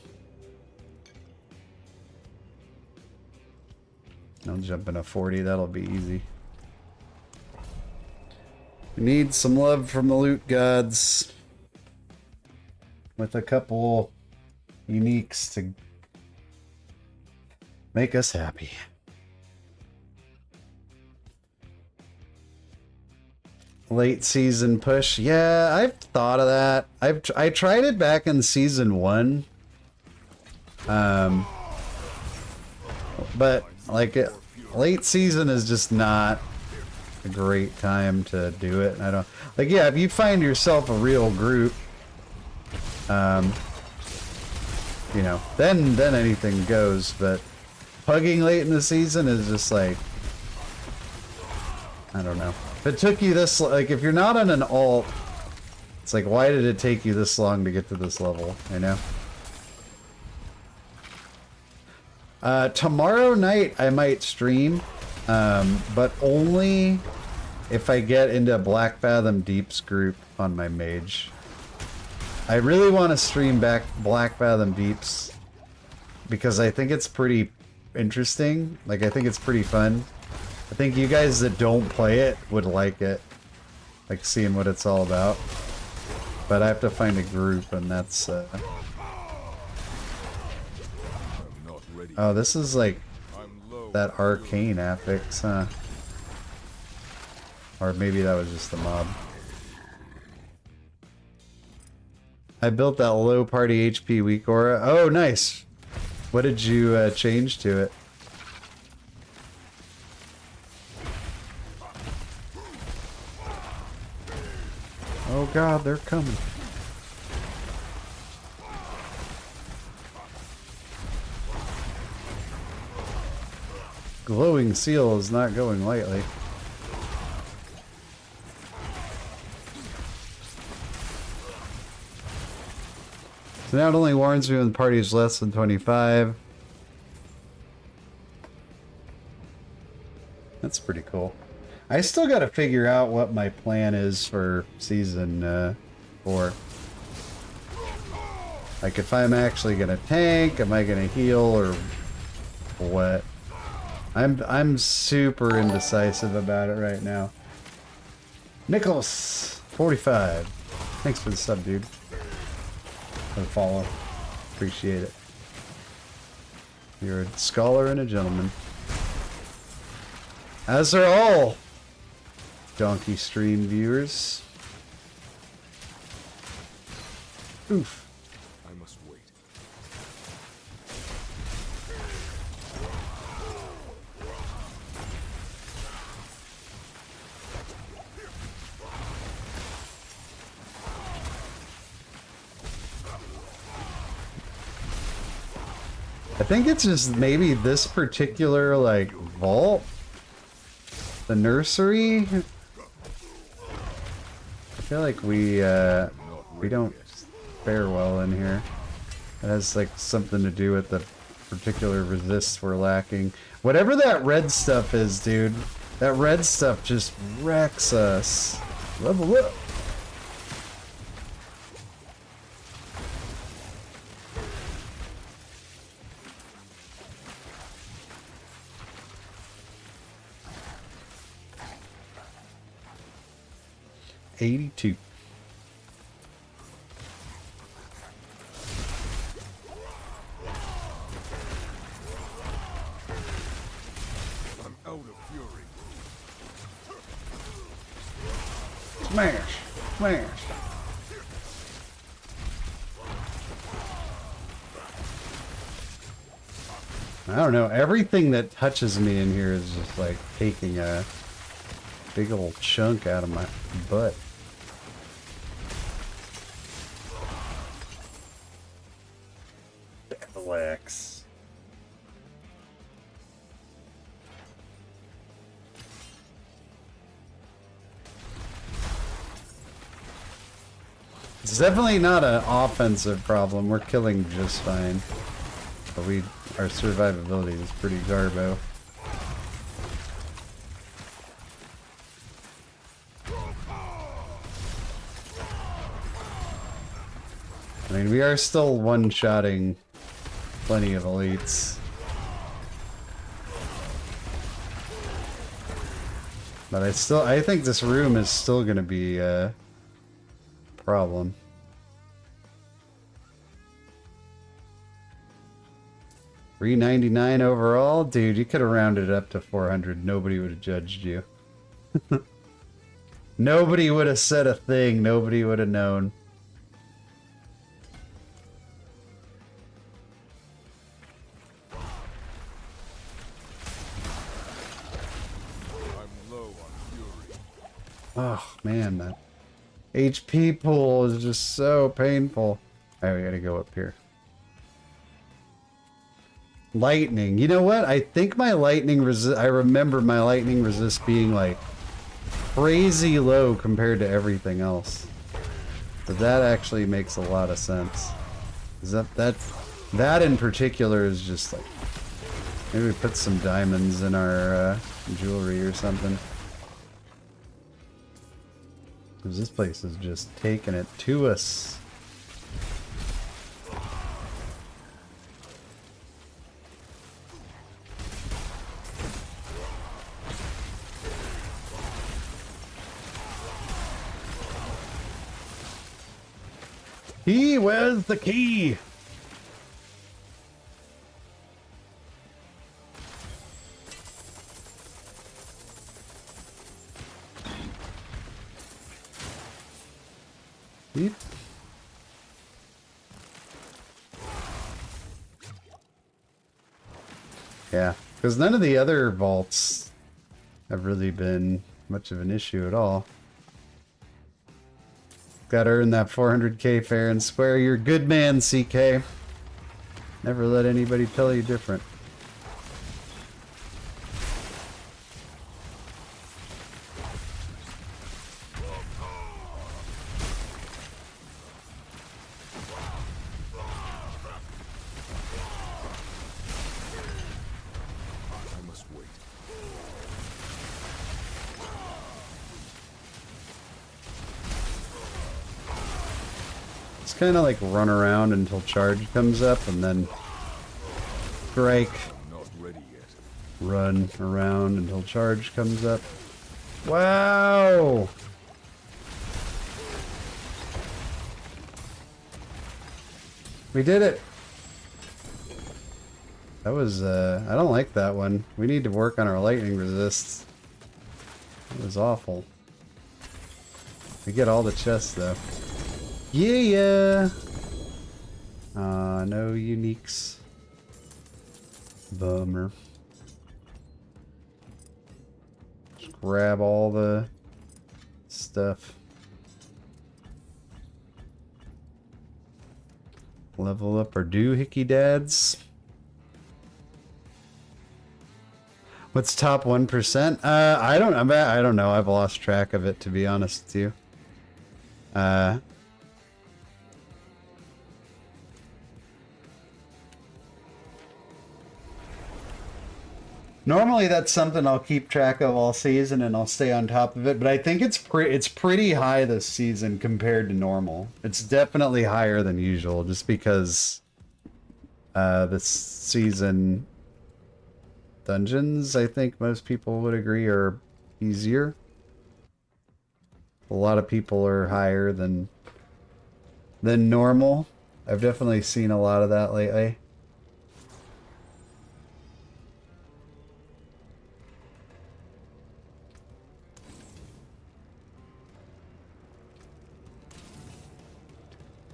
I'll jump in a 40, that'll be easy. We need some love from the loot gods. With a couple uniques to make us happy. Late season push. Yeah, I've thought of that. I tried it back in season 1. But like late season is just not a great time to do it. I don't like, yeah, if you find yourself a real group, you know, then anything goes. But pugging late in the season is just like, I don't know. If it took you this, like, if you're not on an alt, it's like, why did it take you this long to get to this level, you know? Tomorrow night I might stream, but only if I get into Black Fathom Deep's group on my mage. I really want to stream back Black Fathom Deeps because I think it's pretty interesting. Like, I think it's pretty fun. I think you guys that don't play it would like it. Like, seeing what it's all about. But I have to find a group, and that's, Oh, this is like that arcane affix, huh? Or maybe that was just the mob. I built that low party HP weakaura. Oh, nice! What did you change to it? Oh god, they're coming. Glowing seal is not going lightly. So now it only warns me when the party is less than 25. That's pretty cool. I still got to figure out what my plan is for season 4. Like, if I'm actually gonna tank, am I gonna heal, or what? I'm super indecisive about it right now. Nicholas 45. Thanks for the sub, dude. For the follow. Appreciate it. You're a scholar and a gentleman. As are all Donkey Stream viewers. Oof. I must wait. I think it's just maybe this particular, like, vault. The nursery. I feel like we don't fare well in here. It has like something to do with the particular resists we're lacking. Whatever that red stuff is, dude. That red stuff just wrecks us. Level up. $82. I'm out of fury. Smash! Smash! I don't know. Everything that touches me in here is just like taking a big old chunk out of my butt. Relax. It's definitely not an offensive problem. We're killing just fine. But our survivability is pretty garbo. I mean, we are still one-shotting plenty of elites. But I think this room is still gonna be a problem. $399 overall? Dude, you could have rounded it up to 400. Nobody would have judged you. Nobody would have said a thing. Nobody would have known. I'm low on fury. Oh, man, that HP pool is just so painful. Alright, we gotta go up here. Lightning. You know what? I think my lightning resist... I remember my lightning resist being, like, crazy low compared to everything else. But that actually makes a lot of sense. Is that in particular is just, like... Maybe we put some diamonds in our jewelry or something. Because this place is just taking it to us. Where's the key? Beep. Yeah, because none of the other vaults have really been much of an issue at all. Gotta earn that 400k fair and square. You're a good man, CK. Never let anybody tell you different. I must wait. It's kind of like run around until charge comes up and then strike. I'm not ready yet. Run around until charge comes up. Wow! We did it! That was, I don't like that one. We need to work on our lightning resists. It was awful. We get all the chests, though. Yeah! No uniques. Bummer. Just grab all the stuff. Level up our doohickey dads. What's top 1%? I don't know. I've lost track of it, to be honest with you. Normally that's something I'll keep track of all season and I'll stay on top of it, but I think it's pretty high this season compared to normal. It's definitely higher than usual just because this season dungeons, I think most people would agree, are easier. A lot of people are higher than normal. I've definitely seen a lot of that lately.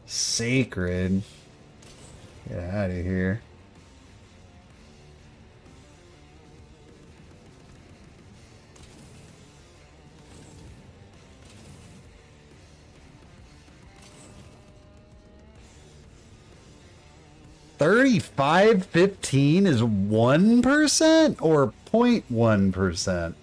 Sacred. Get out of here. $35.15 is 1% or 0.1%?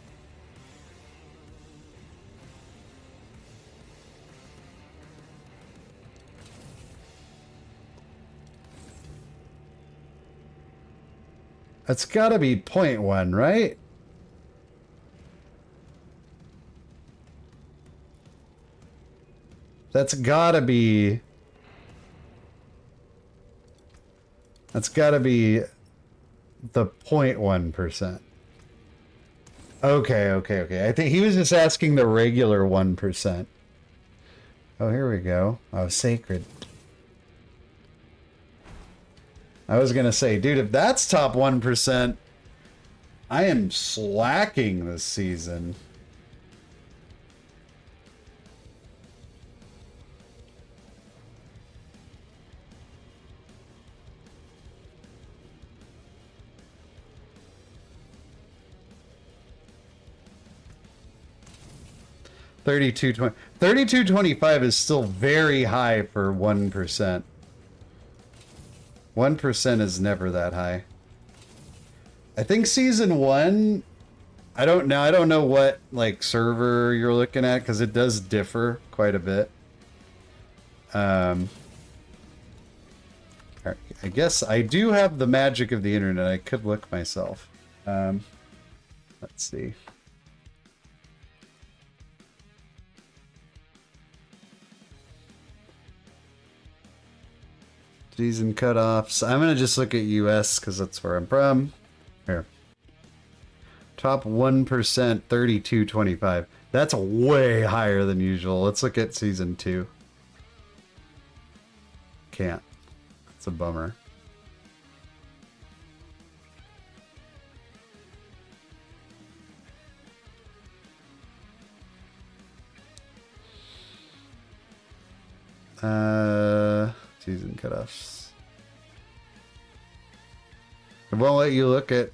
That's gotta be 0.1, right? That's gotta be the 0.1%. Okay. I think he was just asking the regular 1%. Oh, here we go. Oh, sacred. I was gonna say, dude, if that's top 1%, I am slacking this season. 32.20. 32.25 is still very high for 1%. 1% is never that high. I think season 1, I don't know what like server you're looking at because it does differ quite a bit. I guess I do have the magic of the internet. I could look myself. Let's see. Season cutoffs. I'm gonna just look at US because that's where I'm from. Here. Top 1%, 32.25. That's way higher than usual. Let's look at season 2. Can't. It's a bummer. Season cutoffs. It won't let you look at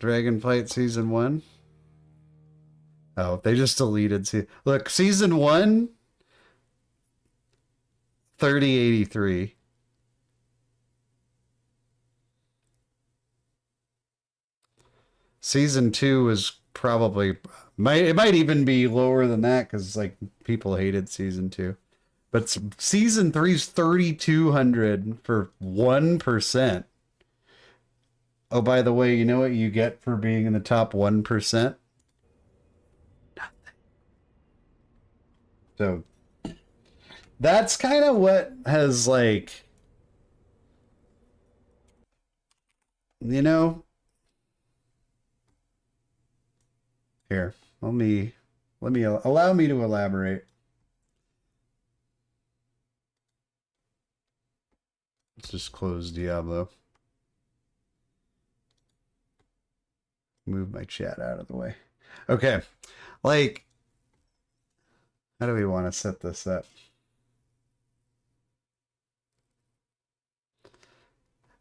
Dragonflight season 1. Oh, they just deleted look, season 1 3083. Season 2 was probably it might even be lower than that because like people hated season 2. But season 3's 3,200 for 1%. Oh, by the way, you know what you get for being in the top 1%? Nothing. So that's kind of what has like, you know, here, let me allow me to elaborate. Let's just close Diablo. Move my chat out of the way. Okay. Like, how do we want to set this up?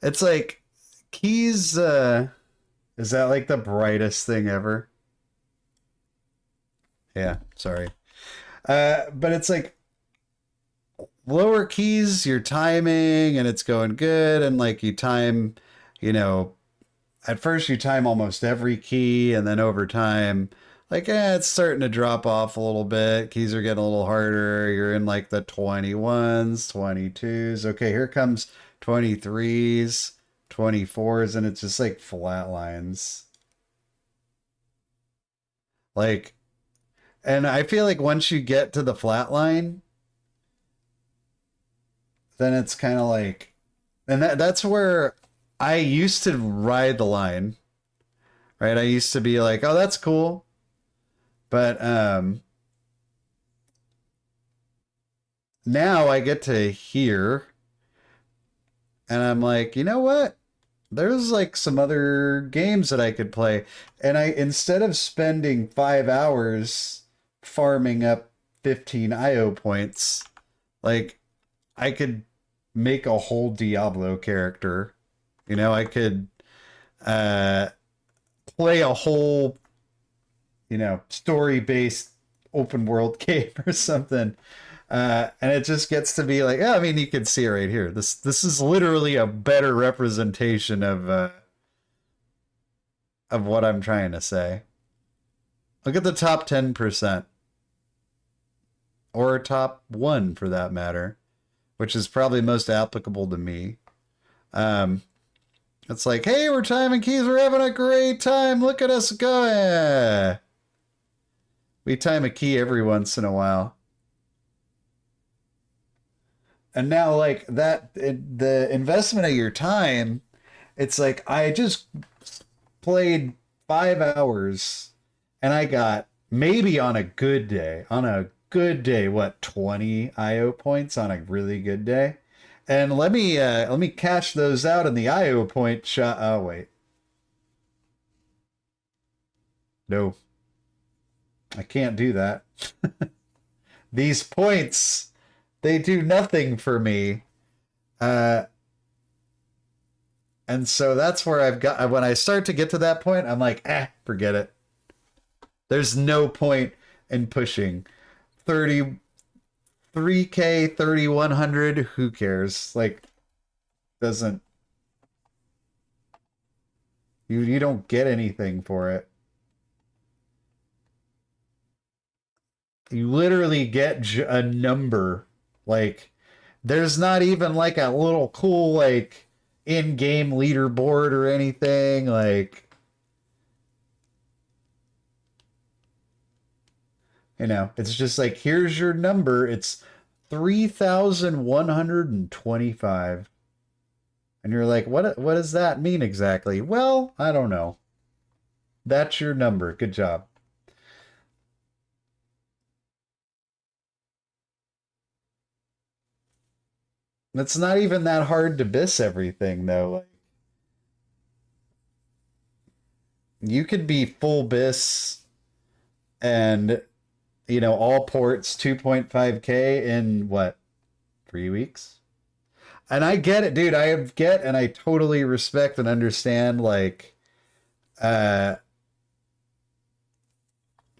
It's like keys, is that like the brightest thing ever? Yeah, sorry. But it's like lower keys, you're timing and it's going good, and like you time, you know, at first you time almost every key, and then over time, like, it's starting to drop off a little bit. Keys are getting a little harder. You're in like the 21s, 22s. Okay, here comes 23s, 24s, and it's just like flat lines. Like, and I feel like once you get to the flat line, then it's kind of like, and that's where I used to ride the line, right? I used to be like, oh, that's cool. But now I get to here and I'm like, you know what? There's like some other games that I could play. And instead of spending 5 hours farming up 15 IO points, like, I could make a whole Diablo character. You know, I could play a whole, you know, story-based open world game or something. And it just gets to be like, I mean, you can see it right here. This is literally a better representation of what I'm trying to say. Look at the top 10%. Or top 1 for that matter, which is probably most applicable to me. It's like, hey, we're timing keys. We're having a great time. Look at us go. We time a key every once in a while. And now, like, the investment of your time, it's like, I just played 5 hours and I got, maybe on a good day, what, 20 IO points on a really good day? And let me cash those out in the IO point shot. Oh, wait. No. I can't do that. These points, they do nothing for me. And so that's where I've got, when I start to get to that point, I'm like, forget it. There's no point. and pushing. 33K, 3100, who cares? Like, doesn't, you don't get anything for it. You literally get a number. Like, there's not even like a little cool like in-game leaderboard or anything. Like, you know, it's just like, here's your number. It's 3,125. And you're like, what does that mean exactly? Well, I don't know. That's your number. Good job. It's not even that hard to bis everything though. Like, you could be full bis and, you know, all ports 2.5K in what, 3 weeks? And I get it, dude. And I totally respect and understand like the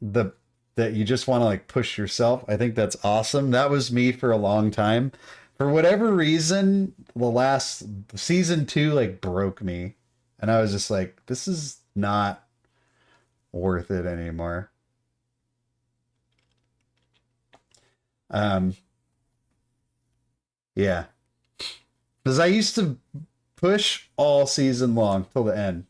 that you just want to like push yourself. I think that's awesome. That was me for a long time. For whatever reason, the last season 2 like broke me. And I was just like, this is not worth it anymore. Yeah. Because I used to push all season long till the end.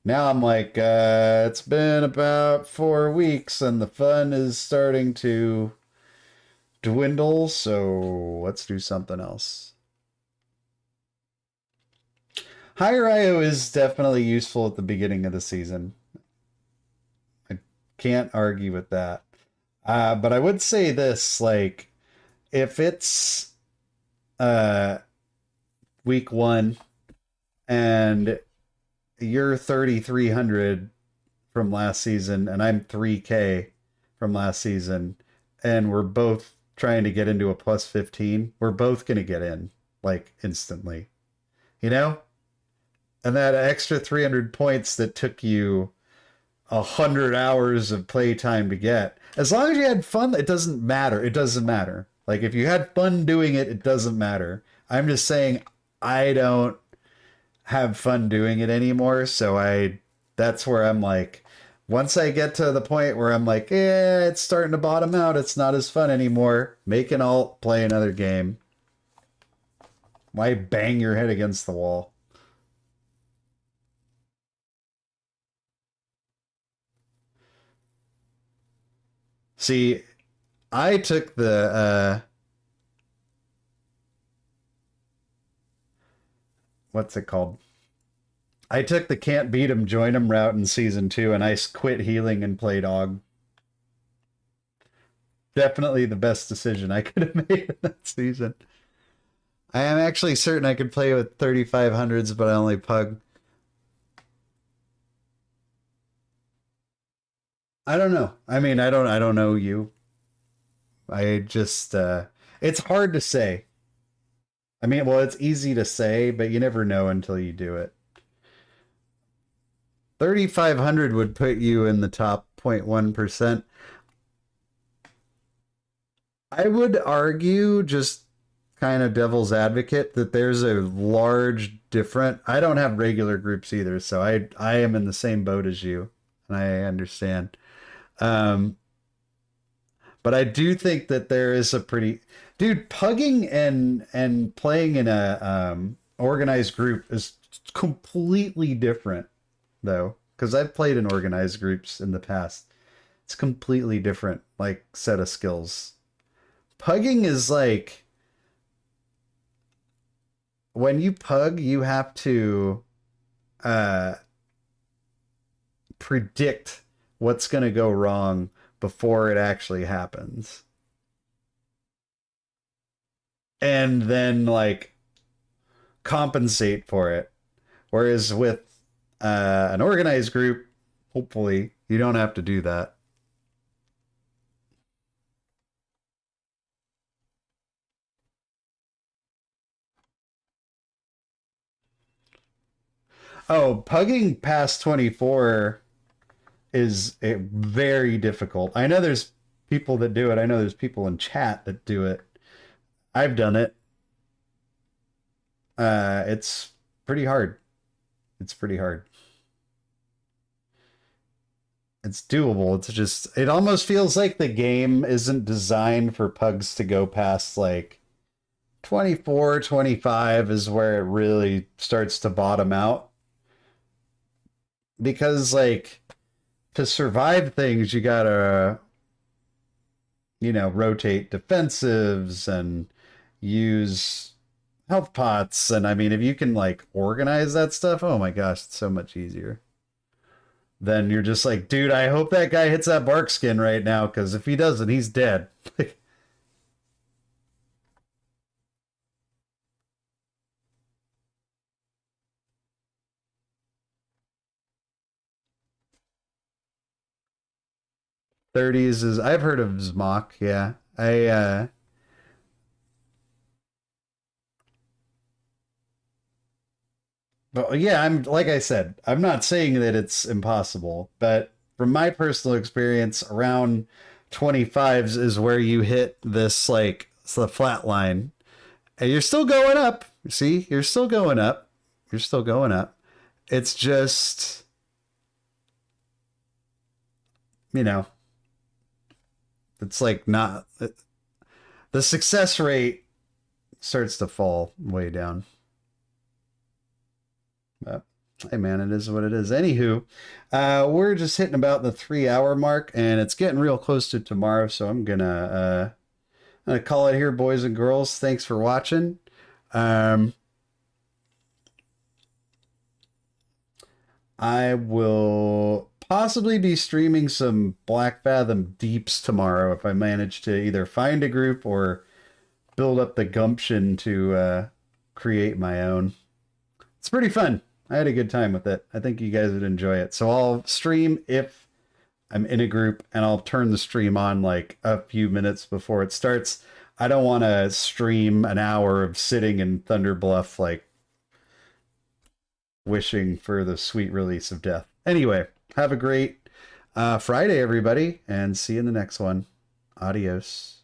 Now I'm like, it's been about 4 weeks and the fun is starting to dwindle, so let's do something else. Higher IO is definitely useful at the beginning of the season. I can't argue with that. But I would say this, like, if it's week 1 and you're 3,300 from last season and I'm 3K from last season and we're both trying to get into a plus 15, we're both going to get in like instantly, you know? And that extra 300 points that took you 100 hours of playtime to get, as long as you had fun, it doesn't matter. It doesn't matter. Like, if you had fun doing it, it doesn't matter. I'm just saying I don't have fun doing it anymore. So that's where I'm like, once I get to the point where I'm like, yeah, it's starting to bottom out. It's not as fun anymore. Make an alt, play another game. Why bang your head against the wall? See, I took the, what's it called? I took the can't beat 'em, join 'em route in season 2, and I quit healing and played AUG. Definitely the best decision I could have made in that season. I am actually certain I could play with 3500s, but I only pug. I don't know. I mean, I don't know you. I just it's hard to say. I mean, well, it's easy to say, but you never know until you do it. 3,500 would put you in the top 0.1%. I would argue, just kind of devil's advocate, that there's a large different. I don't have regular groups either, so I am in the same boat as you, and I understand. But I do think that there is a pretty, dude, pugging and playing in a organized group is completely different, though, because I've played in organized groups in the past. It's completely different, like, set of skills. Pugging is like, when you pug, you have to predict what's going to go wrong before it actually happens. And then, like, compensate for it. Whereas with an organized group, hopefully, you don't have to do that. Oh, pugging past 24 is very difficult. I know there's people that do it. I know there's people in chat that do it. I've done it. It's pretty hard. It's pretty hard. It's doable. It's just, it almost feels like the game isn't designed for pugs to go past like 24, 25 is where it really starts to bottom out. Because like to survive things, you gotta, you know, rotate defensives and use health pots. And I mean, if you can like organize that stuff, oh my gosh, it's so much easier. Then you're just like, dude, I hope that guy hits that bark skin right now, because if he doesn't, he's dead. 30s is, I've heard of Zmock, yeah. But yeah, I'm like I said, I'm not saying that it's impossible, but from my personal experience, around 25s is where you hit this like it's the flat line. And you're still going up. See, you're still going up. You're still going up. It's just, you know, it's like not, the success rate starts to fall way down. But hey man, it is what it is. Anywho, we're just hitting about the 3-hour mark, and it's getting real close to tomorrow, so I'm gonna call it here, boys and girls. Thanks for watching. I will possibly be streaming some Black Fathom Deeps tomorrow if I manage to either find a group or build up the gumption to create my own. It's pretty fun. I had a good time with it. I think you guys would enjoy it. So I'll stream if I'm in a group, and I'll turn the stream on like a few minutes before it starts. I don't want to stream an hour of sitting in Thunder Bluff, like wishing for the sweet release of death. Anyway, have a great Friday, everybody, and see you in the next one. Adios.